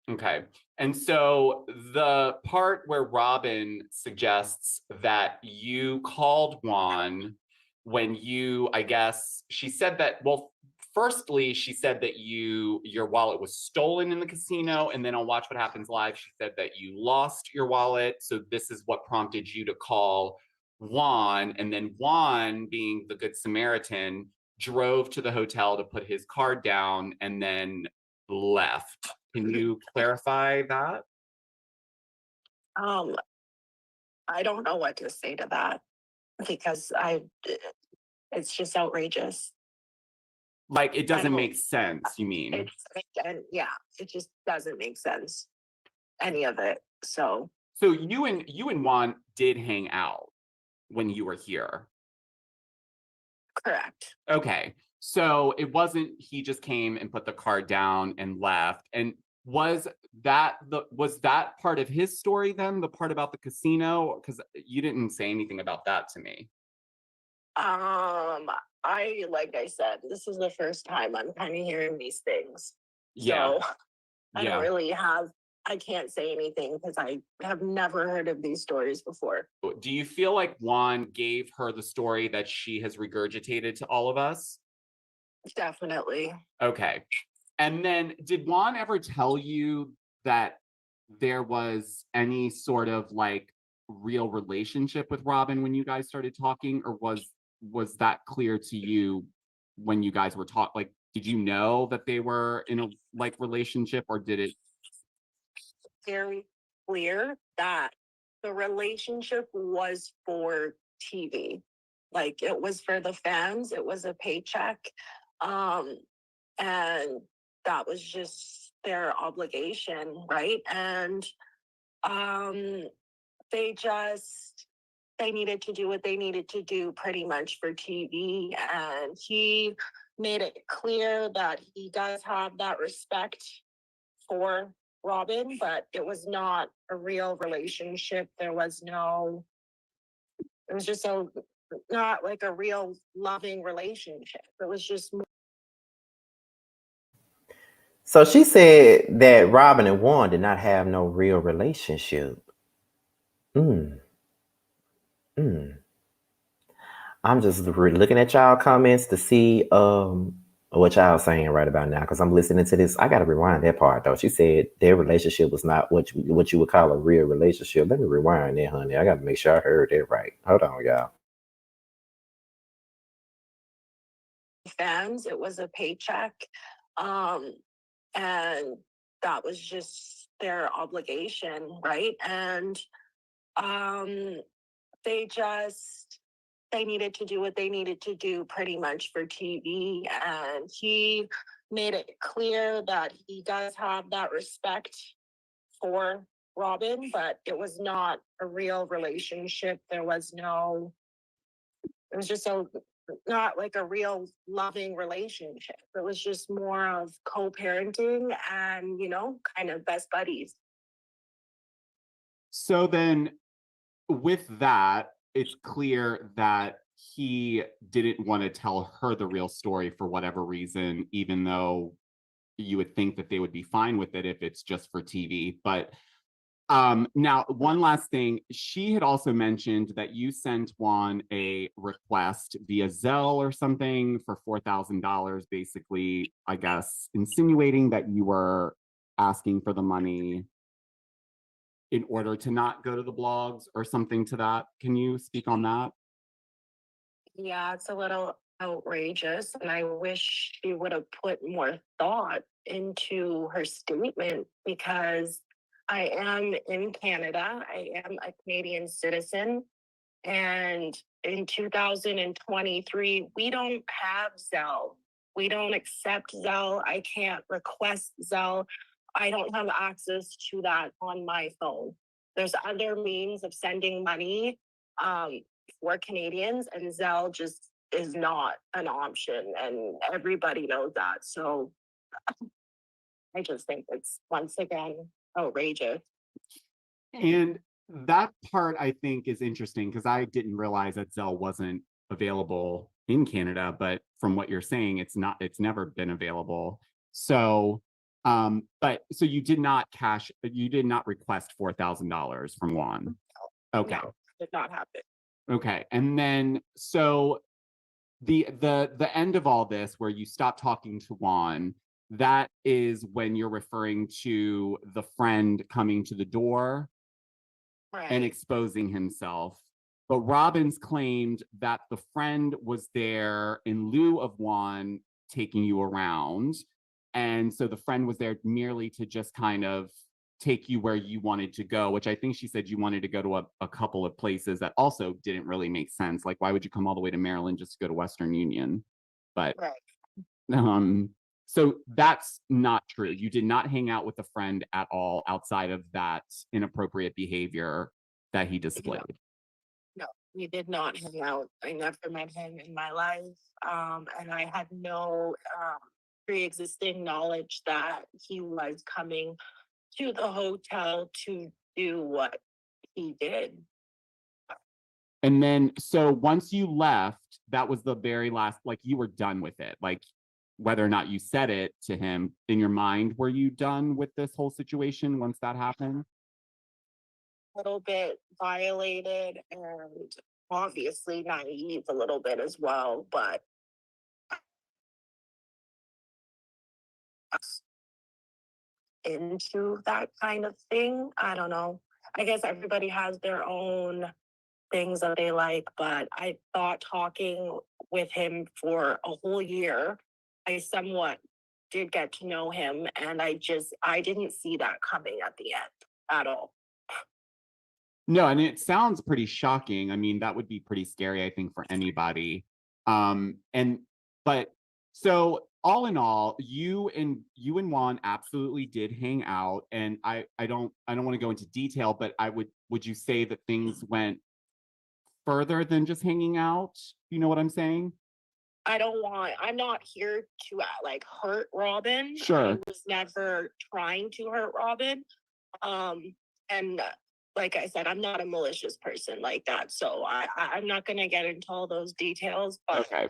Okay. And so the part where Robin suggests that you called Juan when you, I guess, she said that, well, firstly, she said that your wallet was stolen in the casino, and then on Watch What Happens Live, she said that you lost your wallet. So this is what prompted you to call Juan, and then Juan, being the good Samaritan, drove to the hotel to put his card down and then left. Can you clarify that? I don't know what to say to that, because it's just outrageous. Like, it doesn't make sense, you mean? Yeah, it just doesn't make sense, any of it. So you and Juan did hang out when you were here. correct. Okay. So it wasn't he just came and put the card down and left. And was that part of his story then, the part about the casino? Because you didn't say anything about that to me. Like I said, this is the first time I'm kind of hearing these things. Yeah. So I don't really have I can't say anything because I have never heard of these stories before. Do you feel like Juan gave her the story that she has regurgitated to all of us? Definitely. Okay. And then did Juan ever tell you that there was any sort of like real relationship with Robin when you guys started talking, or was that clear to you when you guys were talking? Like, did you know that they were in a like relationship, or did it? Very clear that the relationship was for TV. Like it was for the fans, it was a paycheck. And that was just their obligation, right? And they needed to do what they needed to do pretty much for TV. And he made it clear that he does have that respect for Robin, but it was not a real relationship. It was just not like a real loving relationship. It was just more. So she said that Robin and Juan did not have no real relationship. I'm just looking at y'all comments to see what y'all saying right about now, because I'm listening to this. I gotta rewind that part though. She said their relationship was not what you would call a real relationship. Let me rewind that, honey. I gotta make sure I heard that right. Hold on, y'all. Fans, it was a paycheck. And that was just their obligation, right? And they needed to do what they needed to do pretty much for TV. And he made it clear that he does have that respect for Robin, but it was not a real relationship. It was just not like a real loving relationship. It was just more of co-parenting and, kind of best buddies. So then with that, it's clear that he didn't want to tell her the real story for whatever reason, even though you would think that they would be fine with it if it's just for TV. But now, one last thing. She had also mentioned that you sent Juan a request via Zelle or something for $4,000, basically, I guess, insinuating that you were asking for the money in order to not go to the blogs or something to that. Can you speak on that? Yeah, it's a little outrageous, and I wish she would have put more thought into her statement, because I am in Canada. I am a Canadian citizen. And in 2023, we don't have Zelle. We don't accept Zelle. I can't request Zelle. I don't have access to that on my phone. There's other means of sending money for Canadians, and Zelle just is not an option. And everybody knows that. So I just think it's, once again, outrageous. And that part, I think, is interesting because I didn't realize that Zelle wasn't available in Canada, but from what you're saying, it's never been available. So, so you did not request $4,000 from Juan. Okay. No, did not happen. Okay. And then, so the end of all this, where you stop talking to Juan, that is when you're referring to the friend coming to the door. Right. And exposing himself. But Robin's claimed that the friend was there in lieu of Juan taking you around. And so the friend was there merely to just kind of take you where you wanted to go, which I think she said you wanted to go to a couple of places that also didn't really make sense. Like, why would you come all the way to Maryland just to go to Western Union? But right. So that's not true. You did not hang out with a friend at all outside of that inappropriate behavior that he displayed. No, we did not hang out. I never met him in my life. And I had no pre-existing knowledge that he was coming to the hotel to do what he did. And then, so once you left, that was the very last, like, you were done with it. Like, whether or not you said it to him, in your mind, were you done with this whole situation once that happened? A little bit violated and obviously naive a little bit as well, but into that kind of thing. I don't know. I guess everybody has their own things that they like, but I thought talking with him for a whole year, I somewhat did get to know him, and I didn't see that coming at the end at all. No, and it sounds pretty shocking. I mean, that would be pretty scary, I think, for anybody. But so all in all, you and Juan absolutely did hang out, and I don't want to go into detail, but would you say that things went further than just hanging out? You know what I'm saying? I'm not here to like hurt Robin. Sure. I was never trying to hurt Robin. And like I said, I'm not a malicious person like that. So I'm not going to get into all those details. But okay.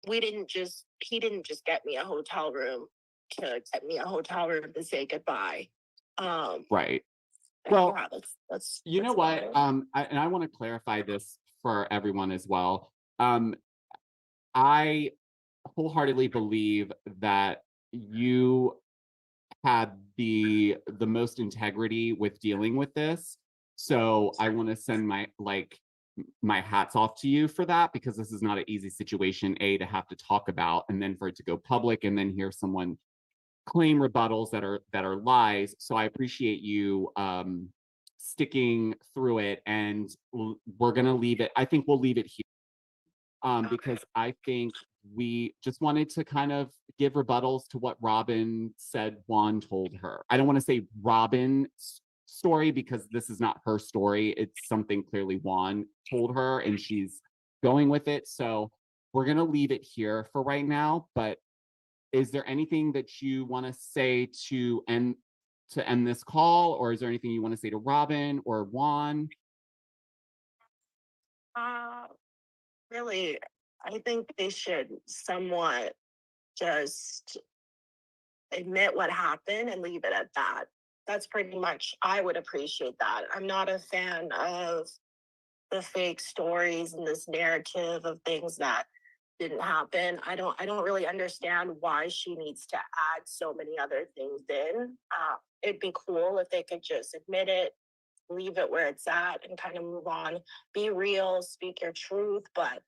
He didn't just get me a hotel room to say goodbye. Right. Well, yeah, that's you know what? I want to clarify this for everyone as well. I wholeheartedly believe that you had the most integrity with dealing with this. So I want to send my hats off to you for that, because this is not an easy situation, to have to talk about, and then for it to go public, and then hear someone claim rebuttals that are lies. So I appreciate you sticking through it, and we're gonna leave it. I think we'll leave it here because I think we just wanted to kind of give rebuttals to what Robin said Juan told her. I don't want to say Robin's story, because this is not her story. It's something clearly Juan told her, and she's going with it. So we're gonna leave it here for right now. But is there anything that you want to say to end this call, or is there anything you want to say to Robin or Juan? Really, I think they should somewhat just admit what happened and leave it at that. That's pretty much, I would appreciate that. I'm not a fan of the fake stories and this narrative of things that didn't happen. I don't really understand why she needs to add so many other things in. It'd be cool if they could just admit it, leave it where it's at, and kind of move on. Be real, speak your truth, but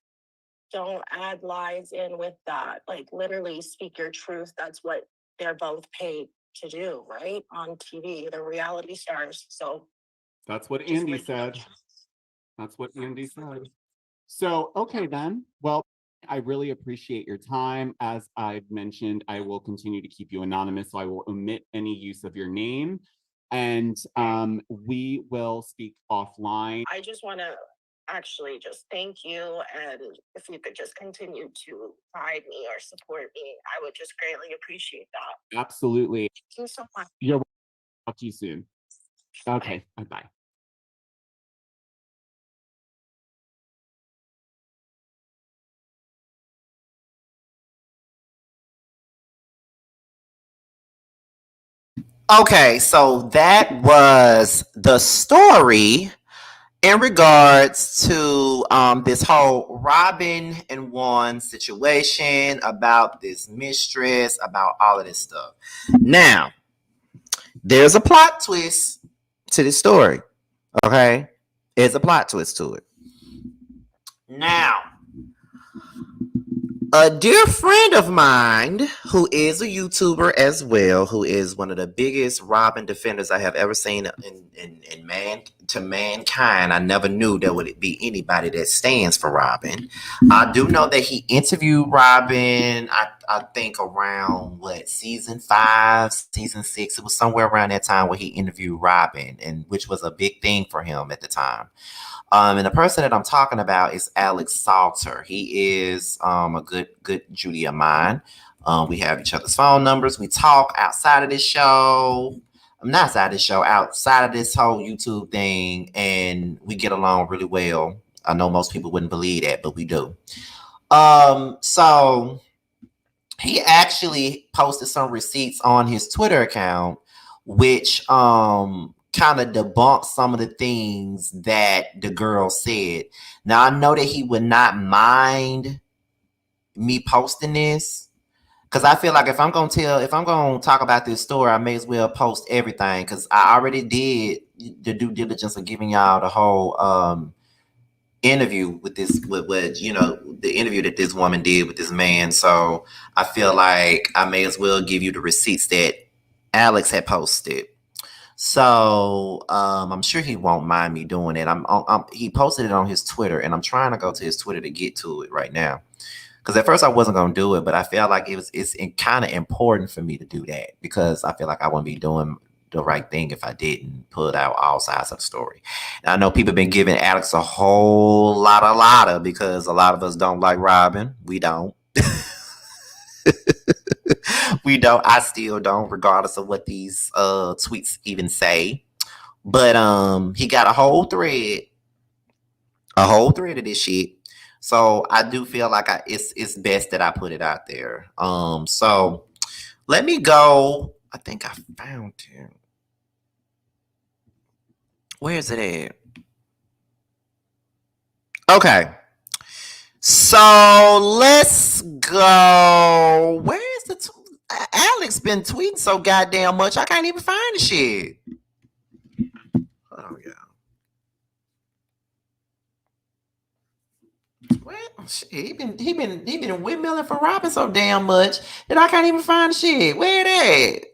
don't add lies in with that. Like, literally speak your truth. That's what they're both paid to do, right? On TV, they're reality stars. So that's what Andy said. That's what Andy said. So, okay then. Well, I really appreciate your time. As I've mentioned, I will continue to keep you anonymous, so I will omit any use of your name. And we will speak offline. I just want to actually just thank you. And if you could just continue to guide me or support me, I would just greatly appreciate that. Absolutely. Thank you so much. You're welcome. Talk to you soon. Okay, bye-bye. Okay, so that was the story in regards to this whole Robin and Juan situation, about this mistress, about all of this stuff. Now, there's a plot twist to this story. Okay? There's a plot twist to it. Now, a dear friend of mine who is a YouTuber as well, who is one of the biggest Robin defenders I have ever seen in mankind. I never knew there would be anybody that stands for Robin. I do know that he interviewed Robin, I think around season 5, season 6. It was somewhere around that time where he interviewed Robin, and which was a big thing for him at the time. And the person that I'm talking about is Alex Salter. He is a good Judy of mine. We have each other's phone numbers. We talk outside of this show. Not outside this show, outside of this whole YouTube thing, and we get along really well. I know most people wouldn't believe that, but we do. So he actually posted some receipts on his Twitter account, which kind of debunked some of the things that the girl said. Now I know that he would not mind me posting this, because I feel like if I'm gonna talk about this story, I may as well post everything, because I already did the due diligence of giving y'all the whole interview with the interview that this woman did with this man. So I feel like I may as well give you the receipts that Alex had posted. So I'm sure he won't mind me doing it. He posted it on his Twitter, and I'm trying to go to his Twitter to get to it right now. Because at first I wasn't gonna do it, but I felt like it's kind of important for me to do that, because I feel like I wouldn't be doing the right thing if I didn't put out all sides of the story. And I know people have been giving Alex a whole lot of, because a lot of us don't like Robin. We don't. We don't. I still don't, regardless of what these tweets even say. But he got a whole thread of this shit. So I do feel like it's best that I put it out there. So let me go. I think I found it. Where is it at? Okay. So let's go. Where is the Alex been tweeting so goddamn much, I can't even find the shit. Oh yeah. Well, shit, he been windmilling for Robin so damn much that I can't even find the shit. Where it at?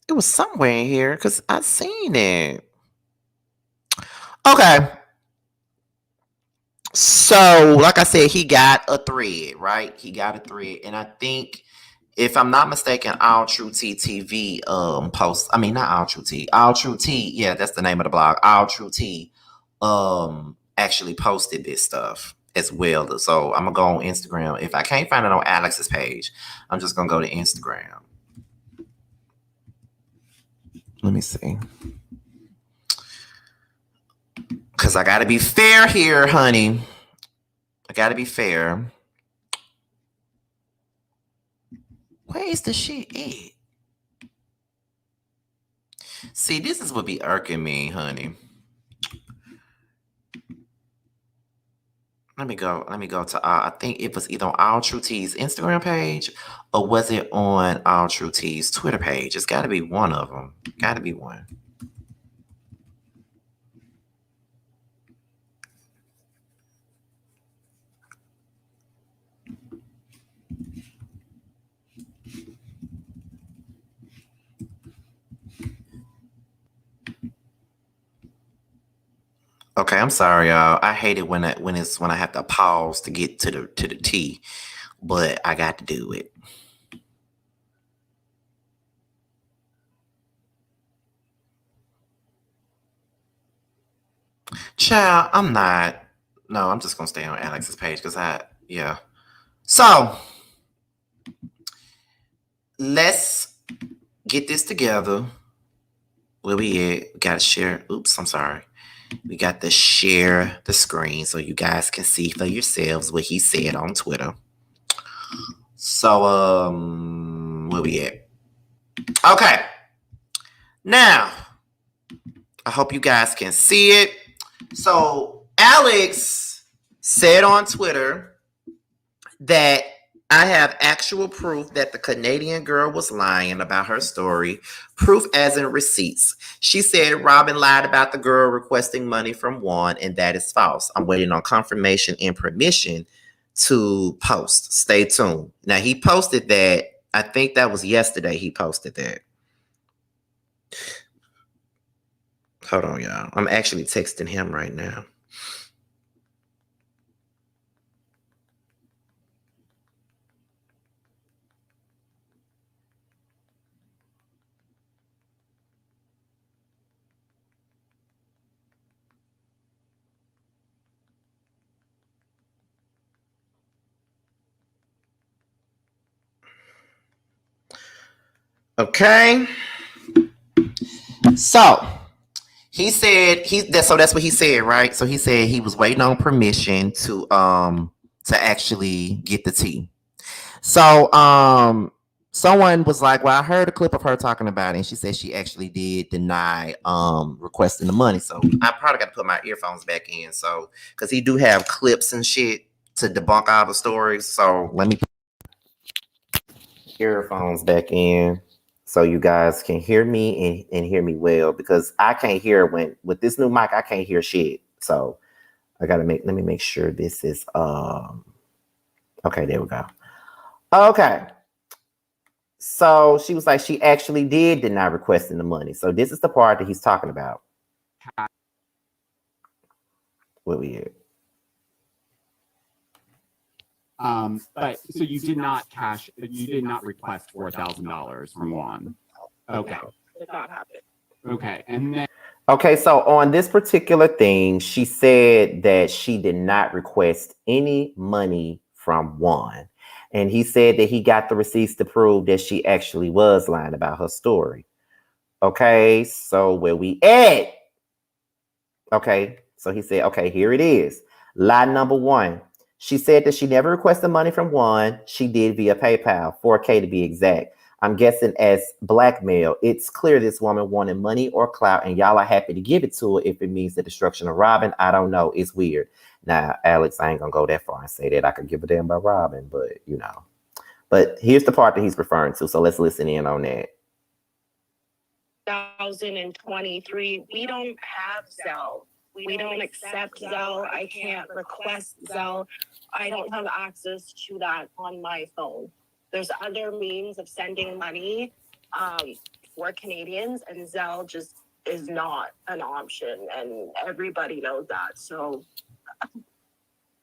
It was somewhere in here, because I seen it. Okay. So, like I said, he got a thread, right? He got a thread. And I think, if I'm not mistaken, All True T TV post. I mean, not All True T. All True T, yeah, that's the name of the blog. All True T actually posted this stuff as well. So I'm gonna go on Instagram. If I can't find it on Alex's page, I'm just gonna go to Instagram. Let me see. Because I got to be fair here, honey. I got to be fair. Where is the shit at? See, this is what be irking me, honey. Let me go to, I think it was either on All True T's Instagram page, or was it on All True T's Twitter page? It's got to be one of them. Got to be one. Okay, I'm sorry, y'all. I hate it when I have to pause to get to the T, but I got to do it. Child, I'm not. No, I'm just gonna stay on Alex's page because yeah. So let's get this together. Where we at? We gotta share. Oops, I'm sorry. We got to share the screen so you guys can see for yourselves what he said on Twitter. So, where we at? Okay. Now, I hope you guys can see it. So, Alex said on Twitter that I have actual proof that the Canadian girl was lying about her story. Proof as in receipts. She said Robin lied about the girl requesting money from Juan, and that is false. I'm waiting on confirmation and permission to post. Stay tuned. Now, he posted that. I think that was yesterday he posted that. Hold on, y'all. I'm actually texting him right now. Okay. So He said so that's what he said, right? So he said he was waiting on permission to actually get the tea. So someone was like, well, I heard a clip of her talking about it, and she said she actually did deny requesting the money. So I probably got to put my earphones back in, so because he do have clips and shit to debunk all the stories. So let me put earphones back in so you guys can hear me and hear me well, because I can't hear with this new mic, I can't hear shit. So I gotta let me make sure this is okay, there we go. Okay. So she was like, she actually did deny requesting the money. So this is the part that he's talking about. What we at? But so you did not request $4,000 from Juan. Okay. Did not happen. Okay. And then Okay, so on this particular thing, she said that she did not request any money from Juan. And he said that he got the receipts to prove that she actually was lying about her story. Okay, so where we at? Okay, so he said, okay, here it is. Lie number one. She said that she never requested money from Juan. She did via PayPal, $4K to be exact. I'm guessing as blackmail. It's clear this woman wanted money or clout, and y'all are happy to give it to her if it means the destruction of Robin. I don't know. It's weird. Now, Alex, I ain't gonna go that far and say that I could give a damn about Robin, but you know. But here's the part that he's referring to, so let's listen in on that. 2023, we don't have Zelle. We don't accept Zelle. I can't request Zelle. I don't have access to that on my phone. There's other means of sending money for Canadians, and Zelle just is not an option, and everybody knows that. So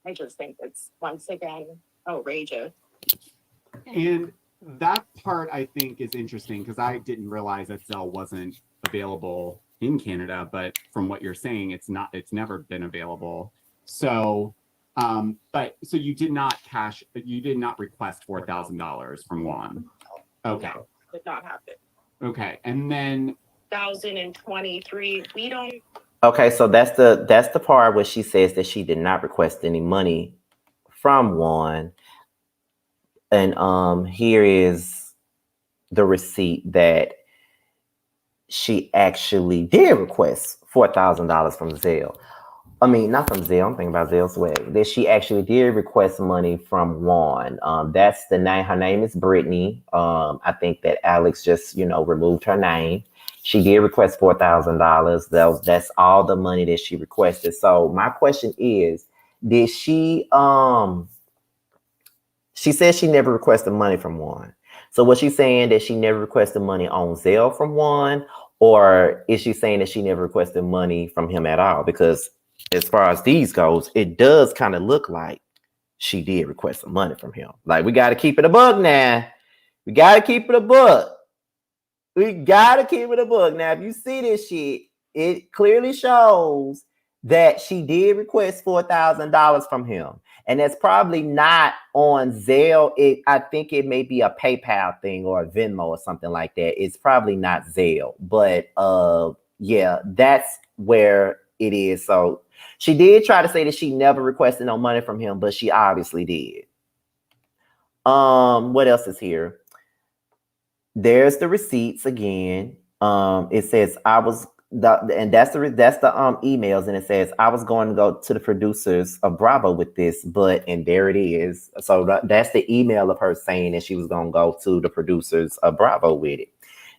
I just think it's, once again, outrageous. and that part I think is interesting because I didn't realize that Zelle wasn't available in Canada, but from what you're saying, it's never been available. So but so you did not request $4,000 from Juan. Okay. No, did not happen. Okay. And then 2023, we don't. Okay, so that's the part where she says that she did not request any money from Juan. And here is the receipt that she actually did request $4,000 from Zelle. I mean, not from Zelle. I'm thinking about Zelle Swag. That she actually did request money from Juan. That's the name. Her name is Brittany. I think that Alex just, removed her name. She did request $4,000. That's all the money that she requested. So my question is, did she? She says she never requested money from Juan. So was she saying that she never requested money on Zelle from Juan, or is she saying that she never requested money from him at all? Because as far as these goes, it does kind of look like she did request some money from him. Like, we got to keep it a buck now. We got to keep it a buck. We got to keep it a buck. Now, if you see this shit, it clearly shows that she did request $4,000 from him. And that's probably not on Zelle. I think it may be a PayPal thing or a Venmo or something like that. It's probably not Zelle. But yeah, that's where it is. So she did try to say that she never requested no money from him, but she obviously did. What else is here? There's the receipts again. It says that's the emails, and it says I was going to go to the producers of Bravo with this, and there it is. So that's the email of her saying that she was going to go to the producers of Bravo with it.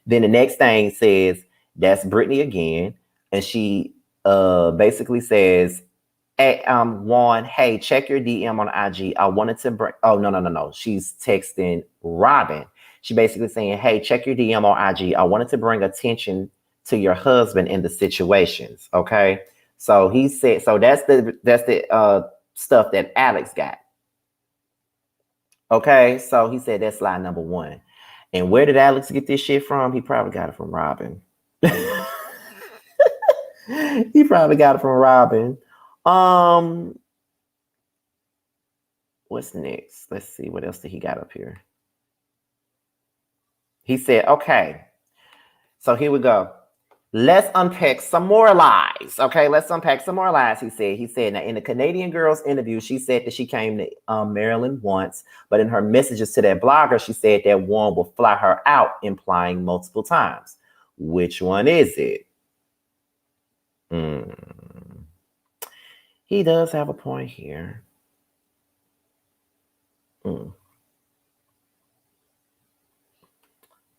Then the next thing says that's Brittany again, and she basically says, hey, Juan, hey, check your DM on IG. I wanted to bring. Oh no. She's texting Robin. She basically saying, hey, check your DM on IG. I wanted to bring attention to your husband in the situations. Okay. So he said, so that's the stuff that Alex got. Okay. So he said that's lie number one. And where did Alex get this shit from? He probably got it from Robin. He probably got it from Robin. What's next? Let's see. What else did he got up here? He said, okay. So here we go. Let's unpack some more lies. Okay, let's unpack some more lies. He said, now in the Canadian girl's interview, she said that she came to Maryland once, but in her messages to that blogger, she said that Juan will fly her out, implying multiple times. Which one is it? He does have a point here.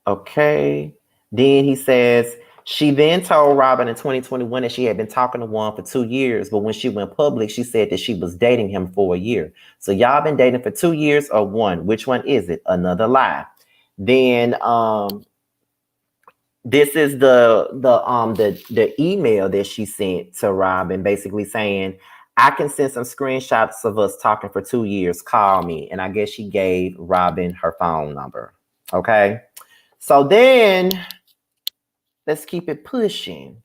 Okay. Then he says, she then told Robin in 2021 that she had been talking to Juan for 2 years, but when she went public, she said that she was dating him for a year. So y'all been dating for 2 years or one? Which one is it? Another lie. Then this is the email that she sent to Robin, basically saying, I can send some screenshots of us talking for 2 years. Call me. And I guess she gave Robin her phone number. Okay. So then let's keep it pushing.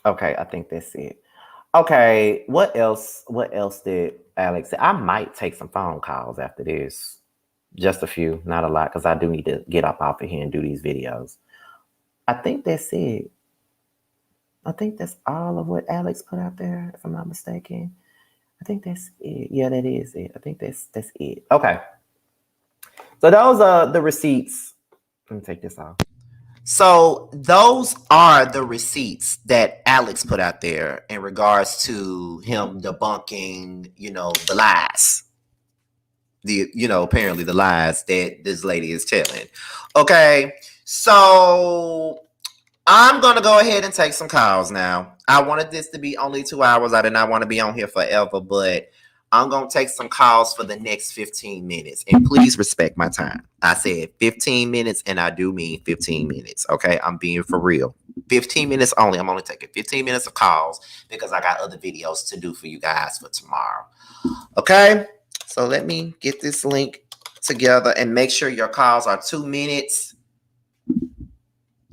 Okay, I think that's it. Okay, what else? What else did Alex say? I might take some phone calls after this. Just a few, not a lot, because I do need to get up off of here and do these videos. I think that's it. I think that's all of what Alex put out there, if I'm not mistaken. I think that's it. Yeah, that is it. I think that's it. Okay. So those are the receipts. Let me take this off. So those are the receipts that Alex put out there in regards to him debunking, the lies. Apparently the lies that this lady is telling. Okay. So I'm going to go ahead and take some calls now. I wanted this to be only 2 hours. I did not want to be on here forever, but I'm going to take some calls for the next 15 minutes. And please respect my time. I said 15 minutes, and I do mean 15 minutes. Okay? I'm being for real. 15 minutes only. I'm only taking 15 minutes of calls because I got other videos to do for you guys for tomorrow. Okay? So let me get this link together and make sure your calls are 2 minutes.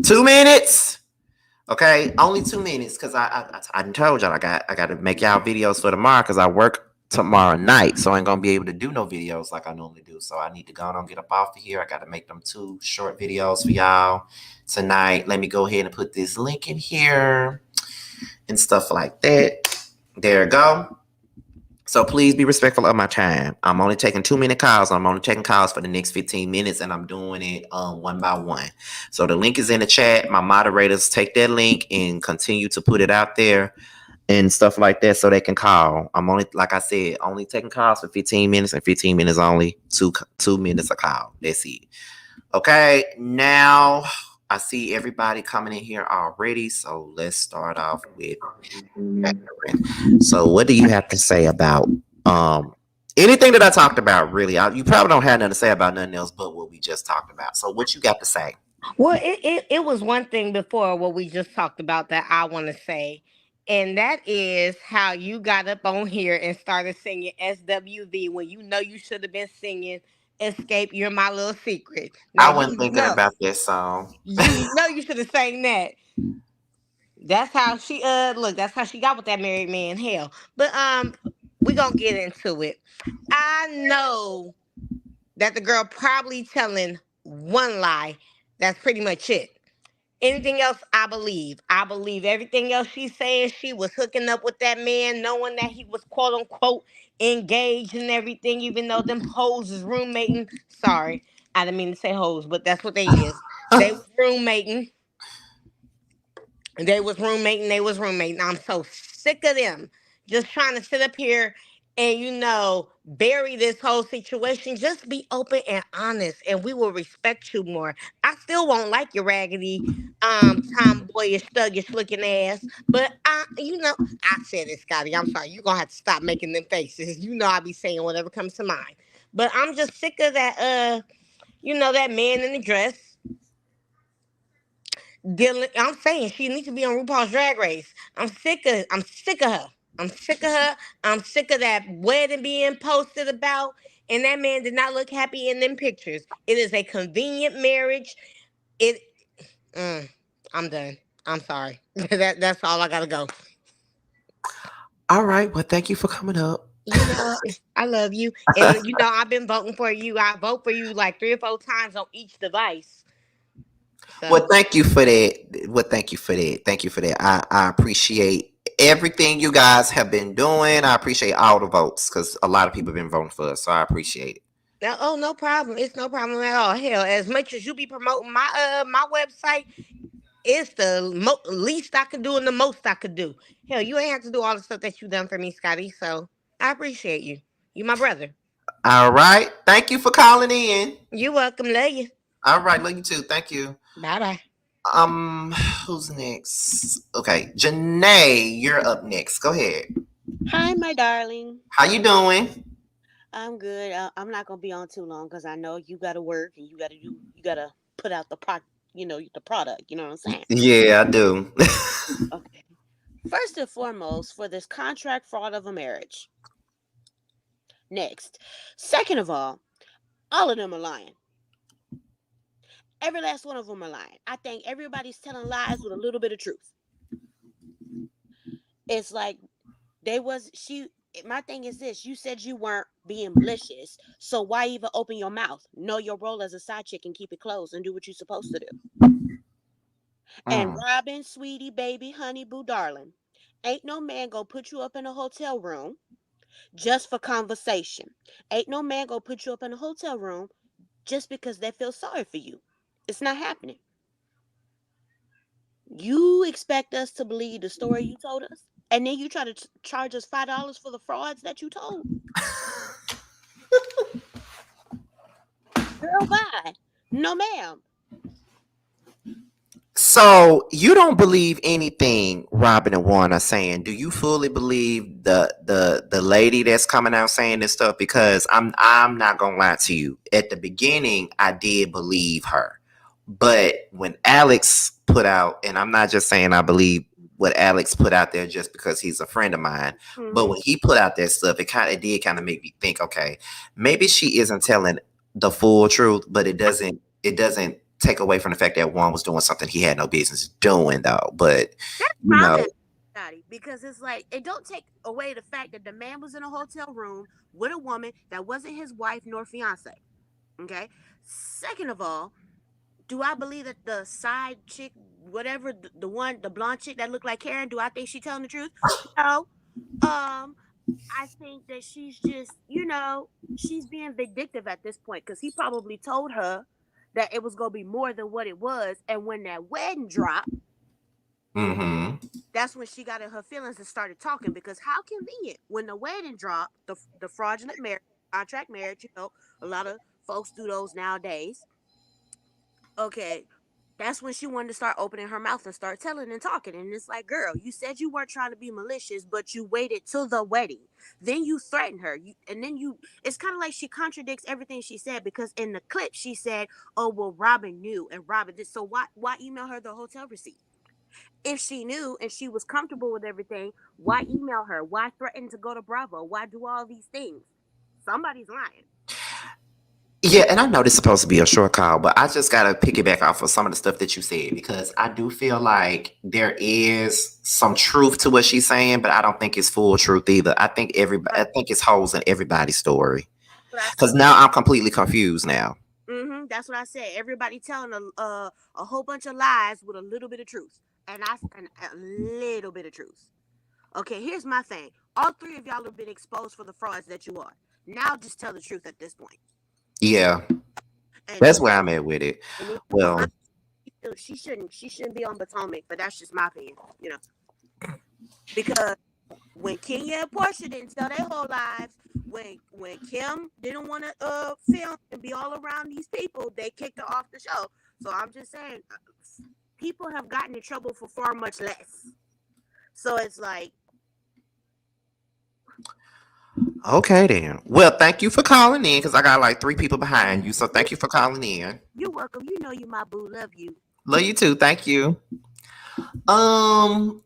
2 minutes. Okay, only 2 minutes because I told y'all I got to make y'all videos for tomorrow because I work tomorrow night, so I ain't gonna be able to do no videos like I normally do. So I need to go on and get up off of here. I got to make them 2 short videos for y'all tonight. Let me go ahead and put this link in here and stuff like that. There we go. So please be respectful of my time. I'm only taking 2-minute calls. I'm only taking calls for the next 15 minutes, and I'm doing it one by one. So the link is in the chat. My moderators take that link and continue to put it out there and stuff like that so they can call. I'm only, like I said, only taking calls for 15 minutes, and 15 minutes only 2 minutes a call. That's it. Okay, now I see everybody coming in here already, so let's start off with Catherine. So what do you have to say about anything that I talked about, really? You probably don't have nothing to say about nothing else but what we just talked about. So what you got to say? Well, it was one thing before what we just talked about that I want to say, and that is how you got up on here and started singing SWV when you know you should have been singing Escape, You're My Little Secret. Now, I wasn't thinking about this song. You know you should have sang that. That's how she that's how she got with that married man. Hell. But we gonna get into it. I know that the girl probably telling one lie. That's pretty much it. Anything else, I believe. I believe everything else she's saying. She was hooking up with that man, knowing that he was quote unquote engaged and everything, even though them hoes is roommating. Sorry, I didn't mean to say hoes, but that's what they is. They was roommating. They was roommating. I'm so sick of them just trying to sit up here and bury this whole situation. Just be open and honest, and we will respect you more. I still won't like your raggedy, tomboyish, thuggish looking ass, but I said it, Scotty. I'm sorry. You're gonna have to stop making them faces. I be saying whatever comes to mind. But I'm just sick of that. That man in the dress. I'm saying she needs to be on RuPaul's Drag Race. I'm sick of her. I'm sick of her. I'm sick of that wedding being posted about. And that man did not look happy in them pictures. It is a convenient marriage. I'm done. I'm sorry. That's all I gotta go. All right. Well, thank you for coming up. You know, I love you. And you know, I've been voting for you. I vote for you like 3 or 4 times on each device. So Well, thank you for that. Well, thank you for that. Thank you for that. I appreciate everything you guys have been doing. I appreciate all the votes because a lot of people have been voting for us. So I appreciate it. now, oh, no problem. It's no problem at all. Hell, as much as you be promoting my website, it's the least I could do and the most I could do. Hell, you ain't have to do all the stuff that you done for me, Scotty. So I appreciate you. You my brother. All right. Thank you for calling in. You welcome. Love you. All right. Love you too. Thank you. Bye bye. Who's next? Okay, Janae, you're up next. Go ahead. Hi, my darling. How you doing? I'm good. I'm not gonna be on too long because I know you gotta work and you gotta put out the product. The product. You know what I'm saying? Yeah, I do. Okay. First and foremost, for this contract fraud of a marriage. Next. Second of all of them are lying. Every last one of them are lying. I think everybody's telling lies with a little bit of truth. It's like my thing is this: you said you weren't being malicious, so why even open your mouth? Know your role as a side chick and keep it closed and do what you're supposed to do. And Robin, sweetie, baby, honey, boo, darling, ain't no man gonna put you up in a hotel room just for conversation. Ain't no man gonna put you up in a hotel room just because they feel sorry for you. It's not happening. You expect us to believe the story you told us, and then you try to charge us $5 for the frauds that you told. Girl, bye. No, ma'am. So you don't believe anything Robin and Juan are saying? Do you fully believe the lady that's coming out saying this stuff? Because I'm not gonna lie to you. At the beginning, I did believe her, but when Alex put out, and I'm not just saying I believe what Alex put out there just because he's a friend of mine, but when he put out that stuff, it did kind of make me think, okay, maybe she isn't telling the full truth, but it doesn't take away from the fact that Juan was doing something he had no business doing, though. But That's Scotty, because it's like it don't take away the fact that the man was in a hotel room with a woman that wasn't his wife nor fiance. Okay. Second of all, do I believe that the side chick, whatever the blonde chick that looked like Karen, do I think she's telling the truth? No. I think that she's just, she's being vindictive at this point because he probably told her that it was going to be more than what it was. And when that wedding dropped, that's when she got in her feelings and started talking, because how convenient when the wedding dropped, the fraudulent marriage, contract marriage, a lot of folks do those nowadays. Okay. That's when she wanted to start opening her mouth and start telling and talking. And it's like, girl, you said you weren't trying to be malicious, but you waited till the wedding. Then you threatened her. It's kind of like she contradicts everything she said, because in the clip she said, oh, well, Robin knew and Robin did. So why email her the hotel receipt? If she knew and she was comfortable with everything, why email her? Why threaten to go to Bravo? Why do all these things? Somebody's lying. Yeah, and I know this is supposed to be a short call, but I just got to piggyback off of some of the stuff that you said, because I do feel like there is some truth to what she's saying, but I don't think it's full truth either. I think it's holes in everybody's story, because now I'm completely confused now. That's what I said. Everybody telling a whole bunch of lies with a little bit of truth, and a little bit of truth. Okay, here's my thing. All three of y'all have been exposed for the frauds that you are. Now just tell the truth at this point. Yeah, that's where I'm at with it. Well, she shouldn't be on Potomac, but that's just my opinion, because when Kenya and Portia didn't tell their whole lives, when Kim didn't want to film and be all around these people, they kicked her off the show. So I'm just saying, people have gotten in trouble for far much less. So it's like, okay then. Well, thank you for calling in, because I got like 3 people behind you. So thank you for calling in. You're welcome. You know you my boo. Love you. Love you too. Thank you. Y'all,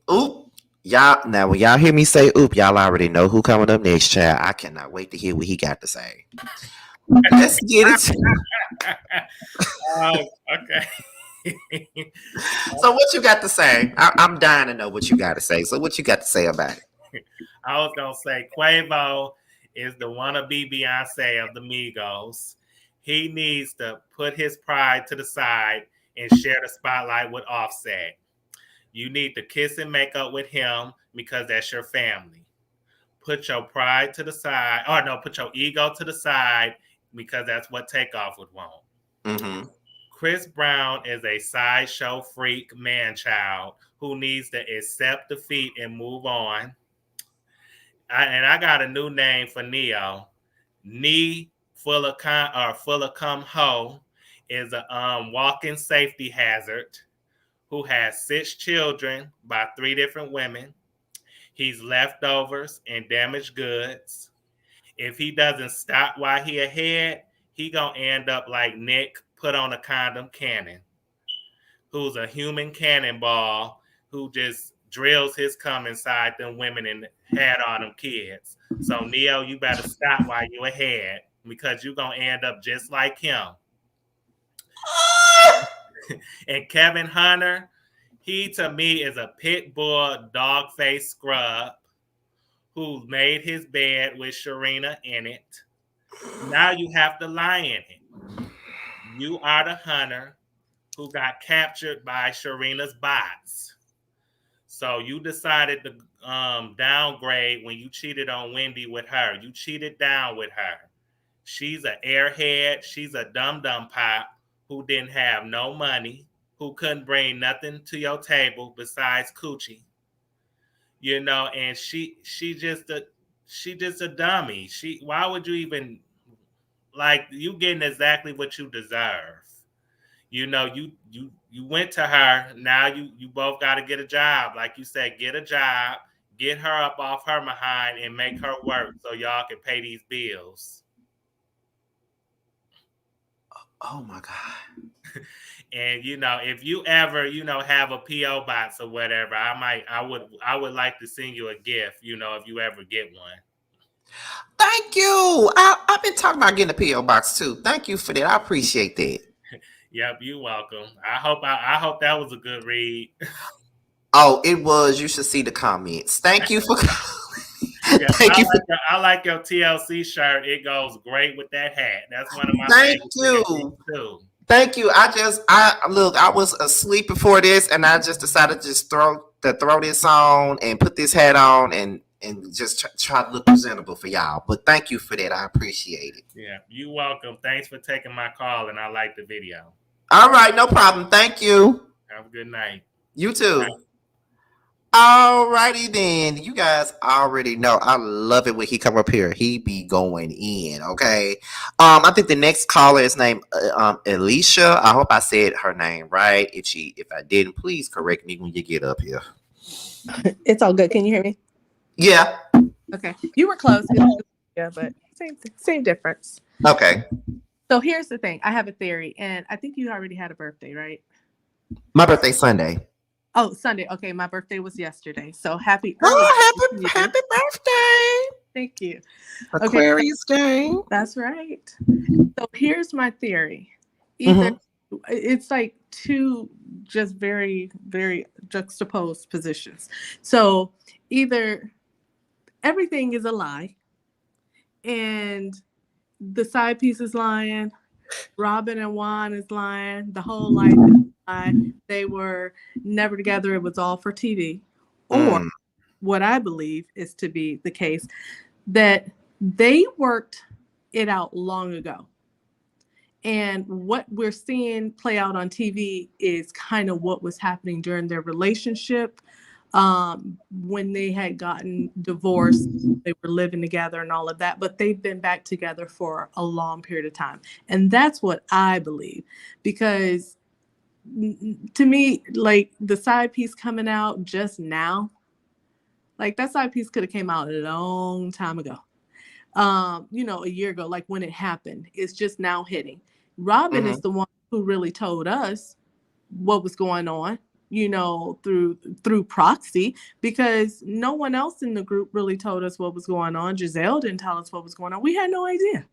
now when y'all hear me say oop, y'all already know who coming up next, child. I cannot wait to hear what he got to say. Let's get it. Okay. So what you got to say? I'm dying to know what you got to say. So what you got to say about it? I was gonna say Quavo is the wannabe Beyonce of the Migos. He needs to put his pride to the side and share the spotlight with Offset. You need to kiss and make up with him because that's your family. Put your pride to the side, or no, put your ego to the side because that's what Takeoff would want. Mm-hmm. Chris Brown is a sideshow freak man-child who needs to accept defeat and move on. I got a new name for Neo. Knee full of cum ho is a walking safety hazard who has 6 children by 3 different women. He's leftovers and damaged goods. If he doesn't stop while he ahead, he gonna end up like Nick put on a condom cannon, who's a human cannonball who just drills his cum inside them women and had on them kids. So Neo, you better stop while you ahead because you're gonna end up just like him. And Kevin Hunter, he to me is a pit bull dog face scrub who made his bed with Sharina in it. Now you have to lie in it. You are the hunter who got captured by Sharina's bots. So you decided to downgrade when you cheated on Wendy with her. You cheated down with her. She's an airhead. She's a dum-dum pop who didn't have no money, who couldn't bring nothing to your table besides coochie. You know, and she just a dummy. Why would you even, like, you getting exactly what you deserve? You know, you went to her. Now you both got to get a job. Like you said, get a job, get her up off her behind and make her work so y'all can pay these bills. Oh my God. And you know, if you ever, you know, have a PO box or whatever, I would like to send you a gift, you know, if you ever get one. Thank you. I've been talking about getting a PO box too. Thank you for that. I appreciate that. Yep, you're welcome. I hope that was a good read. Oh, it was. You should see the comments. Thank you for Yeah, I like your TLC shirt. It goes great with that hat. That's one of my Thank favorites you. too. Thank you. I was asleep before this and I just decided to just throw this on and put this hat on and just try to look presentable for y'all. But thank you for that. I appreciate it. Yeah, you're welcome. Thanks for taking my call and I like the video. All right, no problem. Thank you. Have a good night. You too. Bye. All righty then. You guys already know I love it when he come up here. He be going in, okay? I think the next caller is named Alicia. I hope I said her name right. If I didn't, please correct me when you get up here. It's all good. Can you hear me? Yeah. Okay. You were close. Yeah, but same difference. Okay. So here's the thing. I have a theory, and I think you already had a birthday, right? My birthday's Sunday. Oh, Sunday. Okay, my birthday was yesterday. So happy birthday. Thank you. Aquarius Day. That's right. So here's my theory. Either it's like two just very, very juxtaposed positions. So either everything is a lie and the side piece is lying, Robin and Juan is lying, the whole life is a lie, they were never together, it was all for TV. Or what I believe is to be the case, that they worked it out long ago. And what we're seeing play out on TV is kind of what was happening during their relationship. When they had gotten divorced, they were living together and all of that, but they've been back together for a long period of time. And that's what I believe, because to me, like the side piece coming out just now, like that side piece could have came out a long time ago. A year ago, like when it happened, it's just now hitting. Robin is the one who really told us what was going on, through proxy, because no one else in the group really told us what was going on. Giselle didn't tell us what was going on. We had no idea.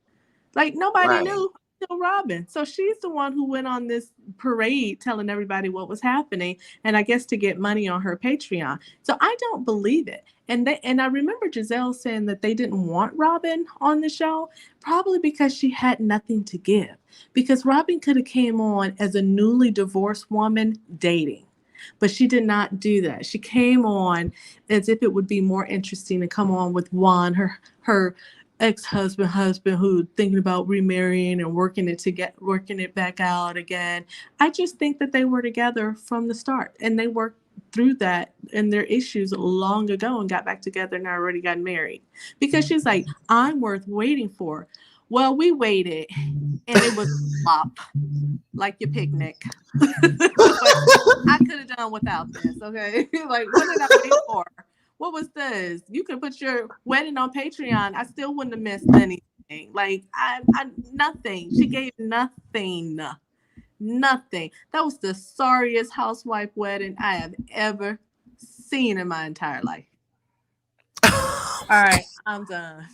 Like nobody knew still Robin. So she's the one who went on this parade telling everybody what was happening, and I guess to get money on her Patreon. So I don't believe it. And I remember Giselle saying that they didn't want Robin on the show, probably because she had nothing to give. Because Robin could have came on as a newly divorced woman dating. But she did not do that. She came on as if it would be more interesting to come on with Juan, her ex-husband who thinking about remarrying and working it back out again. I just think that they were together from the start, and they worked through that and their issues long ago and got back together and already got married. Because she's like, I'm worth waiting for. Well, we waited, and it was a flop, like your picnic. Like, I could have done without this, okay? Like, what did I wait for? What was this? You could put your wedding on Patreon. I still wouldn't have missed anything. Like, I nothing. She gave nothing. Nothing. That was the sorriest housewife wedding I have ever seen in my entire life. All right, I'm done.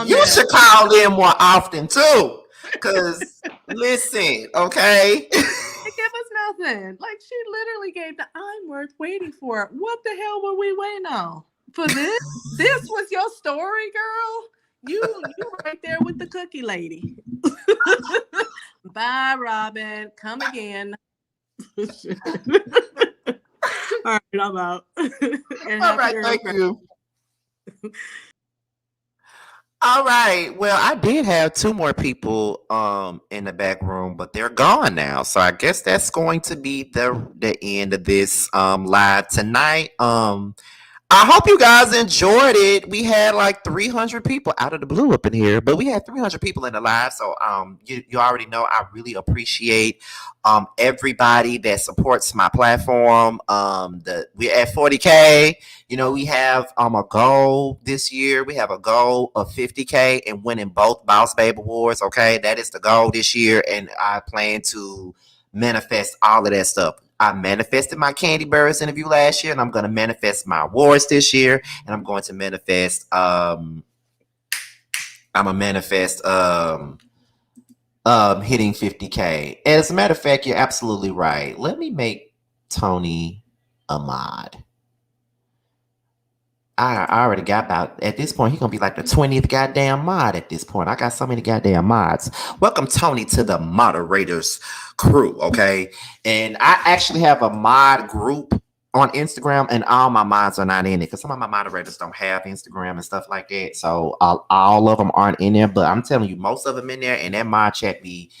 You should call in more often too. Cause listen, okay. They give us nothing. Like, she literally gave the I'm worth waiting for. What the hell were we waiting on? For this? This was your story, girl? You right there with the cookie lady. Bye, Robin. Come again. All right, I'm out. All right, thank you. All right. Well, I did have two more people in the back room, but they're gone now. So I guess that's going to be the end of this live tonight. I hope you guys enjoyed it. We had like 300 people out of the blue up in here, but we had 300 people in the live. So you already know I really appreciate everybody that supports my platform. We're at 40K. You know, we have a goal this year. We have a goal of 50K and winning both Boss Babe Awards. Okay, that is the goal this year, and I plan to manifest all of that stuff. I manifested my Candy Birds interview last year, and I'm going to manifest my awards this year, and I'm going to manifest hitting 50K. And as a matter of fact, you're absolutely right. Let me make Tony a mod. I already got about, at this point, he's going to be like the 20th goddamn mod at this point. I got so many goddamn mods. Welcome, Tony, to the moderators crew, okay? And I actually have a mod group on Instagram, and all my mods are not in it because some of my moderators don't have Instagram and stuff like that. So all of them aren't in there, but I'm telling you, most of them in there, and that mod chat be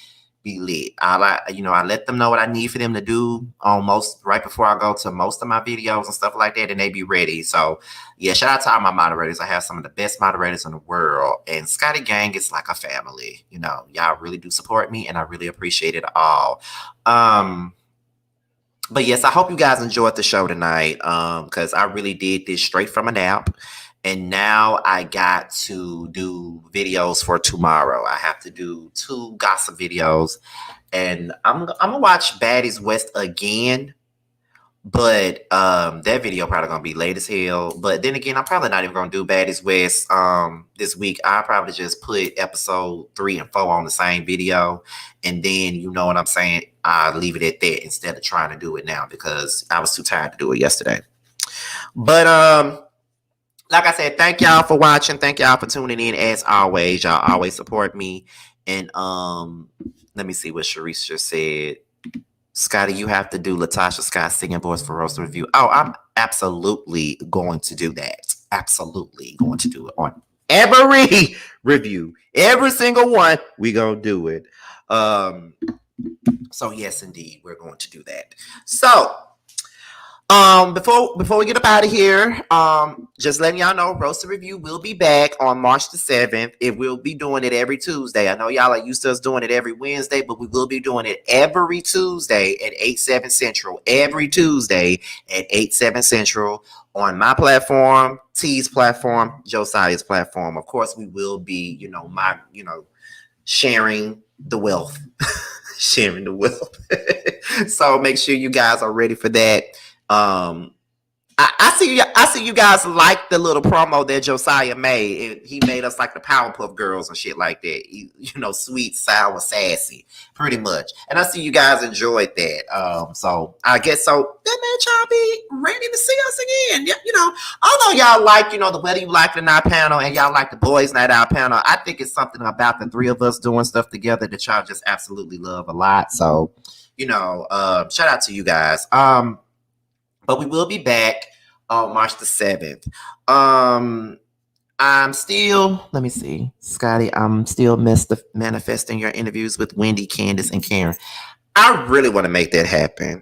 lit. I let them know what I need for them to do on right before I go to most of my videos and stuff like that, and they be ready. So yeah, shout out to all my moderators. I have some of the best moderators in the world, and Scotty Gang is like a family. You know, y'all really do support me, and I really appreciate it all. But yes, I hope you guys enjoyed the show tonight, because I really did this straight from a nap. And now I got to do videos for tomorrow. I have to do 2 gossip videos. And I'm going to watch Baddies West again. But that video probably going to be late as hell. But then again, I'm probably not even going to do Baddies West this week. I'll probably just put episode 3 and 4 on the same video. And then, you know what I'm saying, I'll leave it at that instead of trying to do it now because I was too tired to do it yesterday. But like I said, thank y'all for watching. Thank y'all for tuning in. As always, y'all always support me. And let me see what Sharice just said. Scotty, you have to do Latasha Scott's singing voice for Roast Review. Oh, I'm absolutely going to do that. Absolutely going to do it on every review. Every single one, we gonna do it. So yes, indeed, we're going to do that. So before we get up out of here, just letting y'all know, Roast Review will be back on March the 7th. It will be doing it every Tuesday. I know y'all are used to us doing it every Wednesday, but we will be doing it every Tuesday at 8/7 Central. Every Tuesday at 8/7 Central on my platform, T's platform, Josiah's platform. Of course, we will be, sharing the wealth. Sharing the wealth. So make sure you guys are ready for that. I see you guys like the little promo that Josiah made. He made us like the Powerpuff Girls and shit like that. Sweet, sour, sassy, pretty much. And I see you guys enjoyed that. So I guess so. That made y'all be ready to see us again. Although y'all like, the Whether You Like It or Not panel and y'all like the Boys Night Out panel, I think it's something about the three of us doing stuff together that y'all just absolutely love a lot. So, shout out to you guys. But we will be back on March the 7th. I'm still, let me see, Scotty, I'm still manifesting your interviews with Wendy, Candace, and Karen. I really want to make that happen.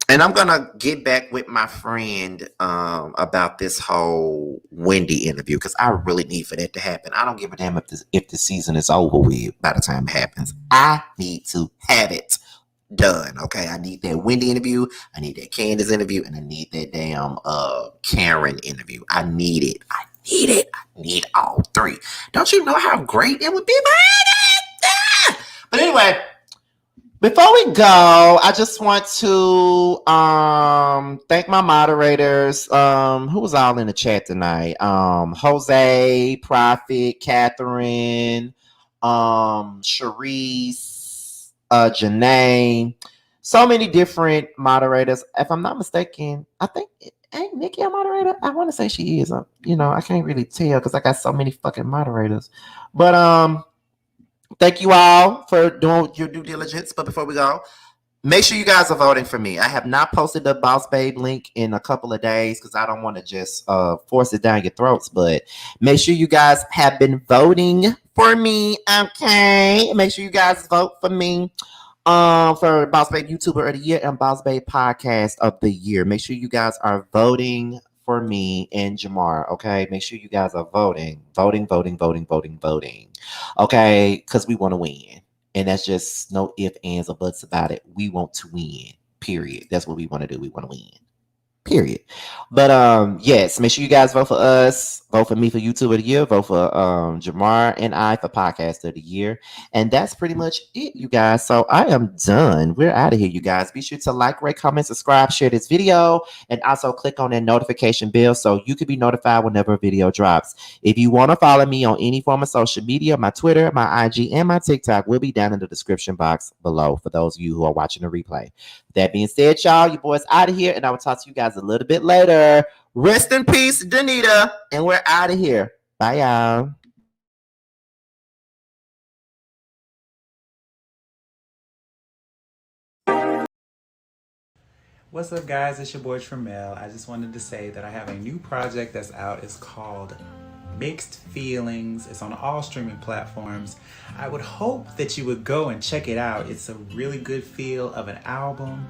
And I'm going to get back with my friend about this whole Wendy interview because I really need for that to happen. I don't give a damn if the season is over with by the time it happens. I need to have it done. Okay, I need that Wendy interview, I need that Candace interview, and I need that damn Karen interview. I need it. I need all three. Don't you know how great it would be? But anyway, before we go, I just want to thank my moderators. Who was all in the chat tonight? Jose, Prophet, Catherine, Sharice, Janae, so many different moderators. If I'm not mistaken, I think ain't Nikki a moderator? I want to say she is. I can't really tell because I got so many fucking moderators. But thank you all for doing your due diligence. But before we go, make sure you guys are voting for me. I have not posted the Boss Babe link in a couple of days because I don't want to just force it down your throats. But make sure you guys have been voting for me, okay? Make sure you guys vote for me for Boss Babe YouTuber of the Year and Boss Babe Podcast of the Year. Make sure you guys are voting for me and Jamar, okay? Make sure you guys are voting. Voting. Okay? Because we want to win. And that's just no ifs, ands, or buts about it. We want to win. Period. That's what we want to do. We want to win. Period. But yes, make sure you guys vote for us. Vote for me for YouTube of the Year. Vote for Jamar and I for Podcast of the Year. And that's pretty much it, you guys. So I am done. We're out of here, you guys. Be sure to like, rate, comment, subscribe, share this video, and also click on that notification bell so you can be notified whenever a video drops. If you want to follow me on any form of social media, my Twitter, my IG, and my TikTok will be down in the description box below for those of you who are watching the replay. That being said, y'all, your boys out of here, and I will talk to you guys a little bit later. Rest in peace, Danita, and we're out of here. Bye, y'all. What's up, guys? It's your boy Tremel. I just wanted to say that I have a new project that's out. It's called Mixed Feelings. It's on all streaming platforms. I would hope that you would go and check it out. It's a really good feel of an album.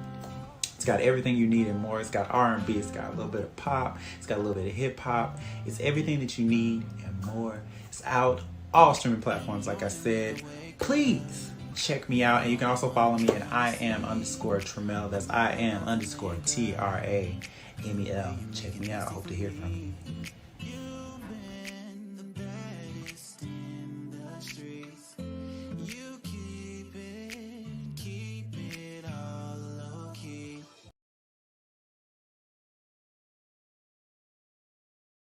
It's got everything you need and more. It's got R&B, it's got a little bit of pop, it's got a little bit of hip hop. It's everything that you need and more. It's out all streaming platforms, like I said. Please check me out, and you can also follow me at IAM_Tremel. That's IAM_TRAMEL. Check me out. I hope to hear from you.